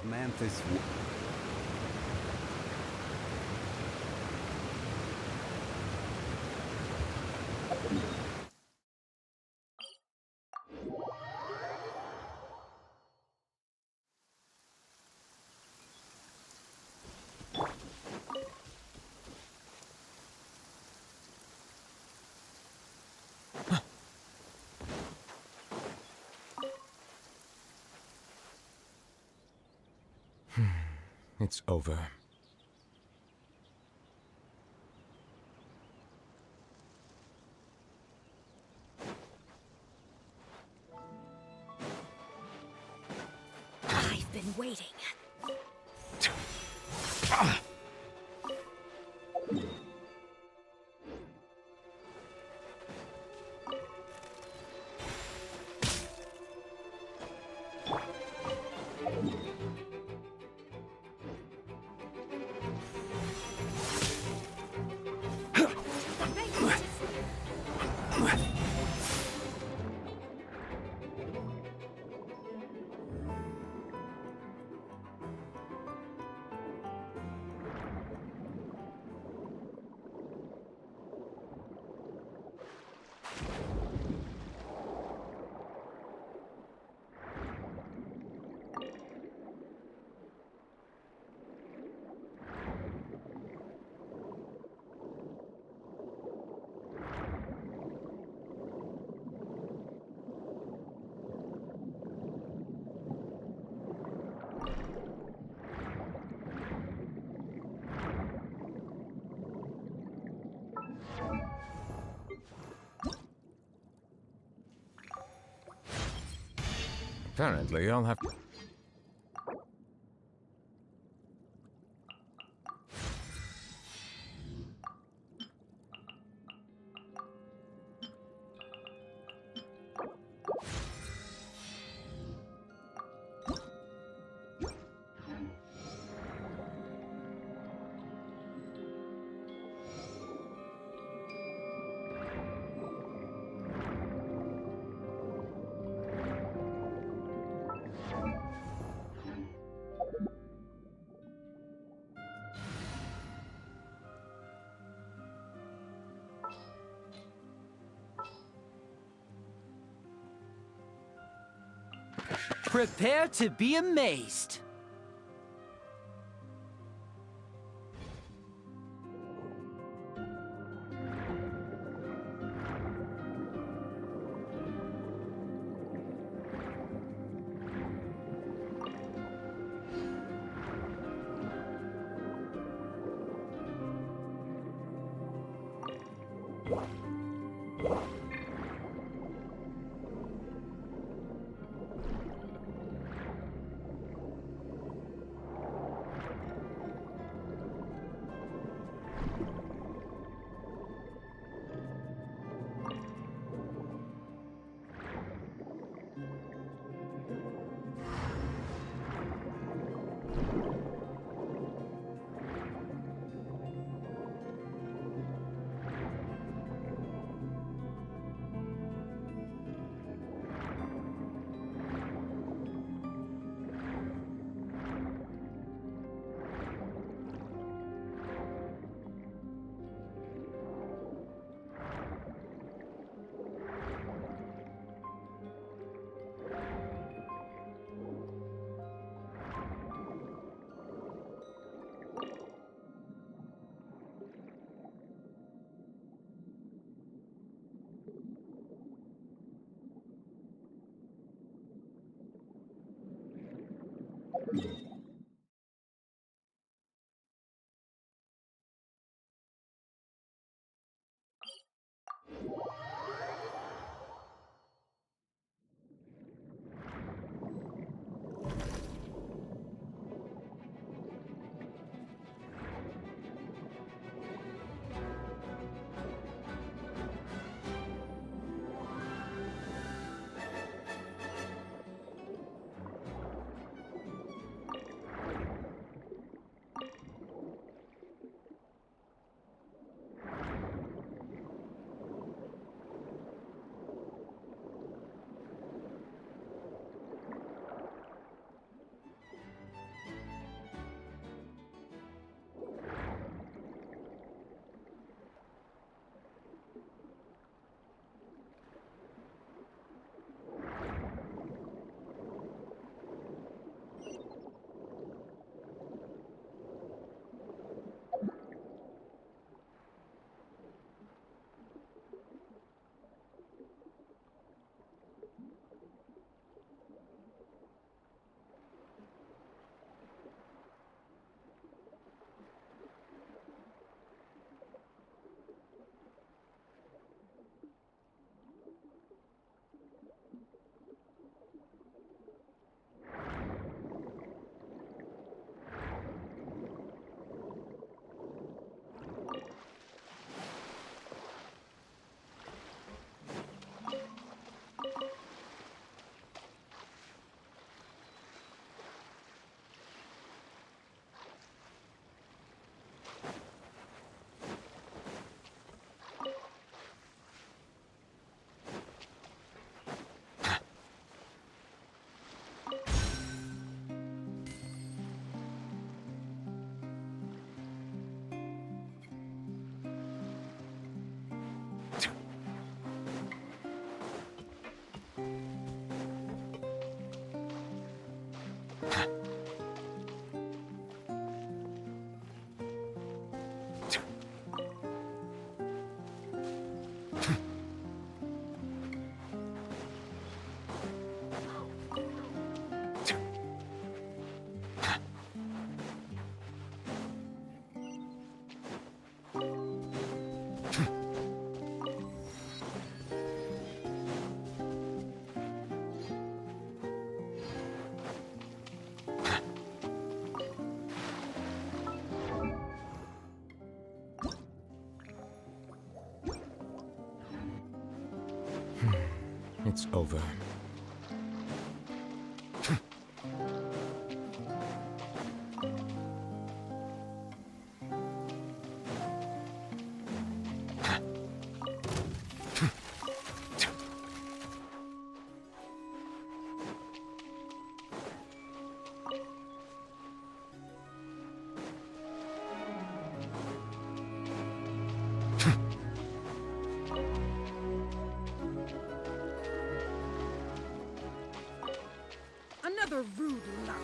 Manthus. It's over. I've been waiting. Apparently, I'll have to... Prepare to be amazed. It's over. Another rude lout.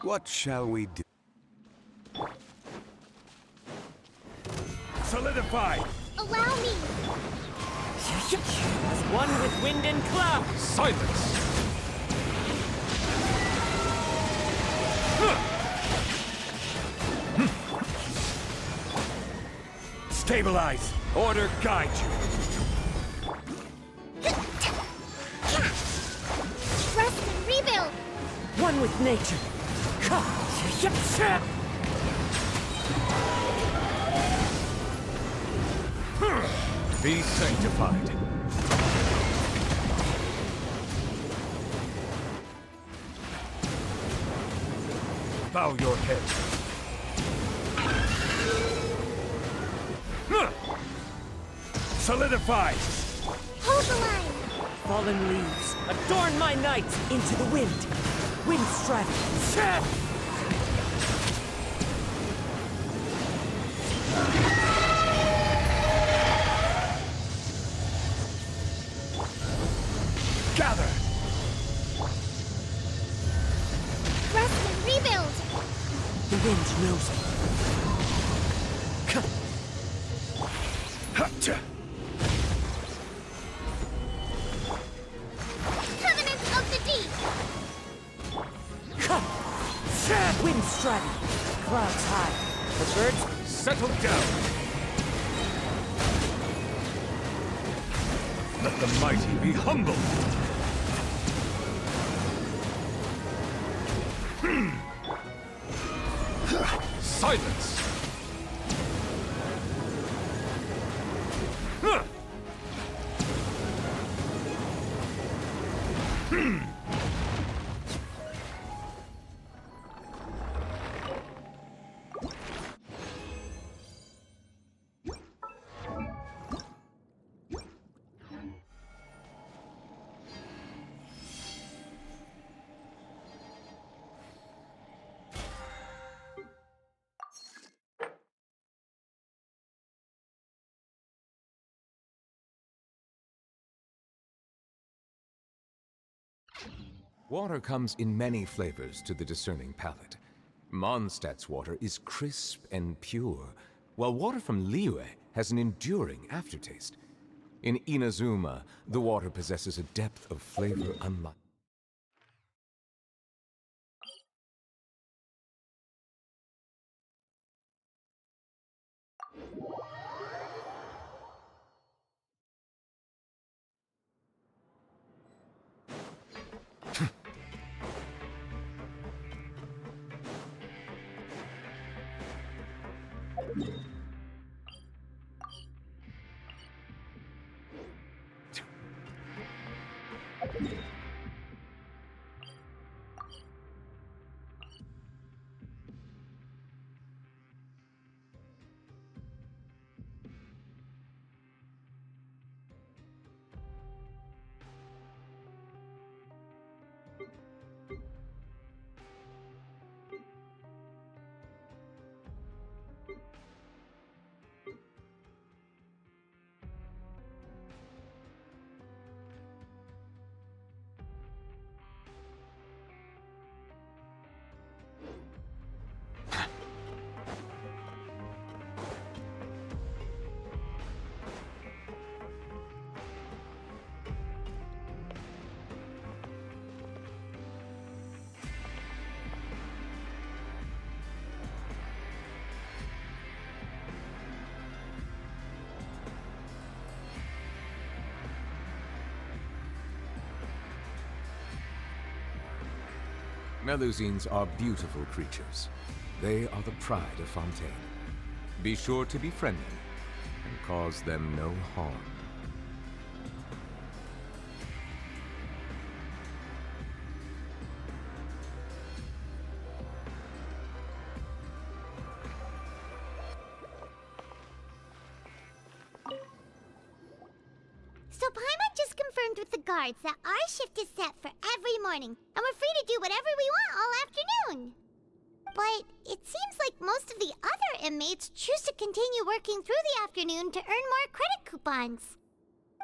What shall we do? Solidify! Allow me! One with wind and cloud! Silence! Stabilize! Order guide you! Rest and rebuild! One with nature! Be sanctified. Bow your head. Solidify! Hold the line! Fallen leaves, adorn my night into the wind! Wind strike! Gather! Rest and rebuild! The wind knows me. Covenant of the Deep! Wind striding, clouds high. The birds settle down! Let the mighty be humbled! Silence! Water comes in many flavors to the discerning palate. Mondstadt's water is crisp and pure, while water from Liyue has an enduring aftertaste. In Inazuma, the water possesses a depth of flavor unlike... Melusines are beautiful creatures. They are the pride of Fontaine. Be sure to be friendly and cause them no harm. So Paimon just confirmed with the guards that our shift is set for every morning, and we're free to do whatever we want all afternoon. But it seems like most of the other inmates choose to continue working through the afternoon to earn more credit coupons.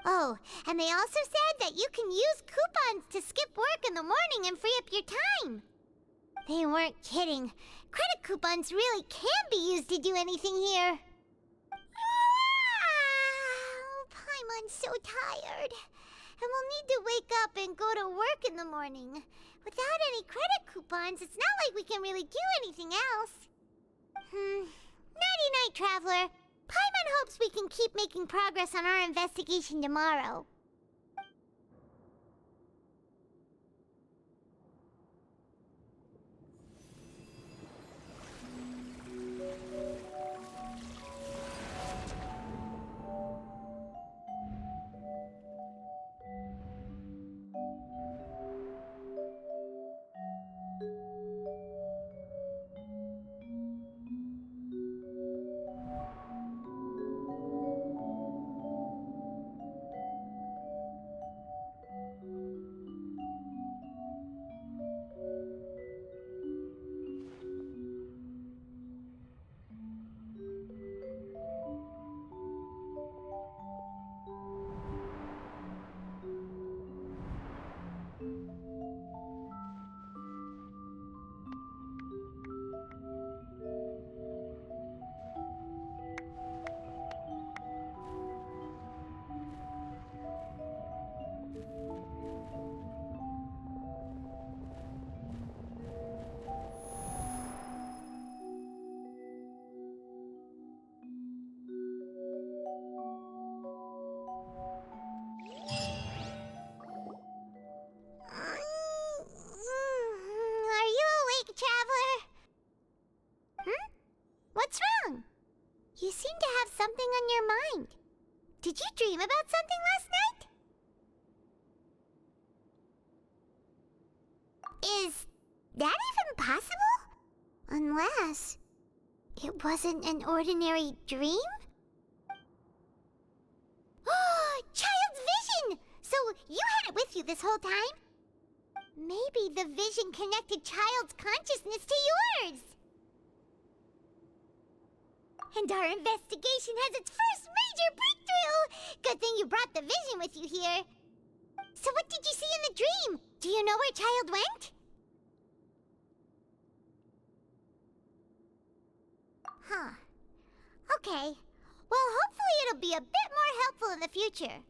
Oh, and they also said that you can use coupons to skip work in the morning and free up your time. They weren't kidding. Credit coupons really can be used to do anything here. Paimon's so tired. And we'll need to wake up and go to work in the morning. Without any credit coupons, it's not like we can really do anything else. Nighty-night, Traveler. Paimon hopes we can keep making progress on our investigation tomorrow. Traveler? What's wrong? You seem to have something on your mind. Did you dream about something last night? Is that even possible? Unless it wasn't an ordinary dream? Child's vision! So you had it with you this whole time? Maybe the vision connected Child's consciousness to yours. And our investigation has its first major breakthrough! Good thing you brought the vision with you here. So what did you see in the dream? Do you know where Child went? Huh. Okay. Well, hopefully it'll be a bit more helpful in the future.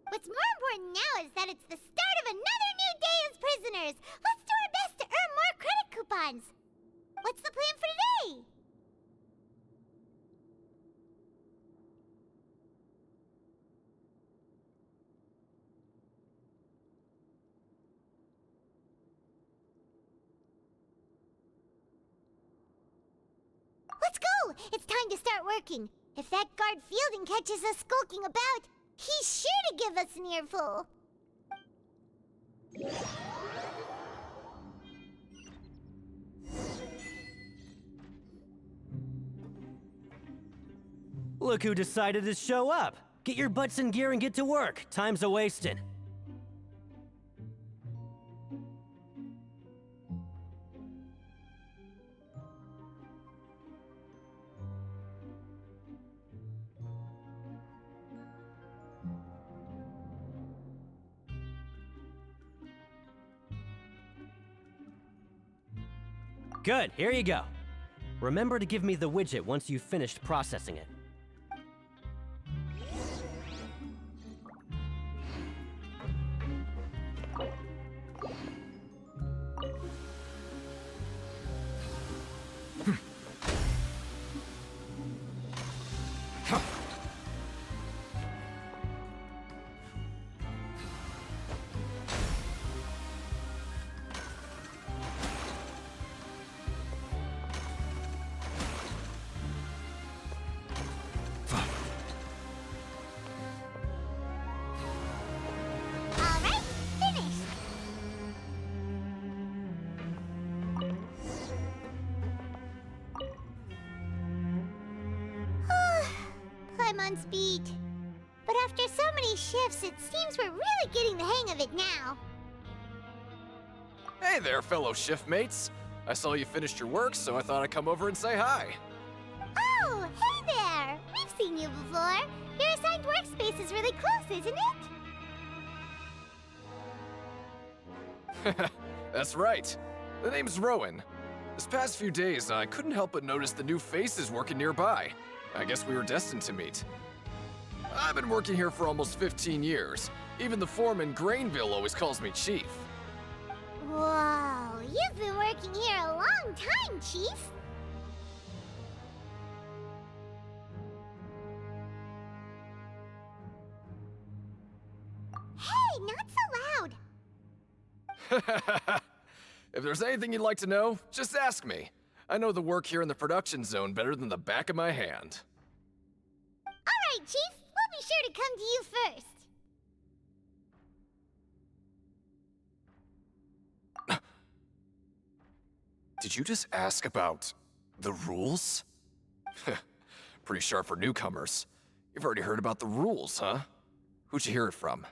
What's more important now is that it's the start of another new day as prisoners. Let's do our best to earn more credit coupons. What's the plan for today? Let's go! It's time to start working. If that guard Fielding catches us skulking about, he's sure to give us an earful. Look who decided to show up. Get your butts in gear and get to work. Time's a-wasting. Good, here you go. Remember to give me the widget once you've finished processing it. I'm on speed. But after so many shifts, it seems we're really getting the hang of it now. Hey there, fellow shift mates. I saw you finished your work, so I thought I'd come over and say hi. Oh, hey there! We've seen you before. Your assigned workspace is really close, isn't it? That's right. The name's Rowan. This past few days, I couldn't help but notice the new faces working nearby. I guess we were destined to meet. I've been working here for almost 15 years. Even the foreman, Grainville, always calls me Chief. Whoa, you've been working here a long time, Chief. Hey, not so loud. If there's anything you'd like to know, just ask me. I know the work here in the production zone better than the back of my hand. All right, Chief. We'll be sure to come to you first. Did you just ask about the rules? Pretty sharp for newcomers. You've already heard about the rules, huh? Who'd you hear it from?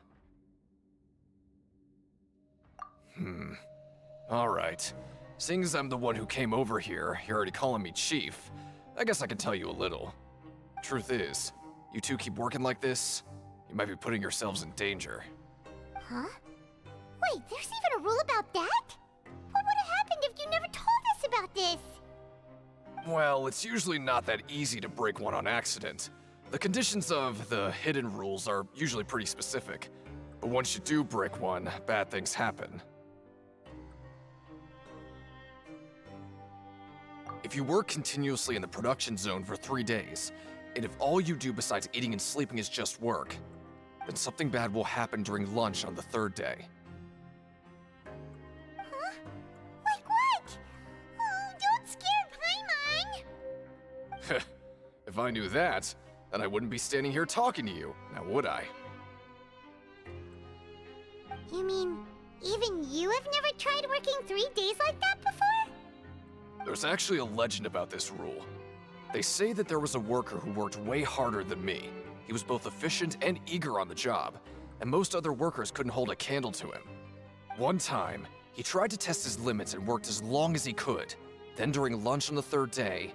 All right. Seeing as I'm the one who came over here, you're already calling me Chief. I guess I can tell you a little. Truth is, you two keep working like this, you might be putting yourselves in danger. Huh? Wait, there's even a rule about that? What would have happened if you never told us about this? Well, it's usually not that easy to break one on accident. The conditions of the hidden rules are usually pretty specific. But once you do break one, bad things happen. If you work continuously in the production zone for 3 days, and if all you do besides eating and sleeping is just work, then something bad will happen during lunch on the 3rd day. Huh? Like what? Oh, don't scare Paimon! If I knew that, then I wouldn't be standing here talking to you, now would I? You mean, even you have never tried working 3 days like that before? There's actually a legend about this rule. They say that there was a worker who worked way harder than me. He was both efficient and eager on the job, and most other workers couldn't hold a candle to him. One time, he tried to test his limits and worked as long as he could. Then during lunch on the 3rd day,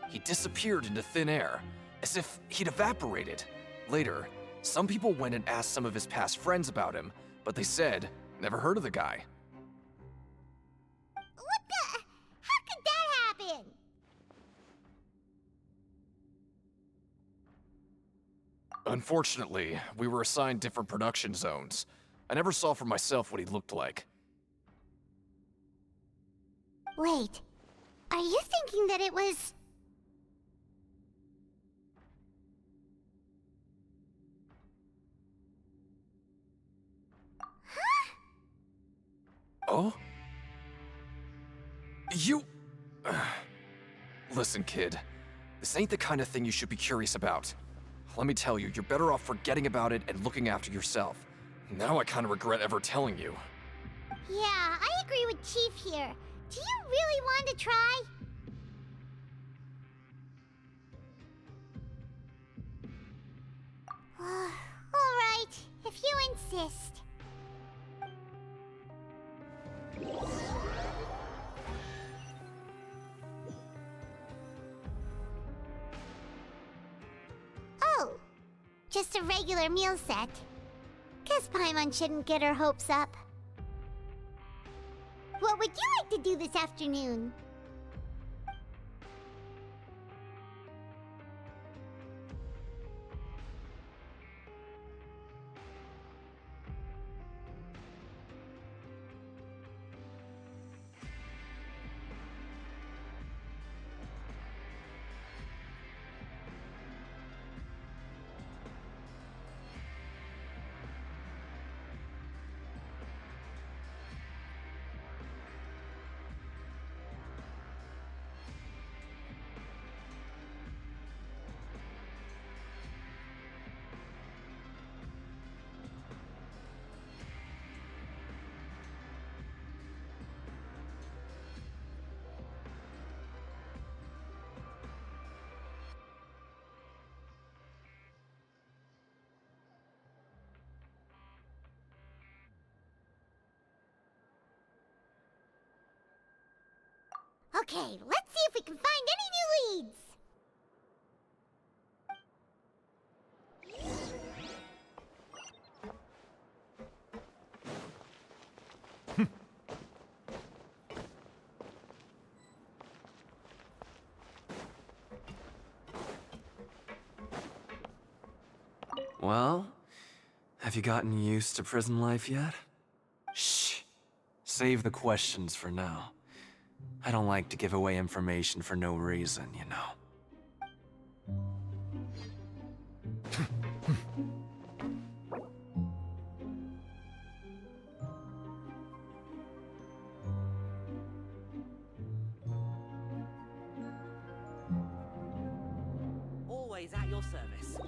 he disappeared into thin air, as if he'd evaporated. Later, some people went and asked some of his past friends about him, but they said, never heard of the guy. What the? How could that Unfortunately, we were assigned different production zones. I never saw for myself what he looked like. Wait, are you thinking that it was... Oh? You... Listen, kid. This ain't the kind of thing you should be curious about. Let me tell you, you're better off forgetting about it and looking after yourself. Now I kind of regret ever telling you. Yeah, I agree with Chief here. Do you really want to try? Alright, if you insist. Oh, just a regular meal set. Guess Paimon shouldn't get her hopes up. What would you like to do this afternoon? Okay, let's see if we can find any new leads. Well, have you gotten used to prison life yet? Shh. Save the questions for now. I don't like to give away information for no reason, you know. Always at your service.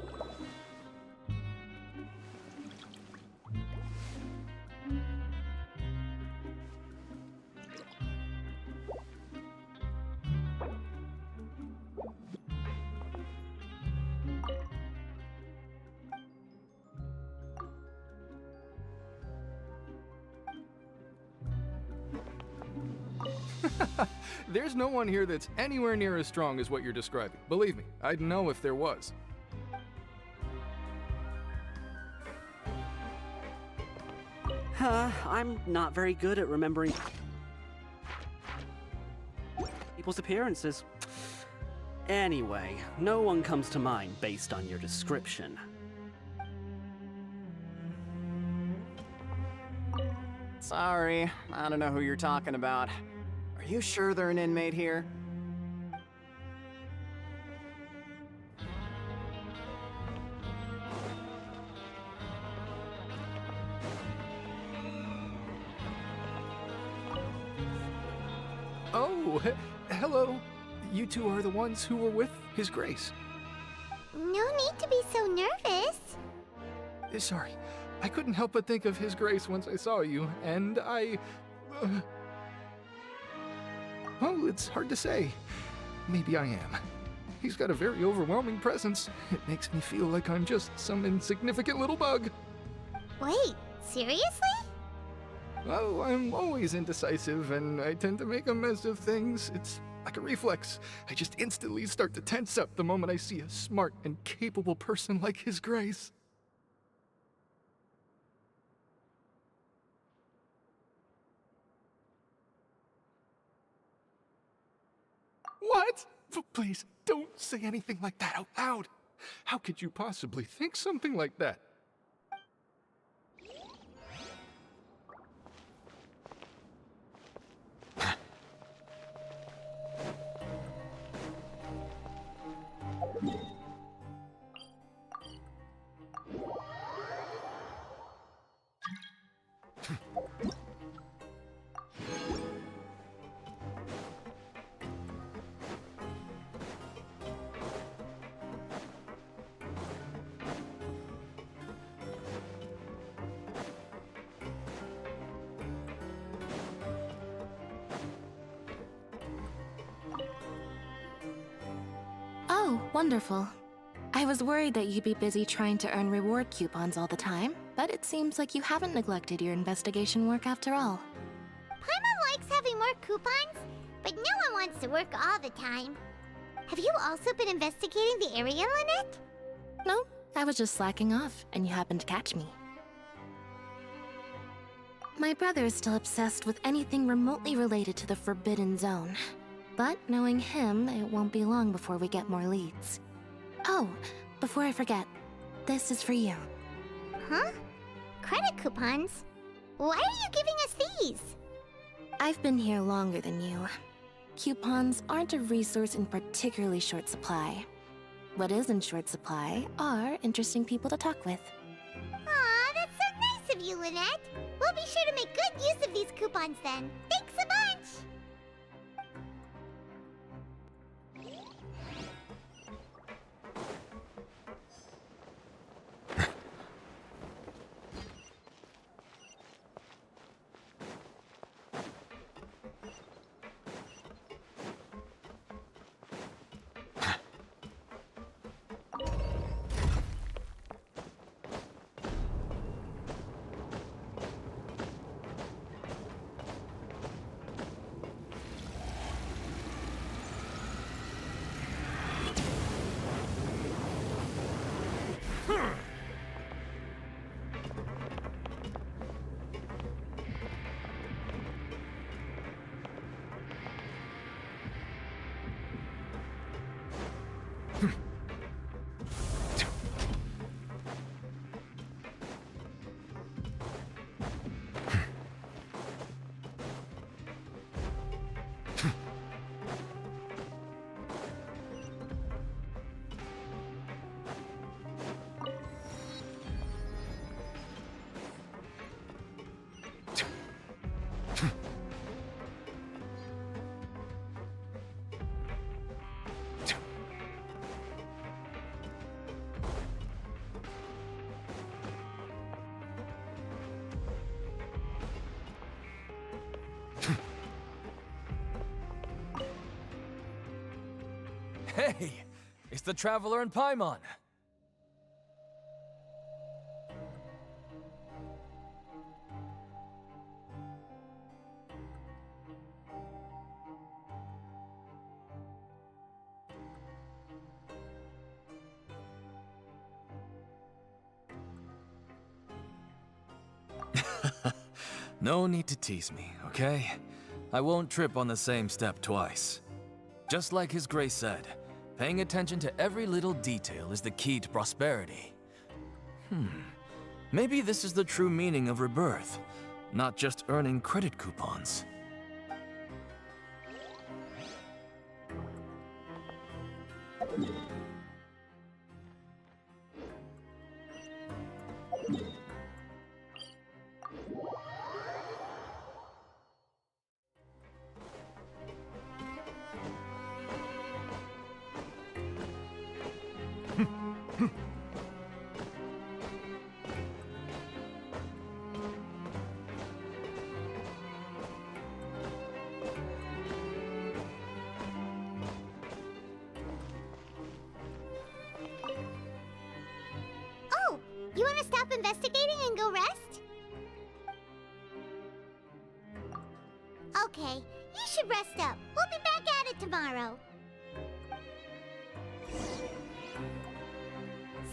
There's no one here that's anywhere near as strong as what you're describing. Believe me, I'd know if there was. I'm not very good at remembering people's appearances. Anyway, no one comes to mind based on your description. Sorry, I don't know who you're talking about. Are you sure they're an inmate here? Oh, hello. You two are the ones who were with His Grace. No need to be so nervous. Sorry, I couldn't help but think of His Grace once I saw you, and I... Well, it's hard to say. Maybe I am. He's got a very overwhelming presence. It makes me feel like I'm just some insignificant little bug. Wait, seriously? Oh, I'm always indecisive, and I tend to make a mess of things. It's like a reflex. I just instantly start to tense up the moment I see a smart and capable person like His Grace. What? Please, don't say anything like that out loud. How could you possibly think something like that? Oh, wonderful. I was worried that you'd be busy trying to earn reward coupons all the time, but it seems like you haven't neglected your investigation work after all. Paimon likes having more coupons, but no one wants to work all the time. Have you also been investigating the area, Lynette? No, I was just slacking off, and you happened to catch me. My brother is still obsessed with anything remotely related to the Forbidden Zone. But knowing him, it won't be long before we get more leads. Oh, before I forget, this is for you. Huh? Credit coupons? Why are you giving us these? I've been here longer than you. Coupons aren't a resource in particularly short supply. What is in short supply are interesting people to talk with. Aw, that's so nice of you, Lynette. We'll be sure to make good use of these coupons then. Thanks a bunch! Hey! It's the Traveler and Paimon! No need to tease me, okay? I won't trip on the same step twice. Just like His Grace said, paying attention to every little detail is the key to prosperity. Maybe this is the true meaning of rebirth, not just earning credit coupons. Oh, you want to stop investigating and go rest? Okay, you should rest up. We'll be back at it tomorrow.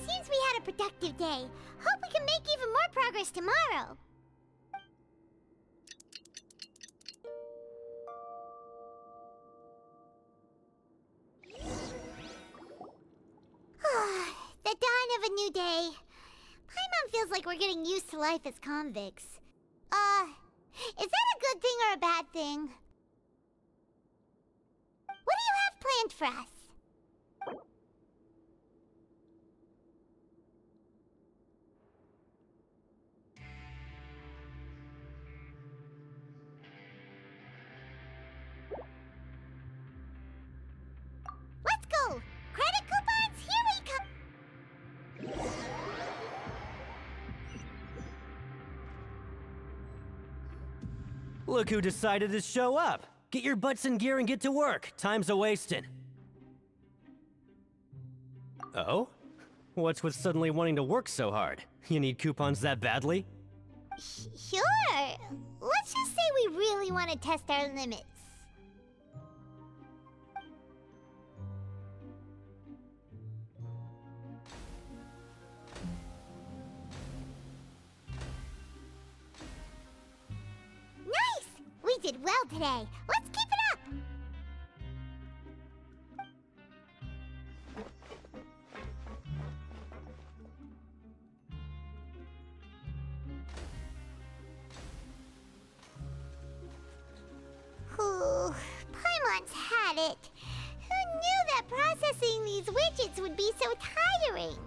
Seems we had a productive day. Hope we can make even more progress tomorrow. feels like we're getting used to life as convicts. Is that a good thing or a bad thing? What do you have planned for us? Let's go! Credit coupons, here we come! Look who decided to show up. Get your butts in gear and get to work. Time's a-wasting. Oh? What's with suddenly wanting to work so hard? You need coupons that badly? Sure. Let's just say we really want to test our limits. Nice! We did well today. Let's keep it up! Ooh, Paimon's had it. Who knew that processing these widgets would be so tiring?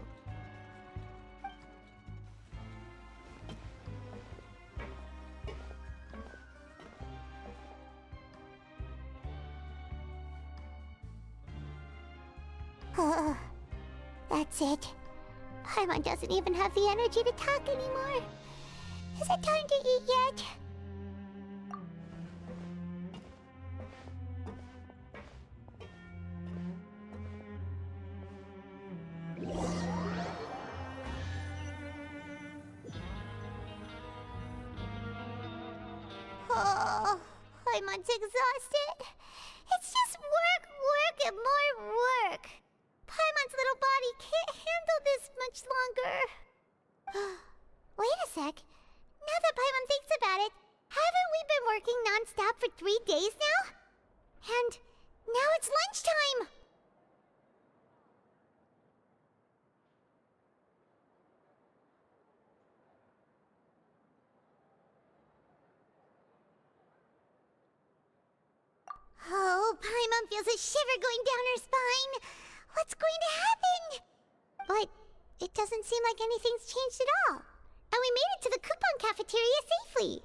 That's it. Paimon doesn't even have the energy to talk anymore. Is it time to eat yet? Oh, Paimon's exhausted. It's just work, work, and more work. Paimon's little body can't handle this much longer. Wait a sec. Now that Paimon thinks about it, haven't we been working non-stop for 3 days now? And now it's lunchtime! Oh, Paimon feels a shiver going down her spine. What's going to happen? But it doesn't seem like anything's changed at all. And we made it to the coupon cafeteria safely.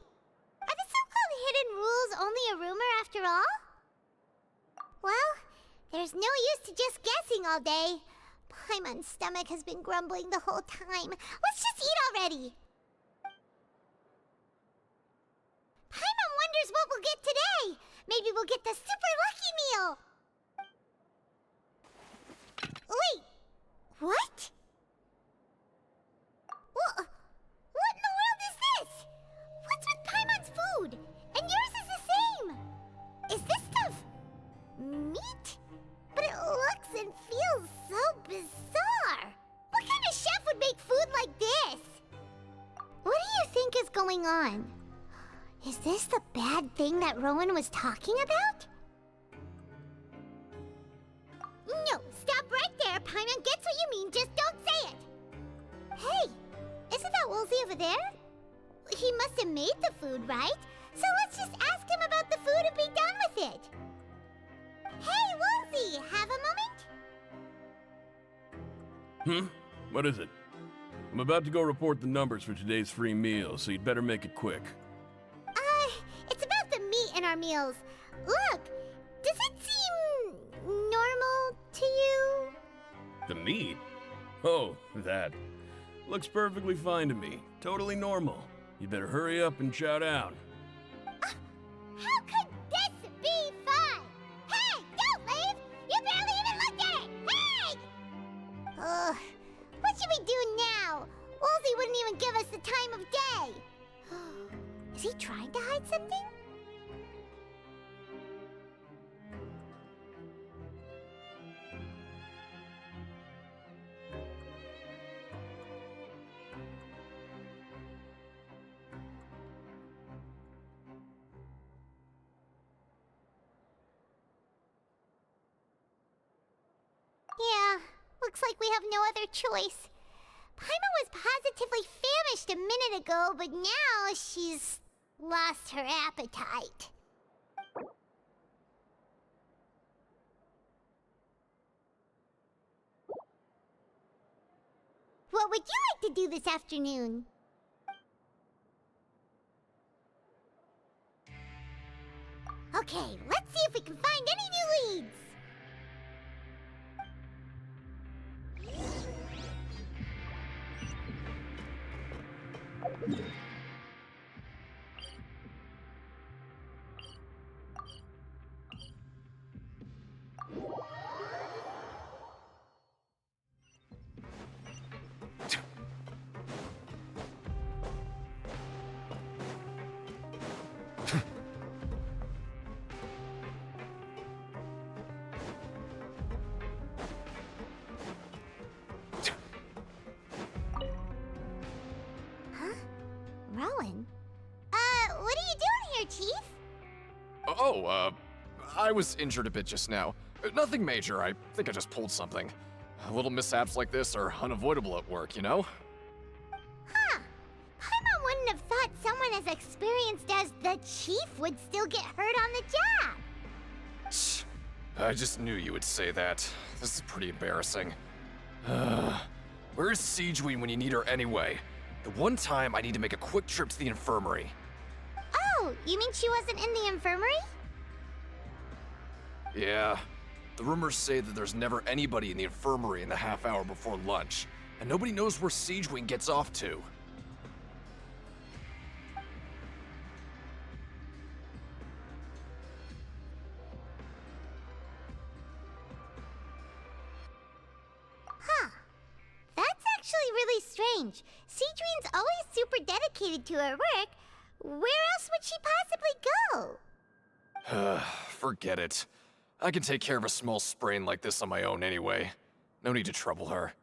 Are the so-called hidden rules only a rumor after all? Well, there's no use to just guessing all day. Paimon's stomach has been grumbling the whole time. Let's just eat already. Paimon wonders what we'll get today. Maybe we'll get the super lucky meal. Wait, what? What in the world is this? What's with Paimon's food? And yours is the same. Is this stuff meat? But it looks and feels so bizarre. What kind of chef would make food like this? What do you think is going on? Is this the bad thing that Rowan was talking about? No, stop right there. Paimon gets what you mean, just don't say it. Hey, isn't that Woolsey over there? He must have made the food, right? So let's just ask him about the food and be done with it. Hey, Woolsey, have a moment? What is it? I'm about to go report the numbers for today's free meal, so you'd better make it quick. It's about the meat in our meals. Look, does it seem normal to you? The meat? Oh, that. Looks perfectly fine to me. Totally normal. You better hurry up and chow down. How could this be fun? Hey, don't leave! You barely even looked at it! Hey! What should we do now? Woolsey wouldn't even give us the time of day. Is he trying to hide something? Yeah, looks like we have no other choice. Paimon was positively finished a minute ago, but now she's lost her appetite. What would you like to do this afternoon? Okay, let's see if we can find any new leads. Rowan? What are you doing here, Chief? Oh, I was injured a bit just now. Nothing major, I think I just pulled something. Little mishaps like this are unavoidable at work, you know? Huh. Paimon wouldn't have thought someone as experienced as the Chief would still get hurt on the job. I just knew you would say that. This is pretty embarrassing. Where's Siegeween when you need her anyway? The one time I need to make a quick trip to the infirmary. Oh, you mean she wasn't in the infirmary? Yeah. The rumors say that there's never anybody in the infirmary in the half hour before lunch, and nobody knows where Siegeween gets off to. Huh. That's actually really strange. Siegeween's always super dedicated to her work. Where else would she possibly go? Forget it. I can take care of a small sprain like this on my own anyway. No need to trouble her.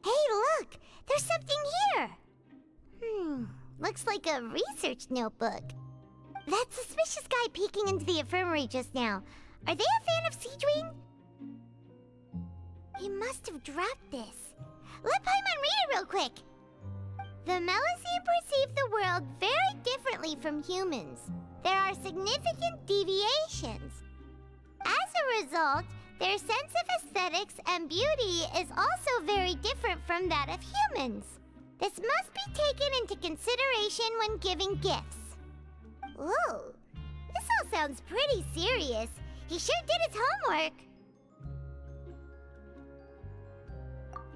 Hey, look! There's something here! Looks like a research notebook. That suspicious guy peeking into the infirmary just now. Are they a fan of Siegeween? He must have dropped this. Let Paimon read it real quick. The Melusine perceive the world very differently from humans. There are significant deviations. As a result, their sense of aesthetics and beauty is also very different from that of humans. This must be taken into consideration when giving gifts. Ooh, this all sounds pretty serious. He sure did his homework.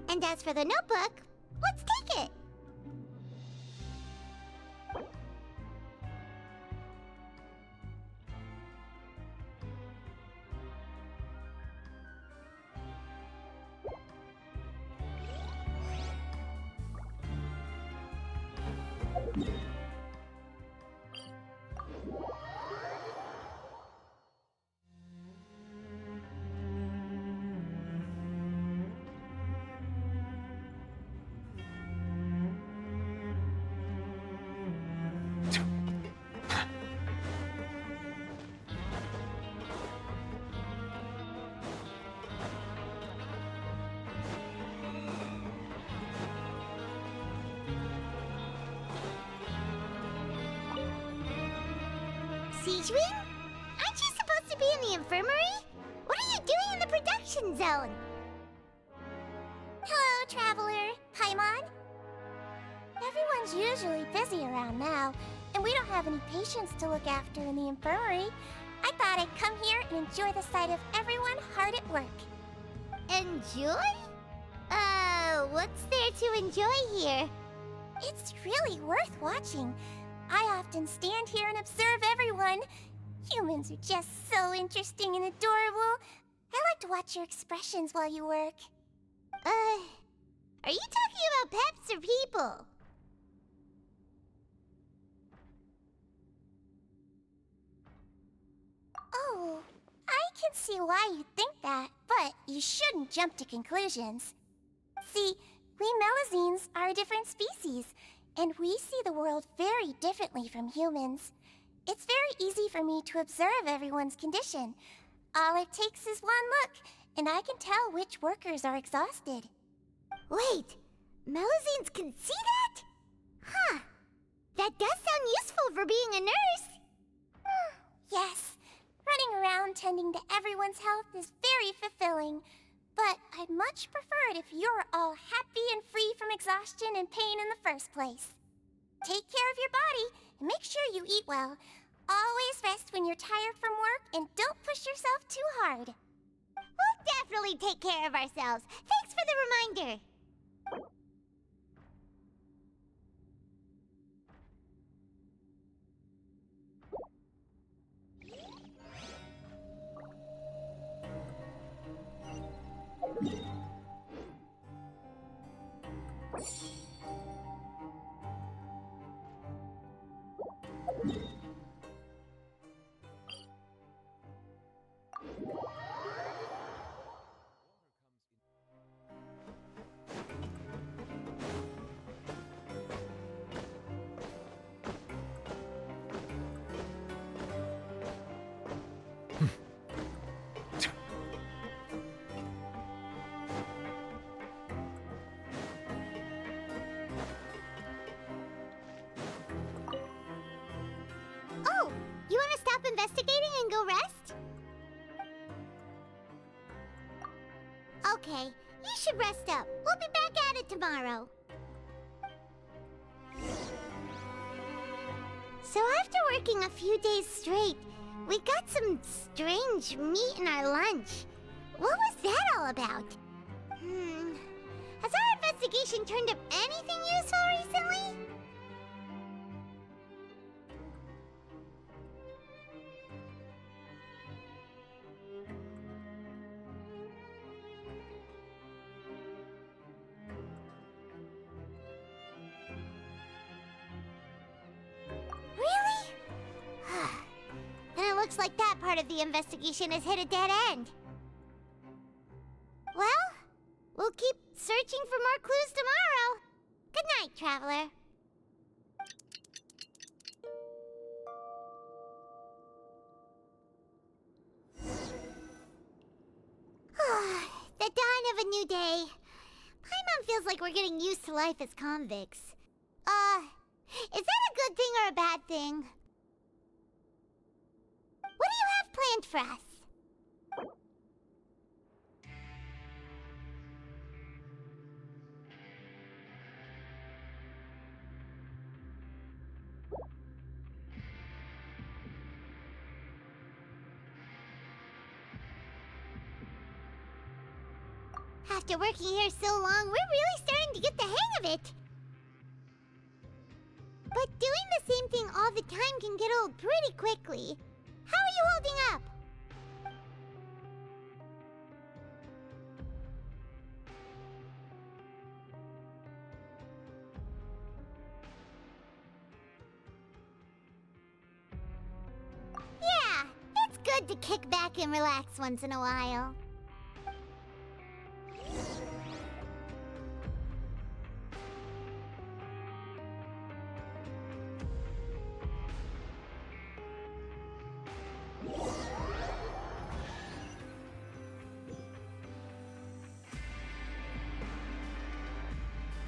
And as for the notebook, let's take it. Siegeween? Aren't you supposed to be in the infirmary? What are you doing in the production zone? Hello, Traveler. Paimon? Everyone's usually busy around now, and we don't have any patients to look after in the infirmary. I thought I'd come here and enjoy the sight of everyone hard at work. Enjoy? What's there to enjoy here? It's really worth watching. I often stand here and observe everyone. Humans are just so interesting and adorable. I like to watch your expressions while you work. Are you talking about pets or people? Oh, I can see why you think that, but you shouldn't jump to conclusions. See, we Melazines are a different species, and we see the world very differently from humans. It's very easy for me to observe everyone's condition. All it takes is one look, and I can tell which workers are exhausted. Wait, Melazines can see that? Huh. That does sound useful for being a nurse. Yes, running around tending to everyone's health is very fulfilling. But I'd much prefer it if you're all happy and free from exhaustion and pain in the first place. Take care of your body and make sure you eat well. Always rest when you're tired from work and don't push yourself too hard. We'll definitely take care of ourselves. Thanks for the reminder. Oh, you want to stop investigating and go rest? Okay, you should rest up. We'll be back at it tomorrow. So after working a few days straight, we got some strange meat in our lunch. What was that all about? Has our investigation turned up anything useful recently? Really? Then it looks like that part of the investigation has hit a dead end. Well, we'll keep searching for more clues tomorrow. Good night, Traveler. The dawn of a new day. Paimon feels like we're getting used to life as convicts. Is that a good thing or a bad thing? What do you have planned for us? After working here so long, we're really starting to get the hang of it. But doing the same thing all the time can get old pretty quickly. How are you holding up? Yeah, it's good to kick back and relax once in a while.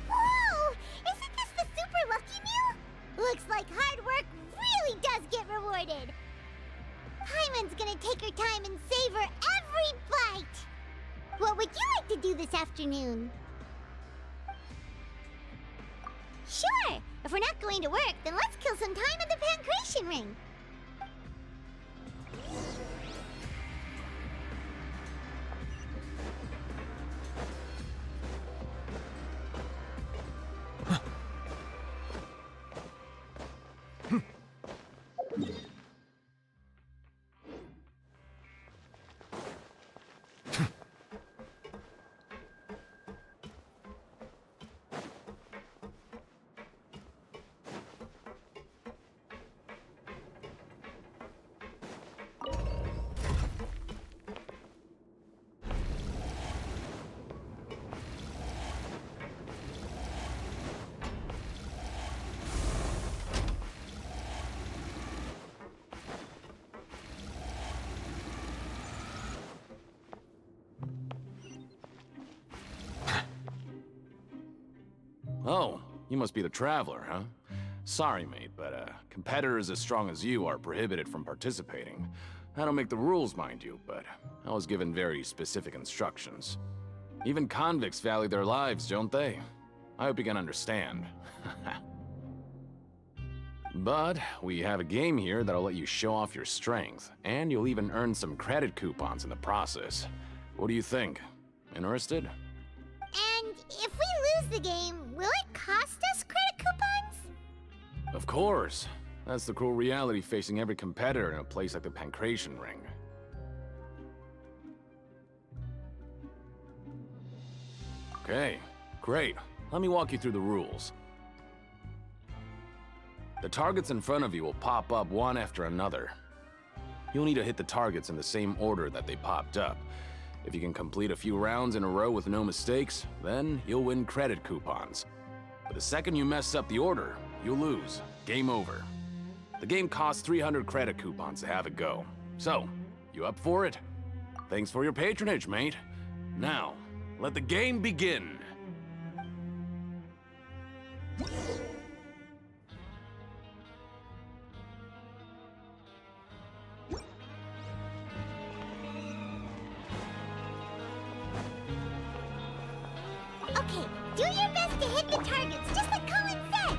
Whoa! Isn't this the super lucky meal? Looks like hard work really does get rewarded. Paimon's gonna take her time and savor every bite. What would you like to do this afternoon? Sure! If we're not going to work, then let's kill some time at the Pancration Ring. Oh, you must be the Traveler, huh? Sorry, mate, but competitors as strong as you are prohibited from participating. I don't make the rules, mind you, but I was given very specific instructions. Even convicts value their lives, don't they? I hope you can understand. But we have a game here that'll let you show off your strength, and you'll even earn some credit coupons in the process. What do you think? Interested? And if we lose the game, will it cost us credit coupons? Of course. That's the cruel reality facing every competitor in a place like the Pancration Ring. Okay, great. Let me walk you through the rules. The targets in front of you will pop up one after another. You'll need to hit the targets in the same order that they popped up. If you can complete a few rounds in a row with no mistakes, then you'll win credit coupons. But the second you mess up the order, you'll lose. Game over. The game costs 300 credit coupons to have it go. So, you up for it? Thanks for your patronage, mate. Now, let the game begin. Okay, do your best to hit the targets, just like Colin said!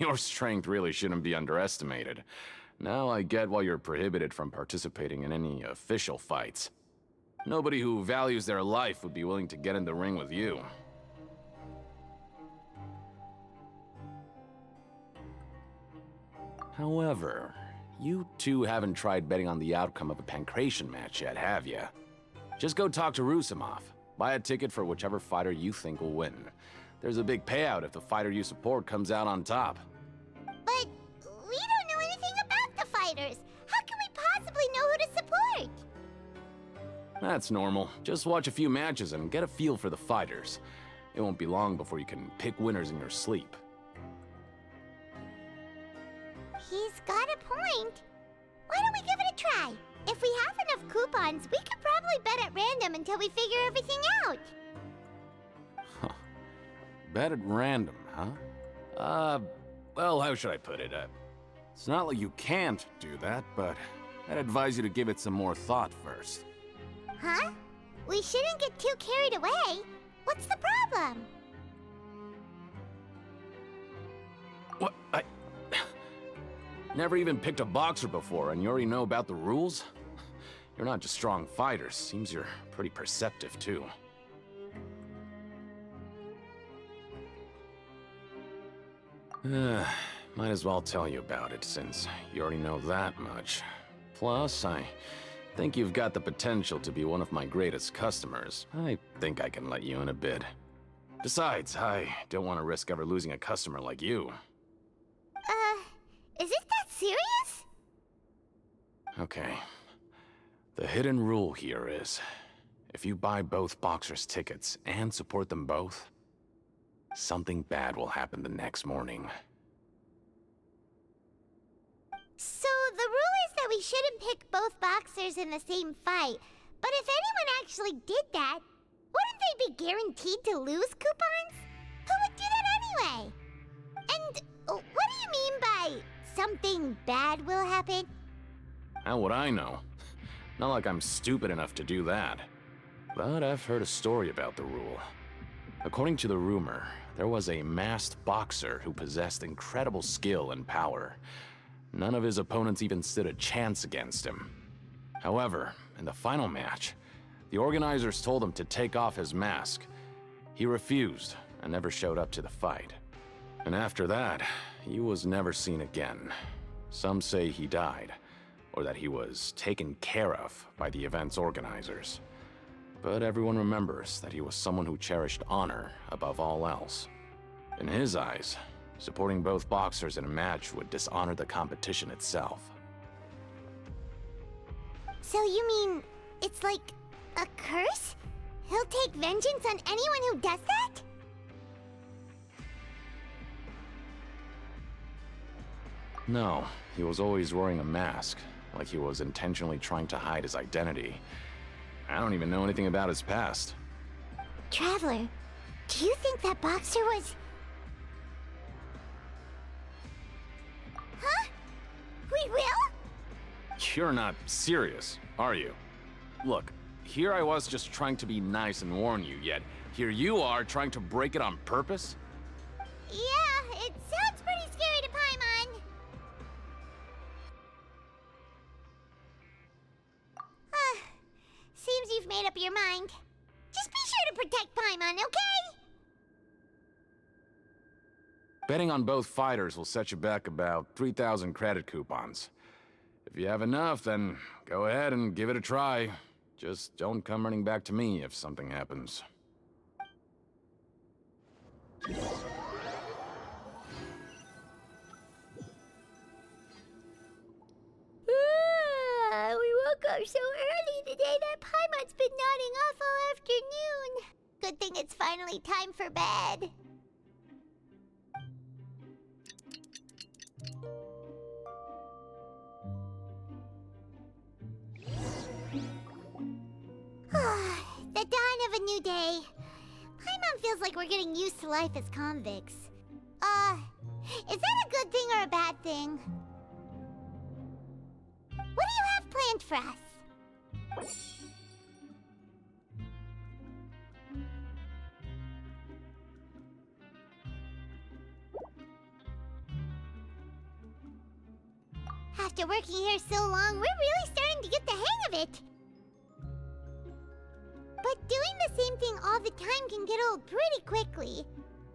Your strength really shouldn't be underestimated. Now I get why you're prohibited from participating in any official fights. Nobody who values their life would be willing to get in the ring with you. However, you two haven't tried betting on the outcome of a Pancration match yet, have you? Just go talk to Rusimov. Buy a ticket for whichever fighter you think will win. There's a big payout if the fighter you support comes out on top. But we don't know anything about the fighters. How can we possibly know who to support? That's normal. Just watch a few matches and get a feel for the fighters. It won't be long before you can pick winners in your sleep. He's got a point. Why don't we give it a try? If we have enough coupons, we could probably bet at random until we figure everything out. Bet at random, huh? Well, how should I put it? It's not like you can't do that, but I'd advise you to give it some more thought first. Huh? We shouldn't get too carried away. What's the problem? What? I never even picked a boxer before, and you already know about the rules? You're not just strong fighters. Seems you're pretty perceptive, too. Might as well tell you about it, since you already know that much. Plus, I think you've got the potential to be one of my greatest customers. I think I can let you in a bid. Besides, I don't want to risk ever losing a customer like you. Is it that serious? Okay. The hidden rule here is, if you buy both boxers' tickets and support them both, something bad will happen the next morning. So the rule is that we shouldn't pick both boxers in the same fight. But if anyone actually did that, wouldn't they be guaranteed to lose coupons? Who would do that anyway? And what do you mean by something bad will happen? How would I know? Not like I'm stupid enough to do that. But I've heard a story about the rule. According to the rumor, there was a masked boxer who possessed incredible skill and power. None of his opponents even stood a chance against him. However, in the final match, the organizers told him to take off his mask. He refused and never showed up to the fight. And after that, he was never seen again. Some say he died, or that he was taken care of by the event's organizers. But everyone remembers that he was someone who cherished honor above all else. In his eyes, supporting both boxers in a match would dishonor the competition itself. So you mean it's like a curse? He'll take vengeance on anyone who does that? No, he was always wearing a mask, like he was intentionally trying to hide his identity. I don't even know anything about his past. Traveler, do you think that boxer was... Huh? We will? You're not serious, are you? Look, here I was just trying to be nice and warn you, yet here you are trying to break it on purpose? Yeah, it sounds pretty scary to Paimon. Seems you've made up your mind. Just be sure to protect Paimon, okay? Betting on both fighters will set you back about 3,000 credit coupons. If you have enough, then go ahead and give it a try. Just don't come running back to me if something happens. We woke up so early today that Paimon's been nodding off all afternoon. Good thing it's finally time for bed. The dawn of a new day. Paimon feels like we're getting used to life as convicts. Is that a good thing or a bad thing? What do you have planned for us? After working here so long, we're really starting to get the hang of it. But doing the same thing all the time can get old pretty quickly.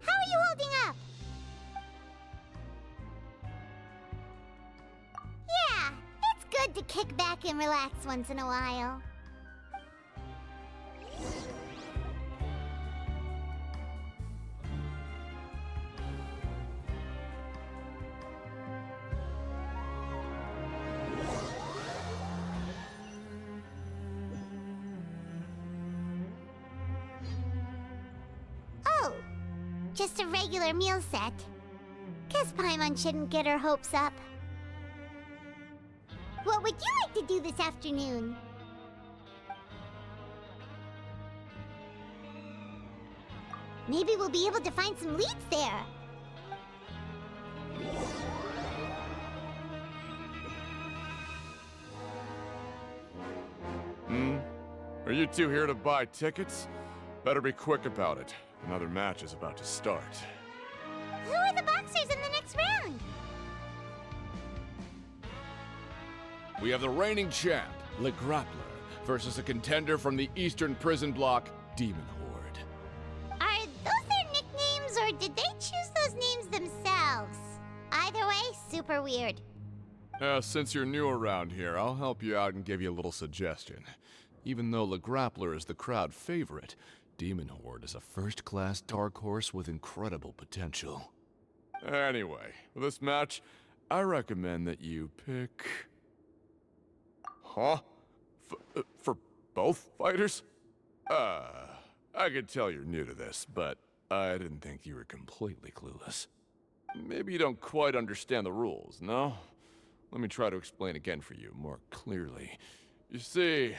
How are you holding up? Yeah, it's good to kick back and relax once in a while. Oh, just a regular meal set. Guess Paimon shouldn't get her hopes up. What would you like to do this afternoon? Maybe we'll be able to find some leads there. Are you two here to buy tickets? Better be quick about it. Another match is about to start. Who are the boxers in the next round? We have the reigning champ, Le Grappler, versus a contender from the Eastern Prison Block, Demon Horde. Are those their nicknames, or did they choose those names themselves? Either way, super weird. Since you're new around here, I'll help you out and give you a little suggestion. Even though Le Grappler is the crowd favorite, Demon Horde is a first-class dark horse with incredible potential. Anyway, for this match, I recommend that you pick... Huh? For both fighters? I could tell you're new to this, but I didn't think you were completely clueless. Maybe you don't quite understand the rules, no? Let me try to explain again for you more clearly. You see...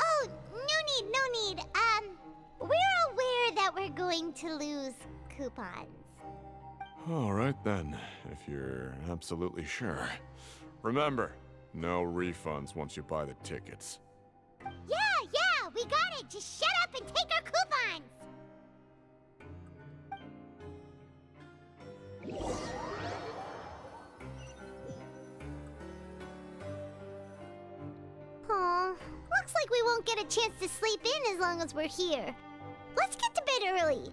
Oh, no need. We're aware that we're going to lose coupons. All right then, if you're absolutely sure. Remember, no refunds once you buy the tickets. Yeah, we got it. Just shut up and take our coupons. won't get a chance to sleep in as long as we're here. Let's get to bed early.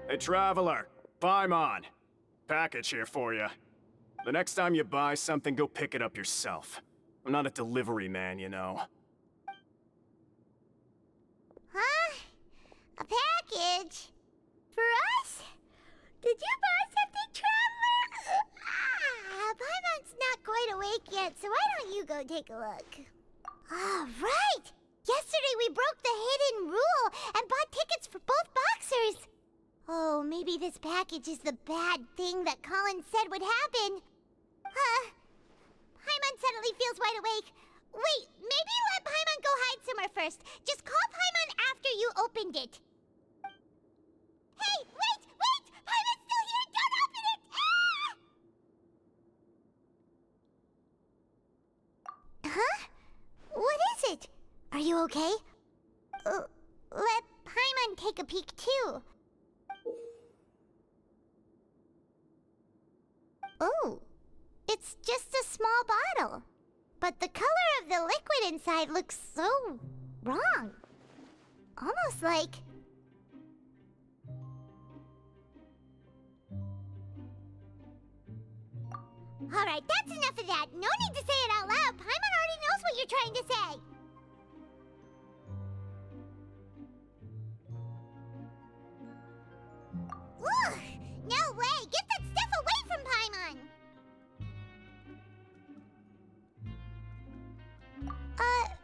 Hey, Traveler. Paimon. Package here for you. The next time you buy something, go pick it up yourself. I'm not a delivery man, you know. Huh? A package? For us? Did you buy something, Traveler? Paimon's not quite awake yet, so why don't you go take a look? Ah, right! Yesterday we broke the hidden rule and bought tickets for both boxers. Oh, maybe this package is the bad thing that Colin said would happen. Paimon suddenly feels wide awake. Wait, maybe let Paimon go hide somewhere first. Just call Paimon after you opened it. Hey, wait! Paimon's still here! Don't open it! Ah! Huh? What is it? Are you okay? Let Paimon take a peek too. Oh, it's just a small bottle. But the color of the liquid inside looks so wrong. Almost like... Alright, that's enough of that. No need to say it out loud. Paimon already knows what you're trying to say. Ugh! No way! Get that stuff away from Paimon!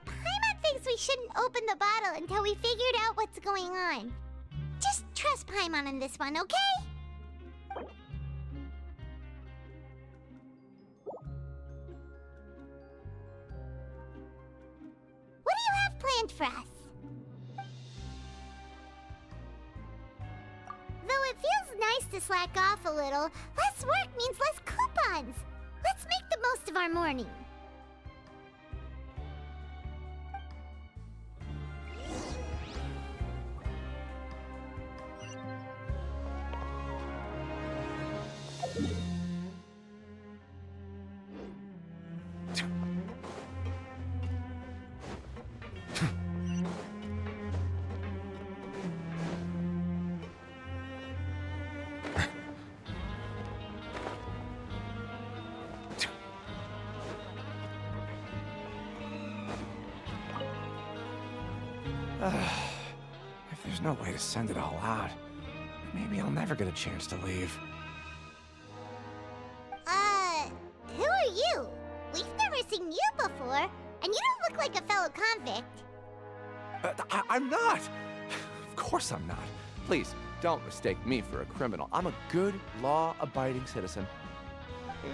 Paimon thinks we shouldn't open the bottle until we figured out what's going on. Just trust Paimon on this one, okay? What do you have planned for us? Though it feels nice to slack off a little, less work means less coupons. Let's make the most of our morning. If there's no way to send it all out, maybe I'll never get a chance to leave. Who are you? We've never seen you before, and you don't look like a fellow convict. I'm not! Of course I'm not. Please, don't mistake me for a criminal. I'm a good, law-abiding citizen.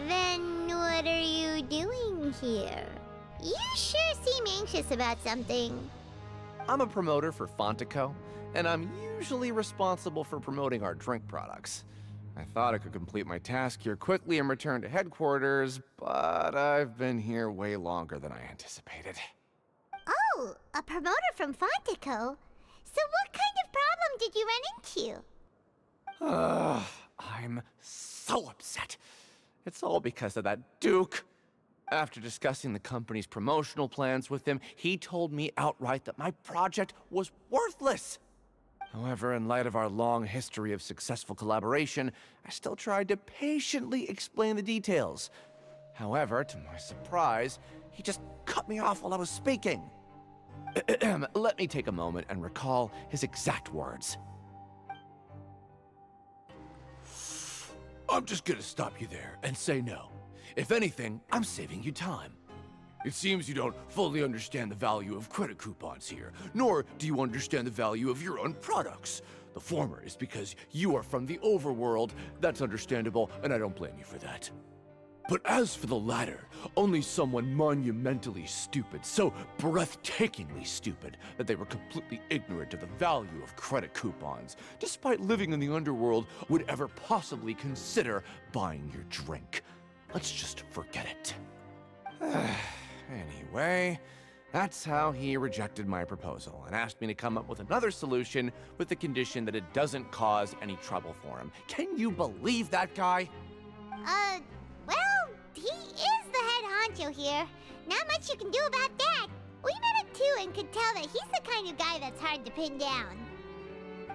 Then what are you doing here? You sure seem anxious about something. I'm a promoter for Fontico, and I'm usually responsible for promoting our drink products. I thought I could complete my task here quickly and return to headquarters, but I've been here way longer than I anticipated. Oh, a promoter from Fontico? So what kind of problem did you run into? I'm so upset. It's all because of that Duke. After discussing the company's promotional plans with him, he told me outright that my project was worthless. However, in light of our long history of successful collaboration, I still tried to patiently explain the details. However, to my surprise, he just cut me off while I was speaking. Let me take a moment and recall his exact words. I'm just gonna stop you there and say no. If anything, I'm saving you time. It seems you don't fully understand the value of credit coupons here, nor do you understand the value of your own products. The former is because you are from the overworld. That's understandable, and I don't blame you for that. But as for the latter, only someone monumentally stupid, so breathtakingly stupid that they were completely ignorant of the value of credit coupons, despite living in the underworld, would ever possibly consider buying your drink. Let's just forget it. Anyway, That's how he rejected my proposal and asked me to come up with another solution with the condition that it doesn't cause any trouble for him. Can you believe that guy? Well, he is the head honcho here. Not much you can do about that. We met him too and could tell that he's the kind of guy that's hard to pin down.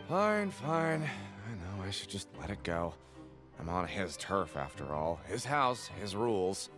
Fine. I know I should just let it go. I'm on his turf after all. His house, his rules.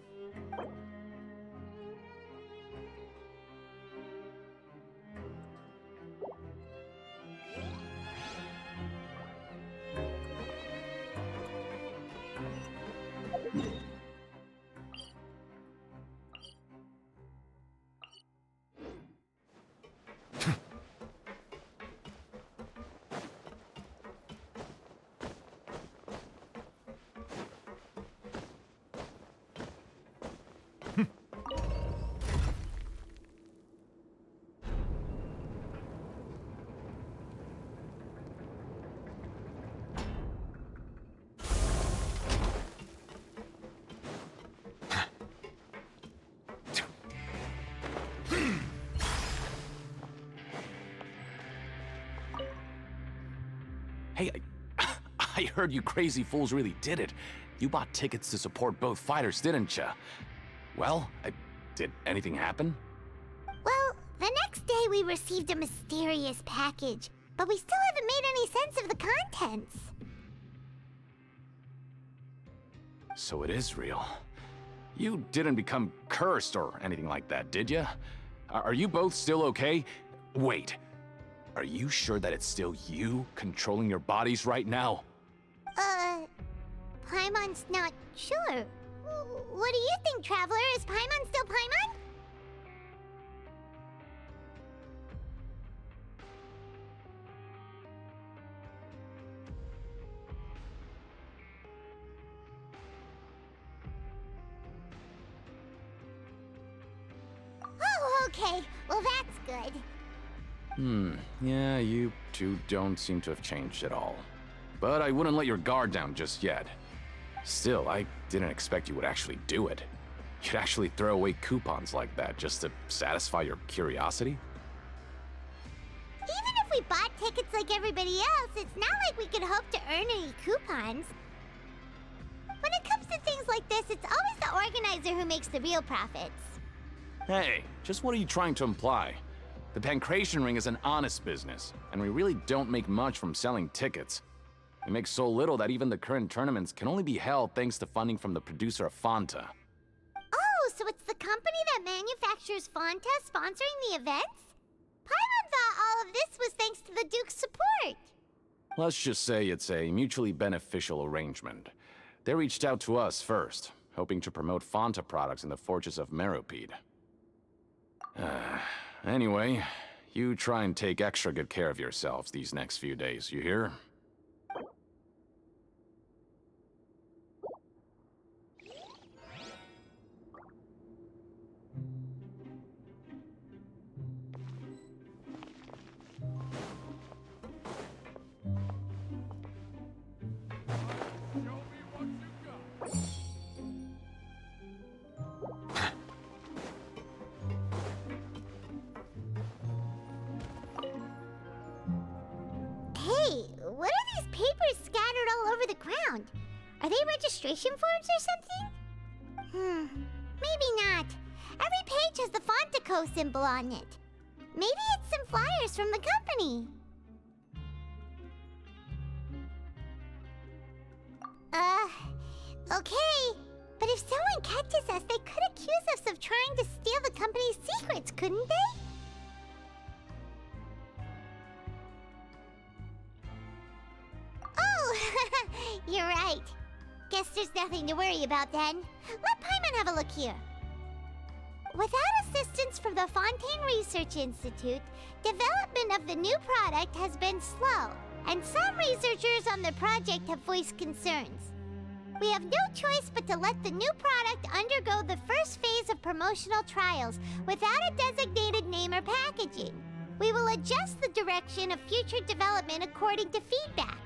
Hey, I heard you crazy fools really did it. You bought tickets to support both fighters, didn't ya? Well, did anything happen? Well, the next day we received a mysterious package, but we still haven't made any sense of the contents. So it is real. You didn't become cursed or anything like that, did ya? Are you both still okay? Wait. Are you sure that it's still you controlling your bodies right now? Paimon's not sure. What do you think, Traveler? Is Paimon still Paimon? Oh, okay. Well, that's good. Yeah, you two don't seem to have changed at all. But I wouldn't let your guard down just yet. Still, I didn't expect you would actually do it. You'd actually throw away coupons like that just to satisfy your curiosity? Even if we bought tickets like everybody else, it's not like we could hope to earn any coupons. When it comes to things like this, it's always the organizer who makes the real profits. Hey, just what are you trying to imply? The Pancration Ring is an honest business, and we really don't make much from selling tickets. We make so little that even the current tournaments can only be held thanks to funding from the producer of Fanta. Oh, so it's the company that manufactures Fanta sponsoring the events? Paimon thought all of this was thanks to the Duke's support. Let's just say it's a mutually beneficial arrangement. They reached out to us first, hoping to promote Fanta products in the Fortress of Meropide. Anyway, you try and take extra good care of yourselves these next few days, you hear? Hey, what are these papers scattered all over the ground? Are they registration forms or something? Maybe not. Every page has the Fontico symbol on it. Maybe it's some flyers from the company. Okay. But if someone catches us, they could accuse us of trying to steal the company's secrets, couldn't they? Oh, you're right. Guess there's nothing to worry about then. Let Paimon have a look here. Without assistance from the Fontaine Research Institute, development of the new product has been slow, and some researchers on the project have voiced concerns. We have no choice but to let the new product undergo the first phase of promotional trials without a designated name or packaging. We will adjust the direction of future development according to feedback.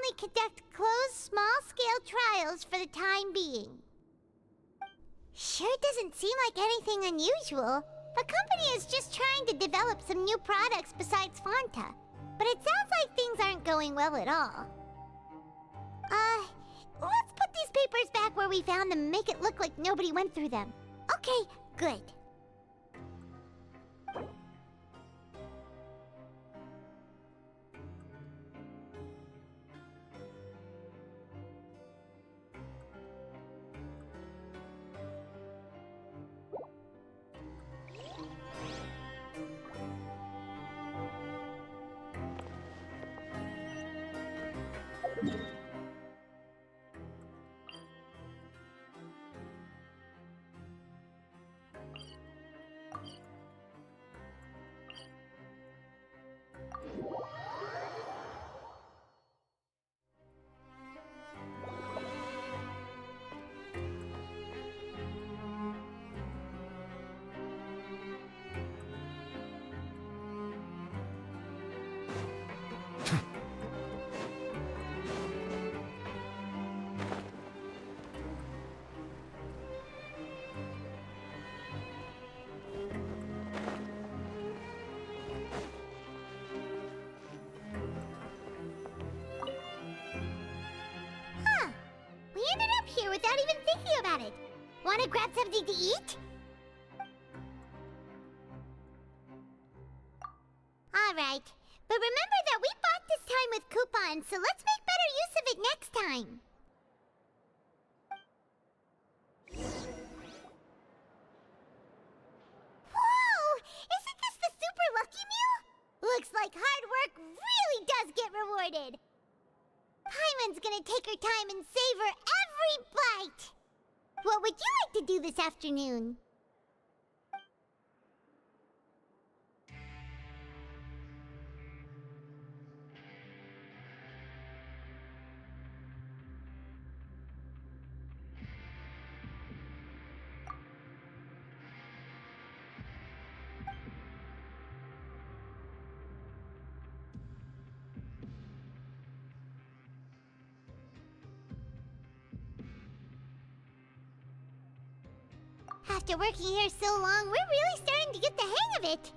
only conduct closed, small-scale trials for the time being. Sure doesn't seem like anything unusual. The company is just trying to develop some new products besides Fanta. But it sounds like things aren't going well at all. Let's put these papers back where we found them and make it look like nobody went through them. Okay, good. We ended up here without even thinking about it. Wanna grab something to eat? Alright, but remember that we bought this time with coupons, so let's make better use of it next time. Whoa! Isn't this the super lucky meal? Looks like hard work really does get rewarded. Paimon's gonna take her time and savor every bite. What would you like to do this afternoon? After working here so long, we're really starting to get the hang of it.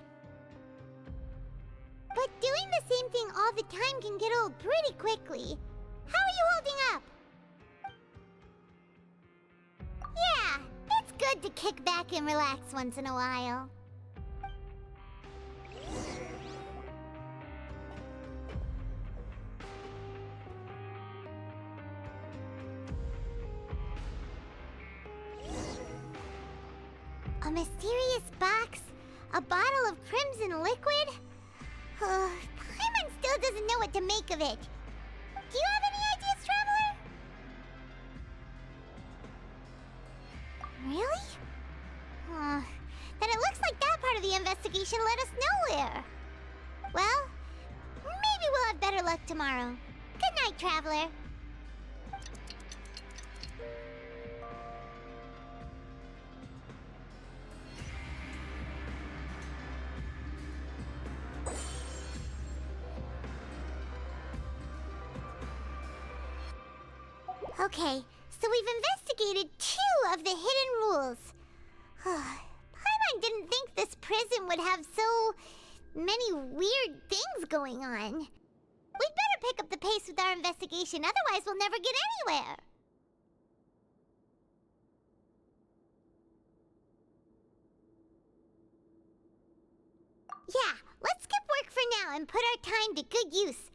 But doing the same thing all the time can get old pretty quickly. How are you holding up? Yeah, it's good to kick back and relax once in a while. A mysterious box? A bottle of crimson liquid? Paimon still doesn't know what to make of it. Do you have any ideas, Traveler? Really? Then it looks like that part of the investigation led us nowhere. Well, maybe we'll have better luck tomorrow. Good night, Traveler. Okay, so we've investigated 2 of the hidden rules. Paimon didn't think this prison would have so many weird things going on. We'd better pick up the pace with our investigation, otherwise we'll never get anywhere. Yeah, let's skip work for now and put our time to good use.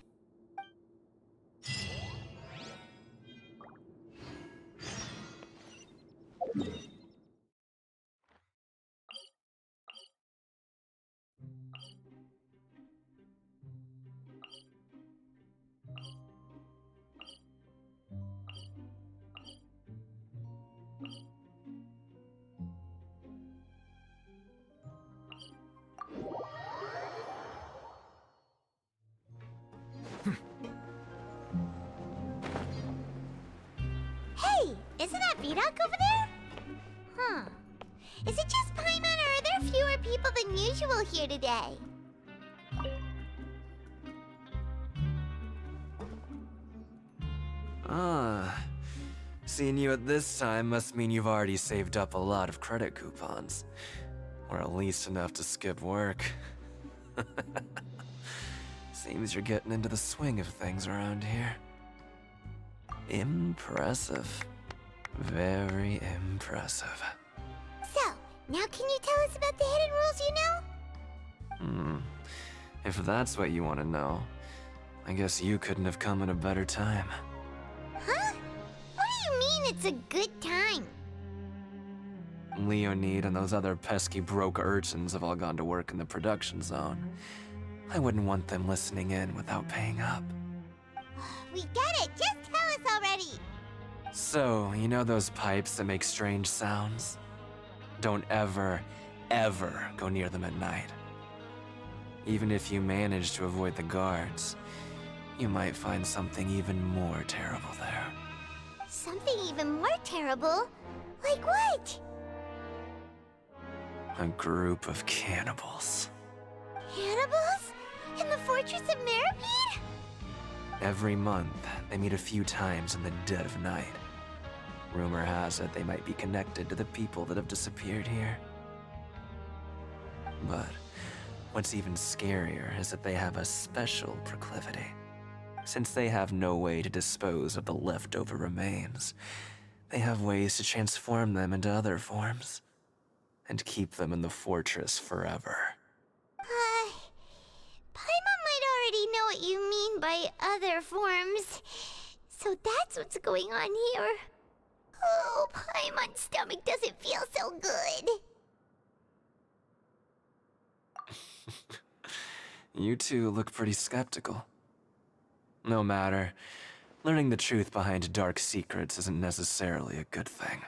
Hey, isn't that Vidocq over there? Huh. Is it just Paimon, or are there fewer people than usual here today? Ah. Seeing you at this time must mean you've already saved up a lot of credit coupons. Or at least enough to skip work. Seems you're getting into the swing of things around here. Impressive. Very impressive. So, now can you tell us about the hidden rules you know? If that's what you want to know, I guess you couldn't have come at a better time. Huh? What do you mean it's a good time? Leonid and those other pesky broke urchins have all gone to work in the production zone. I wouldn't want them listening in without paying up. We get it! Just tell us already! So, you know those pipes that make strange sounds? Don't ever, ever go near them at night. Even if you manage to avoid the guards, you might find something even more terrible there. Something even more terrible? Like what? A group of cannibals. Cannibals? In the Fortress of Meripede? Every month, they meet a few times in the dead of night. Rumor has it they might be connected to the people that have disappeared here. But what's even scarier is that they have a special proclivity. Since they have no way to dispose of the leftover remains, they have ways to transform them into other forms and keep them in the fortress forever. Paimon might already know what you mean by other forms. So that's what's going on here. Oh, Paimon's stomach doesn't feel so good. You two look pretty skeptical. No matter, learning the truth behind dark secrets isn't necessarily a good thing.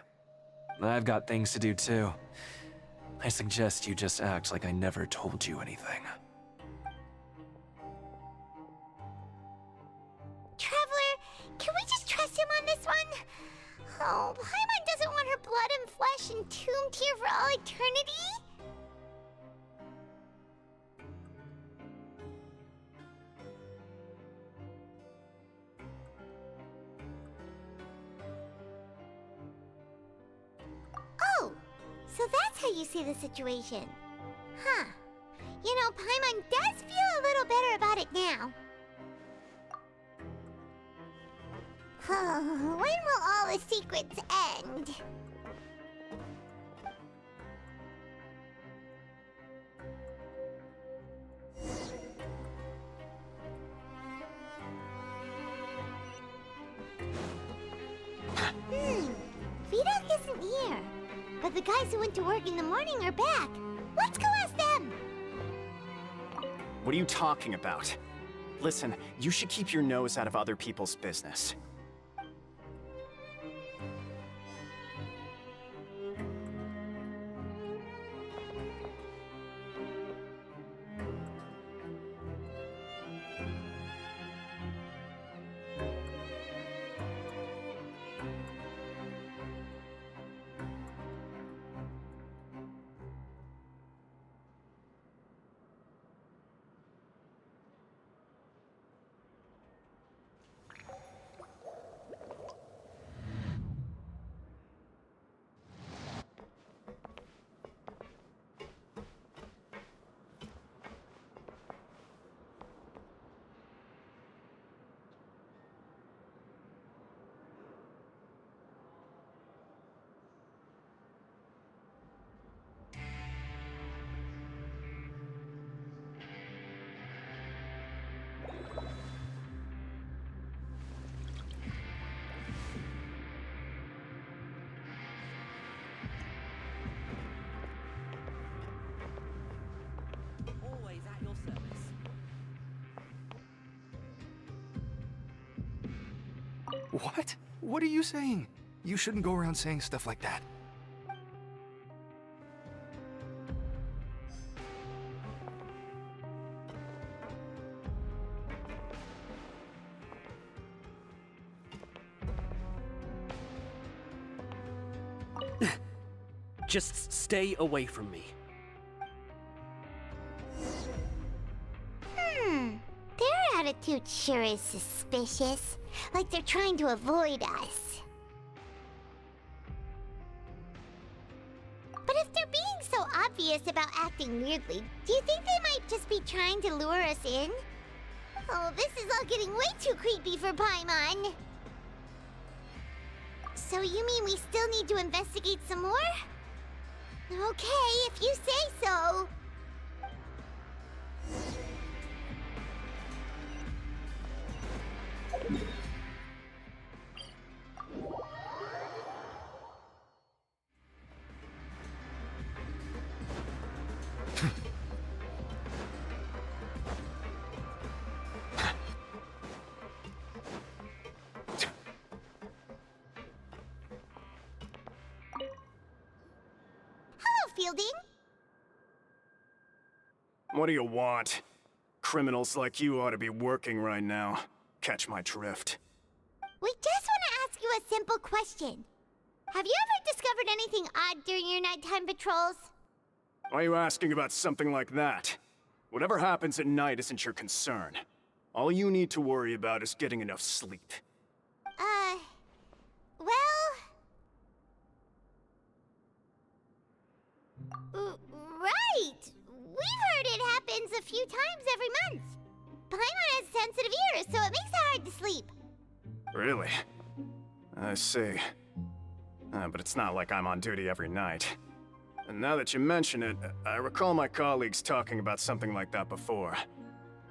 I've got things to do too. I suggest you just act like I never told you anything. Traveler, can we just trust him on this one? Oh, Paimon doesn't want her blood and flesh entombed here for all eternity? Oh, so that's how you see the situation. Huh. You know, Paimon does feel a little better about it now. When will all the secrets end? Vidok isn't here. But the guys who went to work in the morning are back. Let's go ask them! What are you talking about? Listen, you should keep your nose out of other people's business. What? What are you saying? You shouldn't go around saying stuff like that. Just stay away from me. They're at attitude sure is suspicious. Like they're trying to avoid us. But if they're being so obvious about acting weirdly, do you think they might just be trying to lure us in? Oh, this is all getting way too creepy for Paimon. So you mean we still need to investigate some more? Okay, if you say so. Hello, Fielding. What do you want? Criminals like you ought to be working right now. Catch my drift. We just want to ask you a simple question. Have you ever discovered anything odd during your nighttime patrols? Why are you asking about something like that? Whatever happens at night isn't your concern. All you need to worry about is getting enough sleep. Right! We've heard it happens a few times every month. Paimon has sensitive ears, so it makes it hard to sleep. Really? I see. But it's not like I'm on duty every night. And now that you mention it, I recall my colleagues talking about something like that before.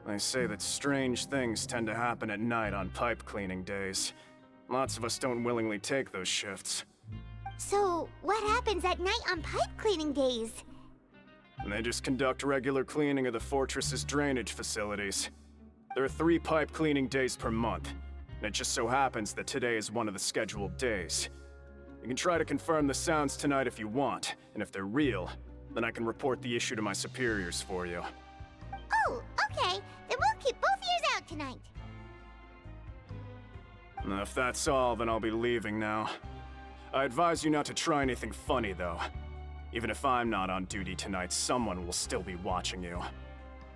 They say that strange things tend to happen at night on pipe cleaning days. Lots of us don't willingly take those shifts. So, what happens at night on pipe cleaning days? They just conduct regular cleaning of the fortress's drainage facilities. There are 3 pipe cleaning days per month, and it just so happens that today is one of the scheduled days. You can try to confirm the sounds tonight if you want, and if they're real, then I can report the issue to my superiors for you. Oh, okay. Then we'll keep both ears out tonight. If that's all, then I'll be leaving now. I advise you not to try anything funny, though. Even if I'm not on duty tonight, someone will still be watching you.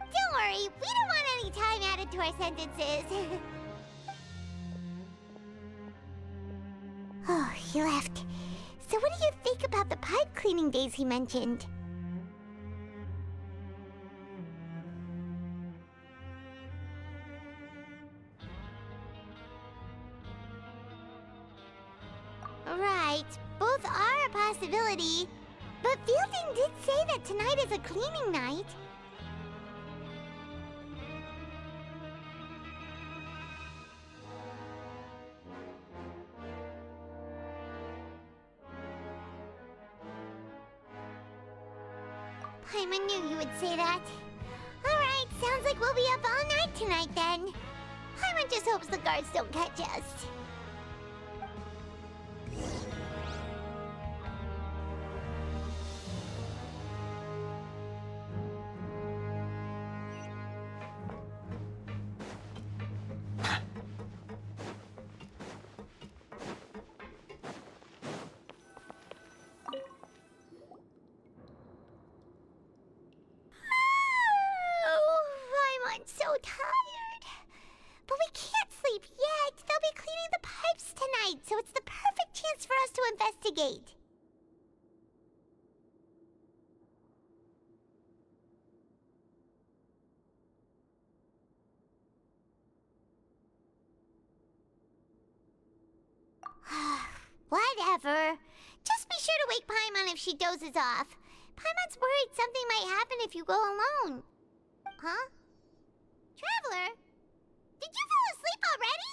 Don't worry, we don't want any time added to our sentences. Oh, he left. So what do you think about the pipe cleaning days he mentioned? Right, both are a possibility. But Fielding did say that tonight is a cleaning night. Paimon knew you would say that. Alright, sounds like we'll be up all night tonight then. Paimon just hopes the guards don't catch us. I'm so tired. But we can't sleep yet. They'll be cleaning the pipes tonight, so it's the perfect chance for us to investigate. Whatever. Just be sure to wake Paimon if she dozes off. Paimon's worried something might happen if you go alone. Huh? Traveler? Did you fall asleep already?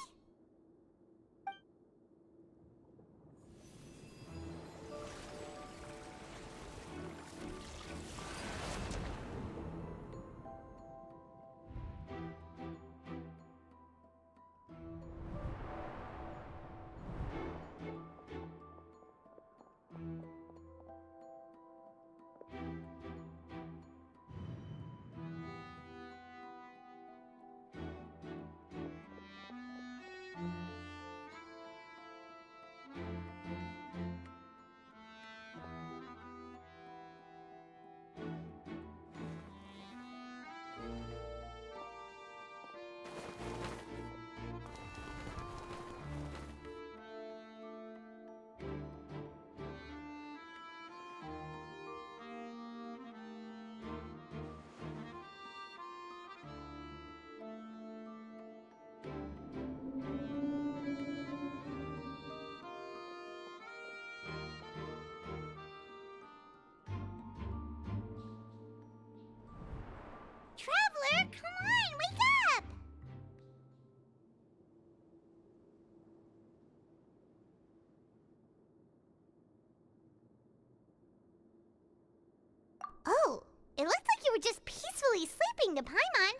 It looked like you were just peacefully sleeping to Paimon.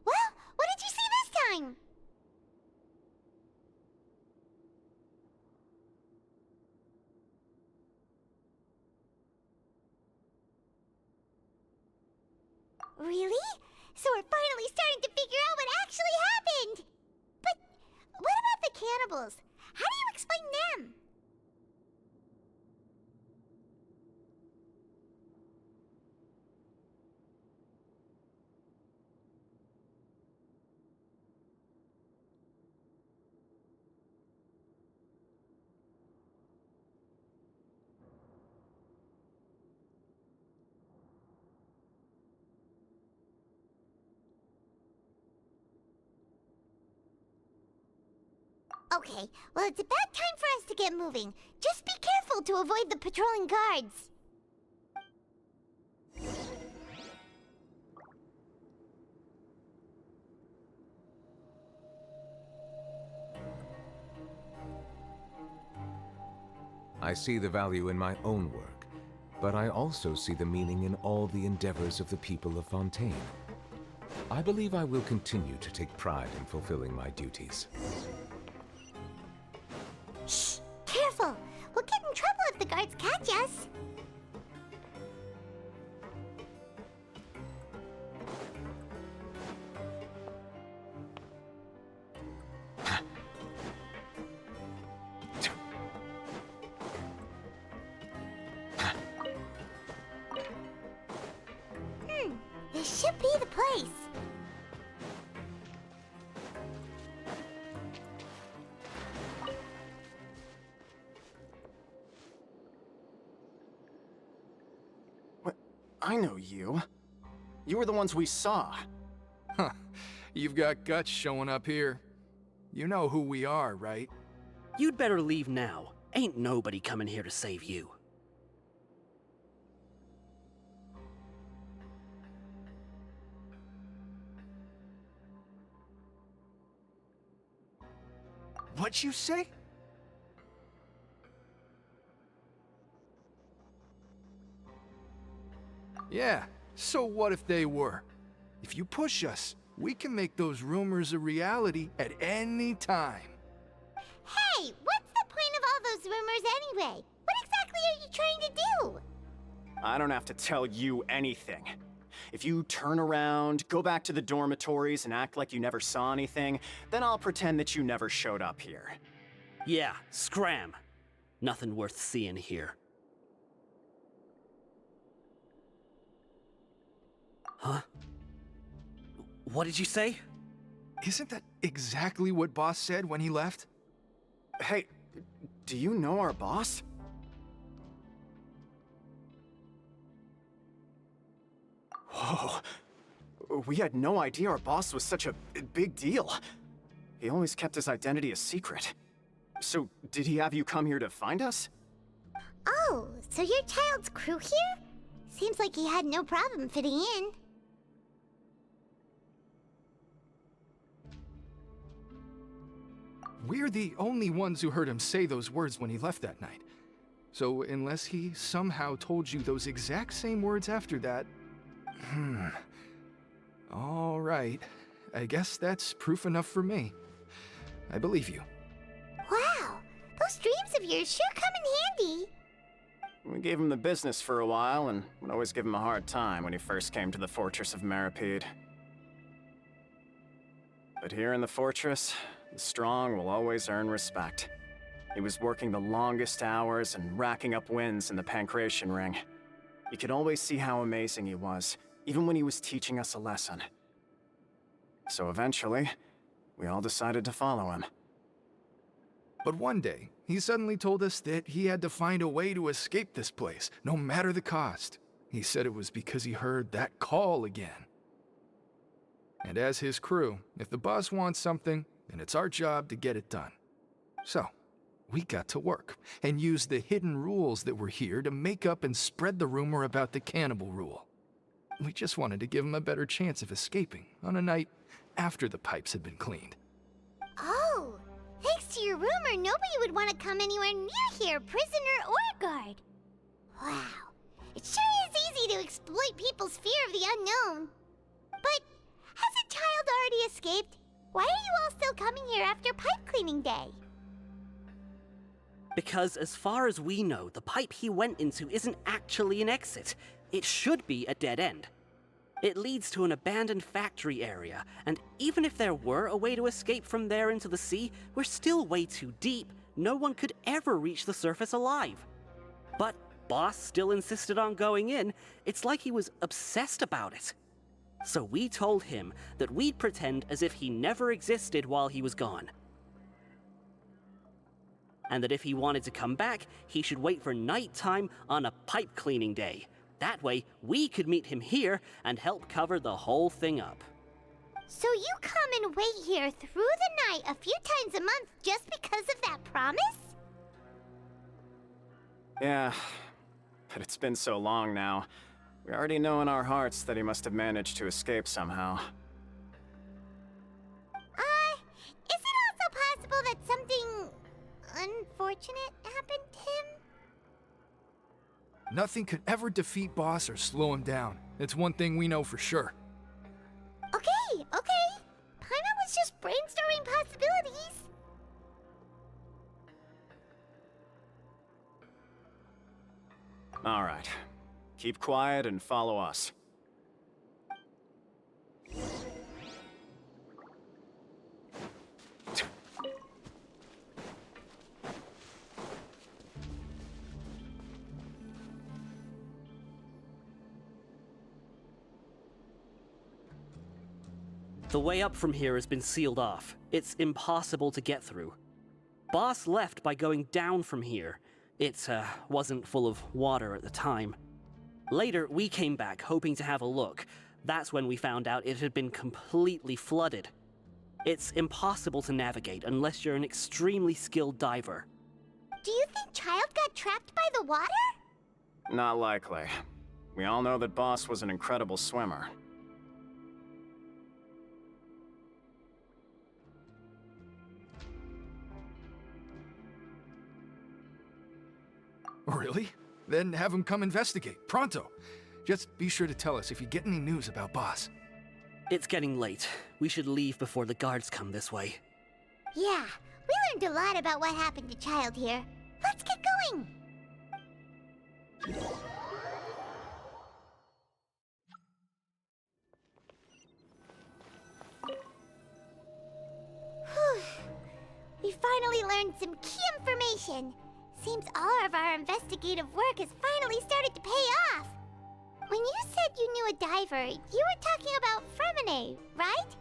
Well, what did you see this time? Really? So we're finally starting to figure out what actually happened! But what about the cannibals? How do you explain them? Okay, well, it's about time for us to get moving. Just be careful to avoid the patrolling guards. I see the value in my own work, but I also see the meaning in all the endeavors of the people of Fontaine. I believe I will continue to take pride in fulfilling my duties. Shh! Careful! We'll get in trouble if the guards catch us. This should be the place. I know you. You were the ones we saw. Huh. You've got guts showing up here. You know who we are, right? You'd better leave now. Ain't nobody coming here to save you. What'd you say? Yeah, so what if they were? If you push us, we can make those rumors a reality at any time. Hey, what's the point of all those rumors anyway? What exactly are you trying to do? I don't have to tell you anything. If you turn around, go back to the dormitories and act like you never saw anything, then I'll pretend that you never showed up here. Yeah, scram. Nothing worth seeing here. Huh? What did you say? Isn't that exactly what Boss said when he left? Hey, do you know our boss? Whoa. We had no idea our boss was such a big deal. He always kept his identity a secret. So, did he have you come here to find us? Oh, so your child's crew here? Seems like he had no problem fitting in. We're the only ones who heard him say those words when he left that night. So unless he somehow told you those exact same words after that... All right. I guess that's proof enough for me. I believe you. Wow, those dreams of yours sure come in handy. We gave him the business for a while and would always give him a hard time when he first came to the fortress of Maripede. But here in the fortress, the strong will always earn respect. He was working the longest hours and racking up wins in the Pancration Ring. You could always see how amazing he was, even when he was teaching us a lesson. So eventually, we all decided to follow him. But one day, he suddenly told us that he had to find a way to escape this place, no matter the cost. He said it was because he heard that call again. And as his crew, if the boss wants something, then it's our job to get it done. So, we got to work, and used the hidden rules that were here to make up and spread the rumor about the cannibal rule. We just wanted to give him a better chance of escaping on a night after the pipes had been cleaned. Oh, thanks to your rumor, nobody would want to come anywhere near here, prisoner or guard. Wow, it sure is easy to exploit white people's fear of the unknown. But has a child already escaped? Why are you all still coming here after pipe cleaning day? Because as far as we know, the pipe he went into isn't actually an exit. It should be a dead end. It leads to an abandoned factory area, and even if there were a way to escape from there into the sea, we're still way too deep. No one could ever reach the surface alive. But Boss still insisted on going in. It's like he was obsessed about it. So we told him that we'd pretend as if he never existed while he was gone. And that if he wanted to come back, he should wait for nighttime on a pipe cleaning day. That way, we could meet him here and help cover the whole thing up. So you come and wait here through the night a few times a month just because of that promise? Yeah, but it's been so long now. We already know in our hearts that he must have managed to escape somehow. Is it also possible that something unfortunate happened to him? Nothing could ever defeat Boss or slow him down. It's one thing we know for sure. Okay. Paimon was just brainstorming possibilities. All right. Keep quiet and follow us. The way up from here has been sealed off. It's impossible to get through. Boss left by going down from here. It wasn't full of water at the time. Later, we came back hoping to have a look. That's when we found out it had been completely flooded. It's impossible to navigate unless you're an extremely skilled diver. Do you think Child got trapped by the water? Not likely. We all know that Boss was an incredible swimmer. Really? Then have him come investigate, pronto. Just be sure to tell us if you get any news about Boss. It's getting late. We should leave before the guards come this way. Yeah, we learned a lot about what happened to Child here. Let's get going! Whew. We finally learned some key information. Seems all of our investigative work has finally started to pay off. When you said you knew a diver, you were talking about Fremine, right?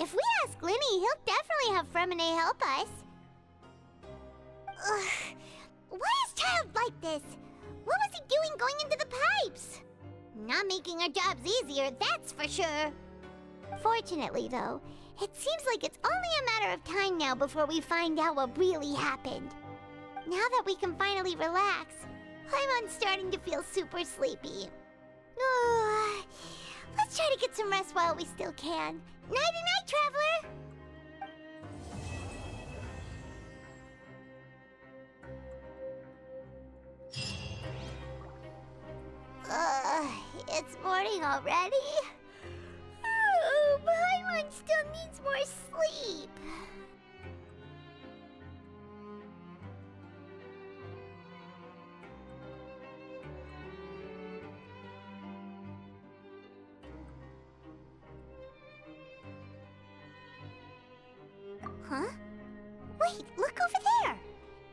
If we ask Linny, he'll definitely have Fremine help us. Ugh. Why is Child like this? What was he doing going into the pipes? Not making our jobs easier, that's for sure. Fortunately, though, it seems like it's only a matter of time now before we find out what really happened. Now that we can finally relax, Paimon's starting to feel super sleepy. Let's try to get some rest while we still can. Nighty-night, traveler! It's morning already? Oh, Paimon still needs more sleep. Huh? Wait, look over there!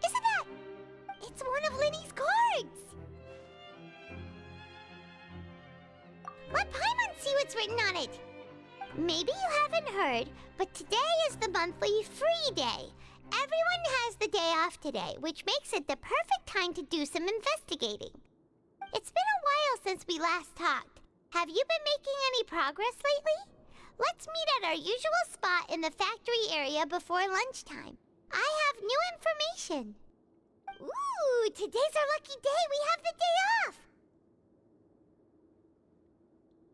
Isn't that... It's one of Linny's cards! Let Paimon see what's written on it! Maybe you haven't heard, but today is the monthly free day. Everyone has the day off today, which makes it the perfect time to do some investigating. It's been a while since we last talked. Have you been making any progress lately? Let's meet at our usual spot in the factory area before lunchtime. I have new information. Ooh, today's our lucky day. We have the day off.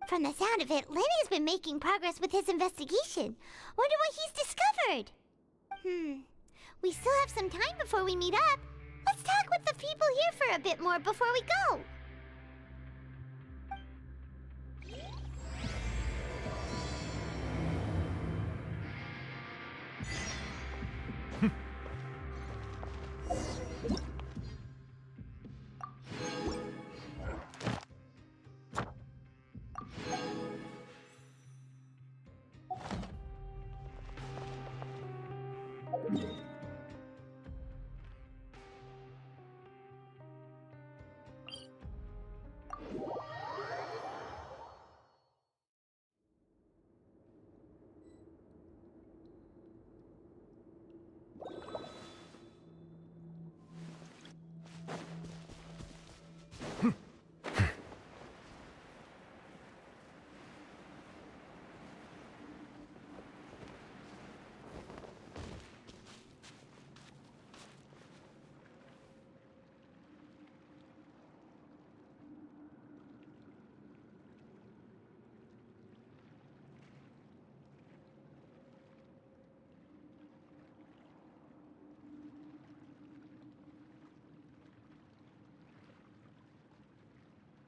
From the sound of it, Lenny's been making progress with his investigation. Wonder what he's discovered. We still have some time before we meet up. Let's talk with the people here for a bit more before we go.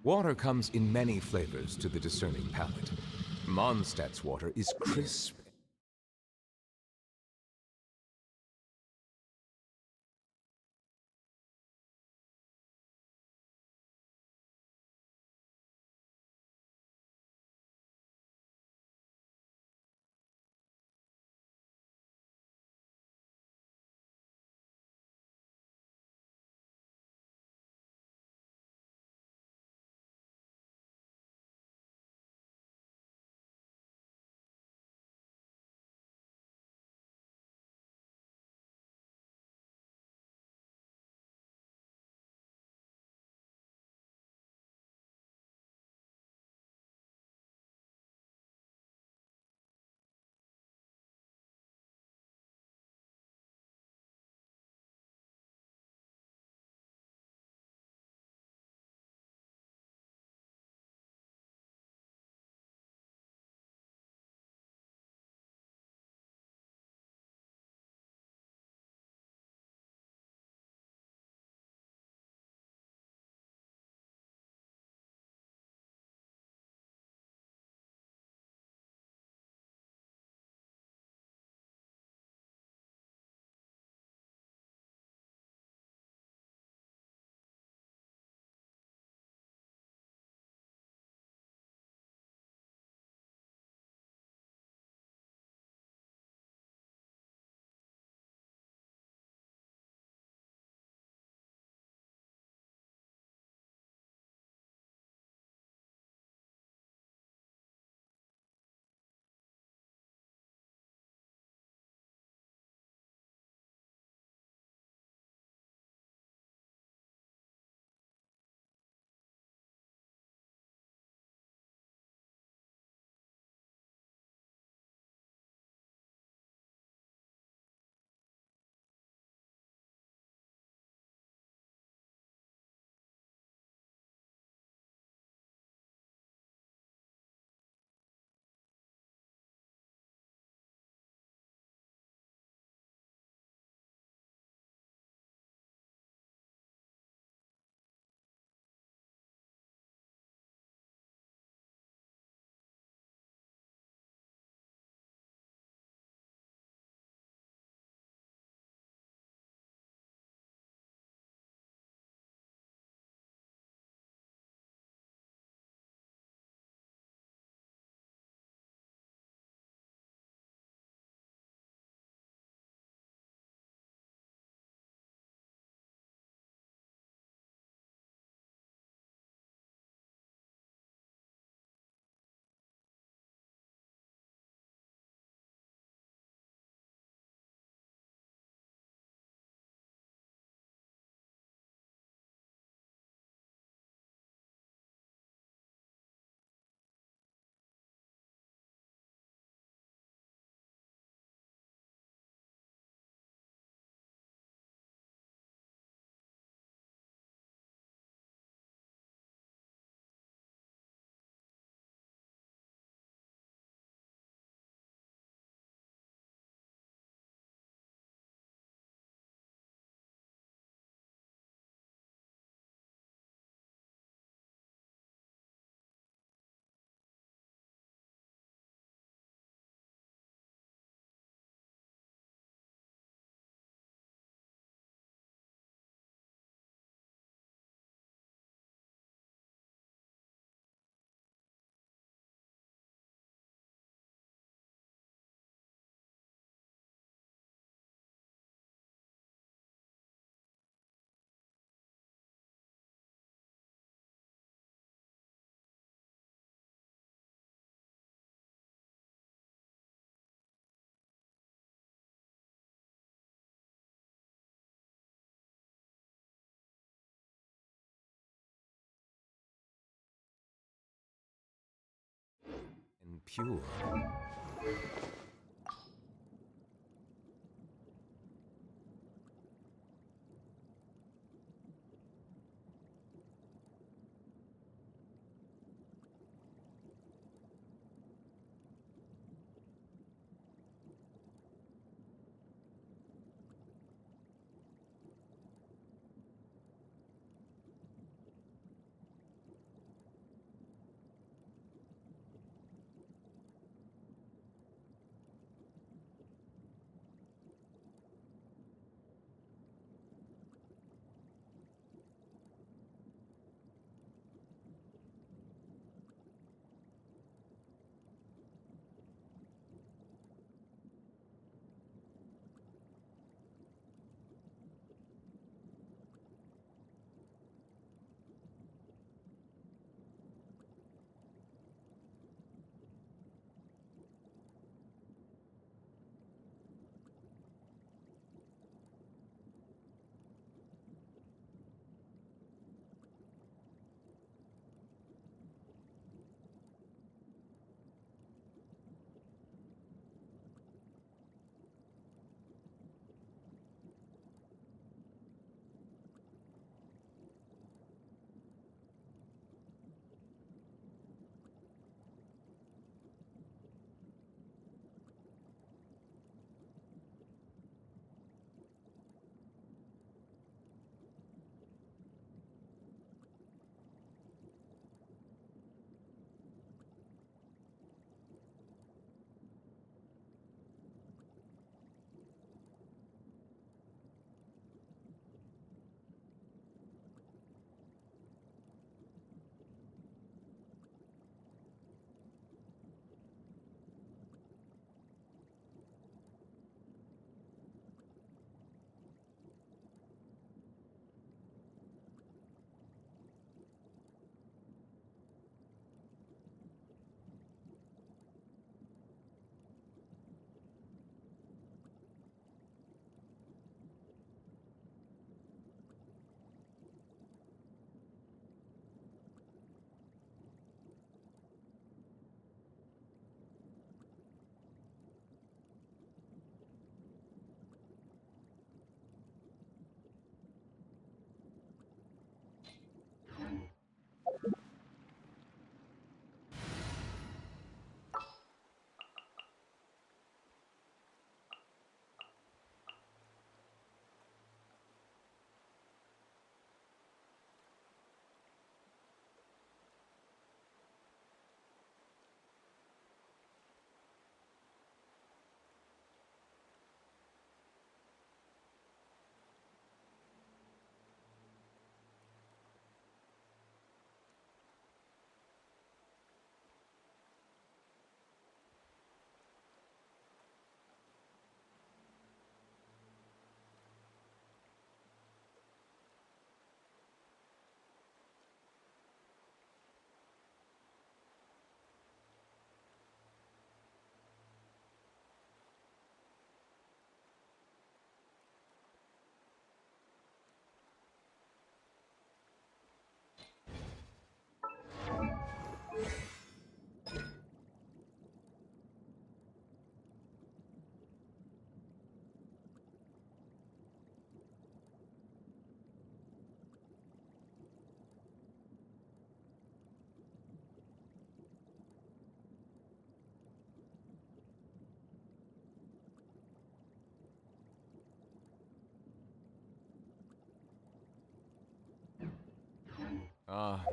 Water comes in many flavors to the discerning palate. Mondstadt's water is crisp and pure.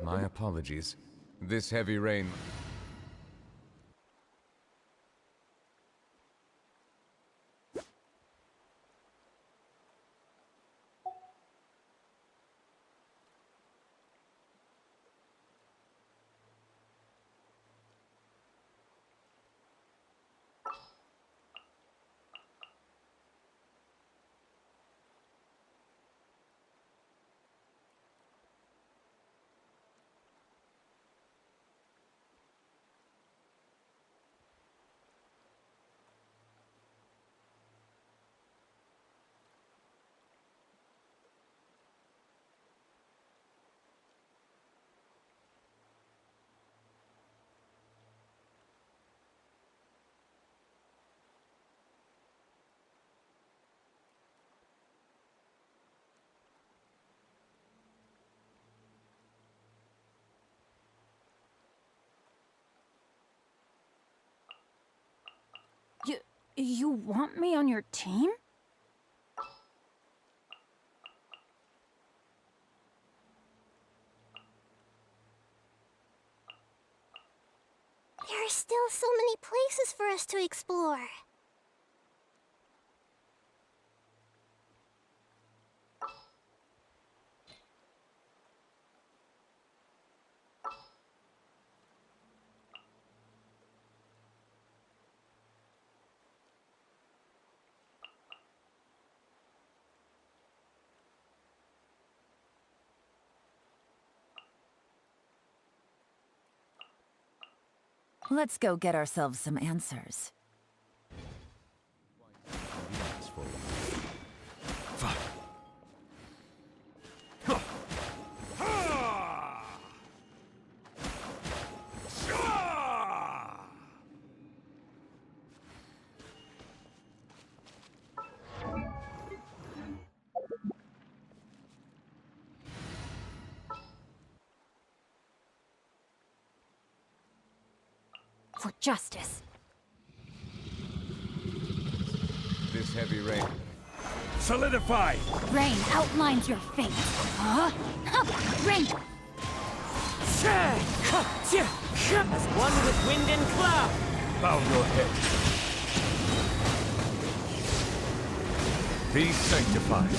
My apologies. This heavy rain... You want me on your team? There are still so many places for us to explore. Let's go get ourselves some answers. For justice. This heavy rain... Solidify! Rain outlines your fate. Huh? Rain! As one with wind and cloud! Bow your head. Be sanctified.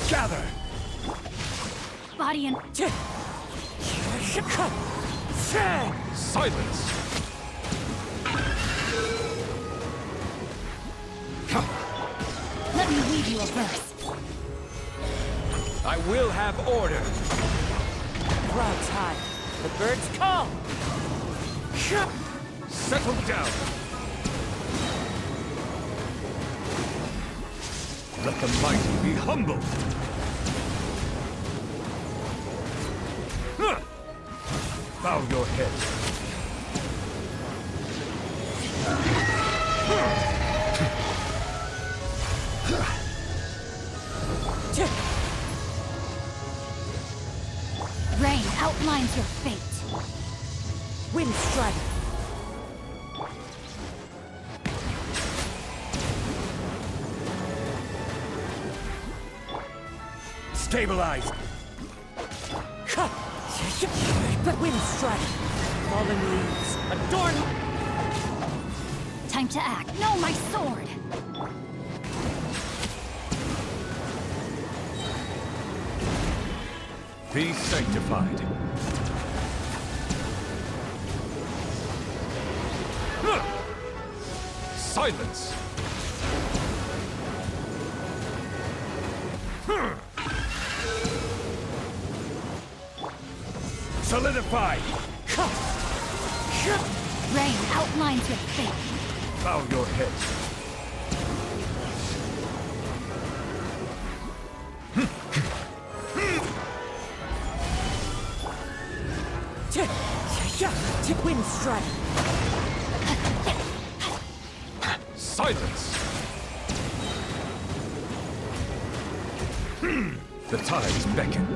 Gather! Body and... Silence! Let me read you a verse. I will have order. Clouds high. The birds call. Settle down. Let the mighty be humbled. Bow your head. Rain outlines your fate. Wind strike. Stabilize. But wind strike. Fallen leaves. Adorn. Time to act. No, my sword. Be sanctified. Silence! Solidify! Rain outlines your fate. Bow your head. Wind strike. Silence! The tides beckon.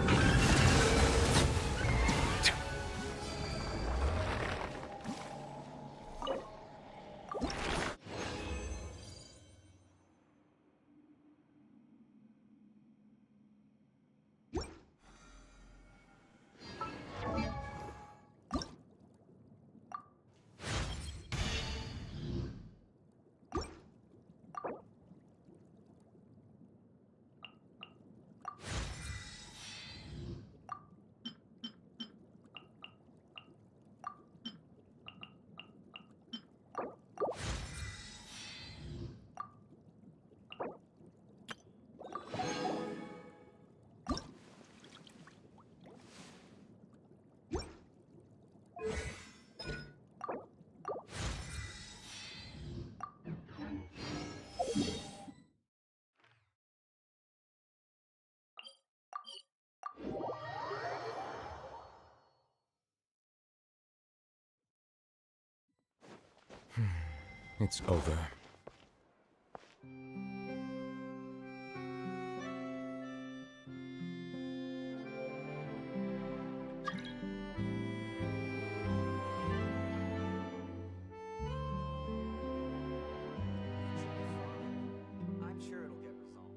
It's over. I'm sure it'll get resolved.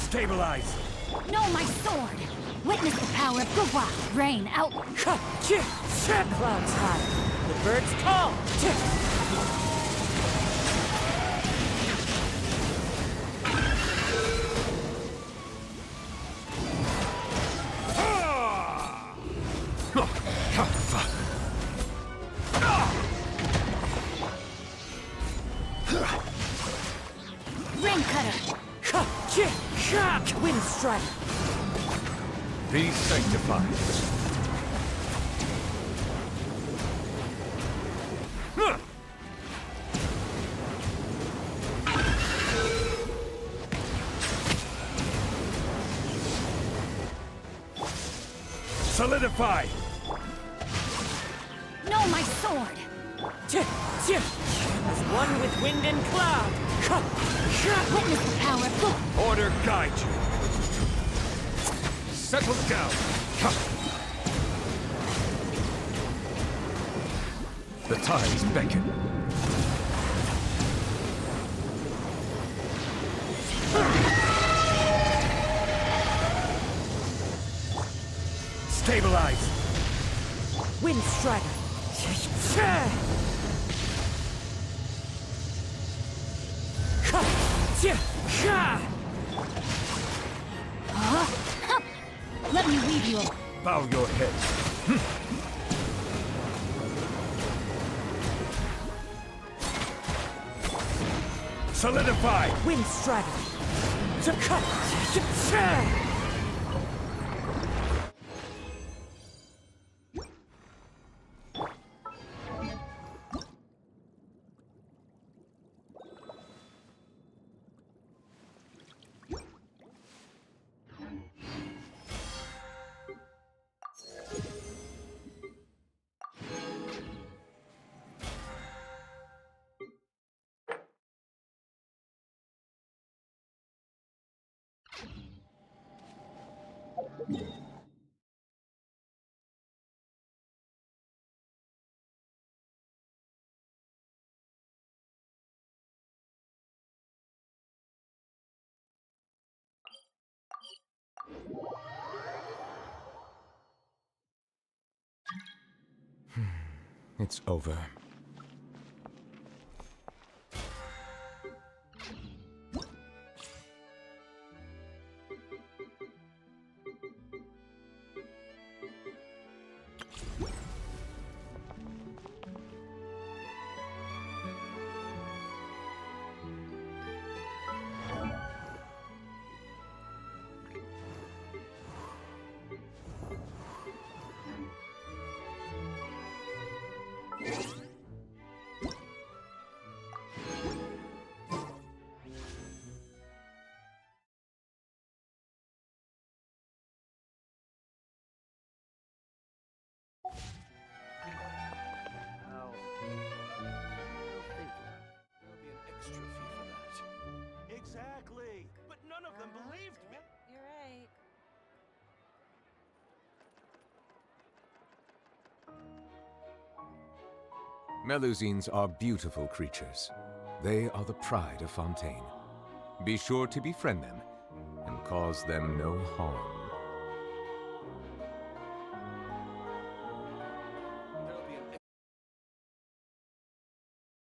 Stabilize! No, my sword! Witness the power of Gua! Rain out! Clouds high. The birds call! Rain cutter! Wind strike! Be sanctified. Solidify! No, my sword! As one with wind and cloud! Witness the power of Gua! Order guide you. Settle down. The tides beckon. Stabilize. Wind strider! Let me weave you a... Bow your head. Solidify! Wind strider! It's over. Exactly! But none of them believed me! You're right. Melusines are beautiful creatures. They are the pride of Fontaine. Be sure to befriend them and cause them no harm.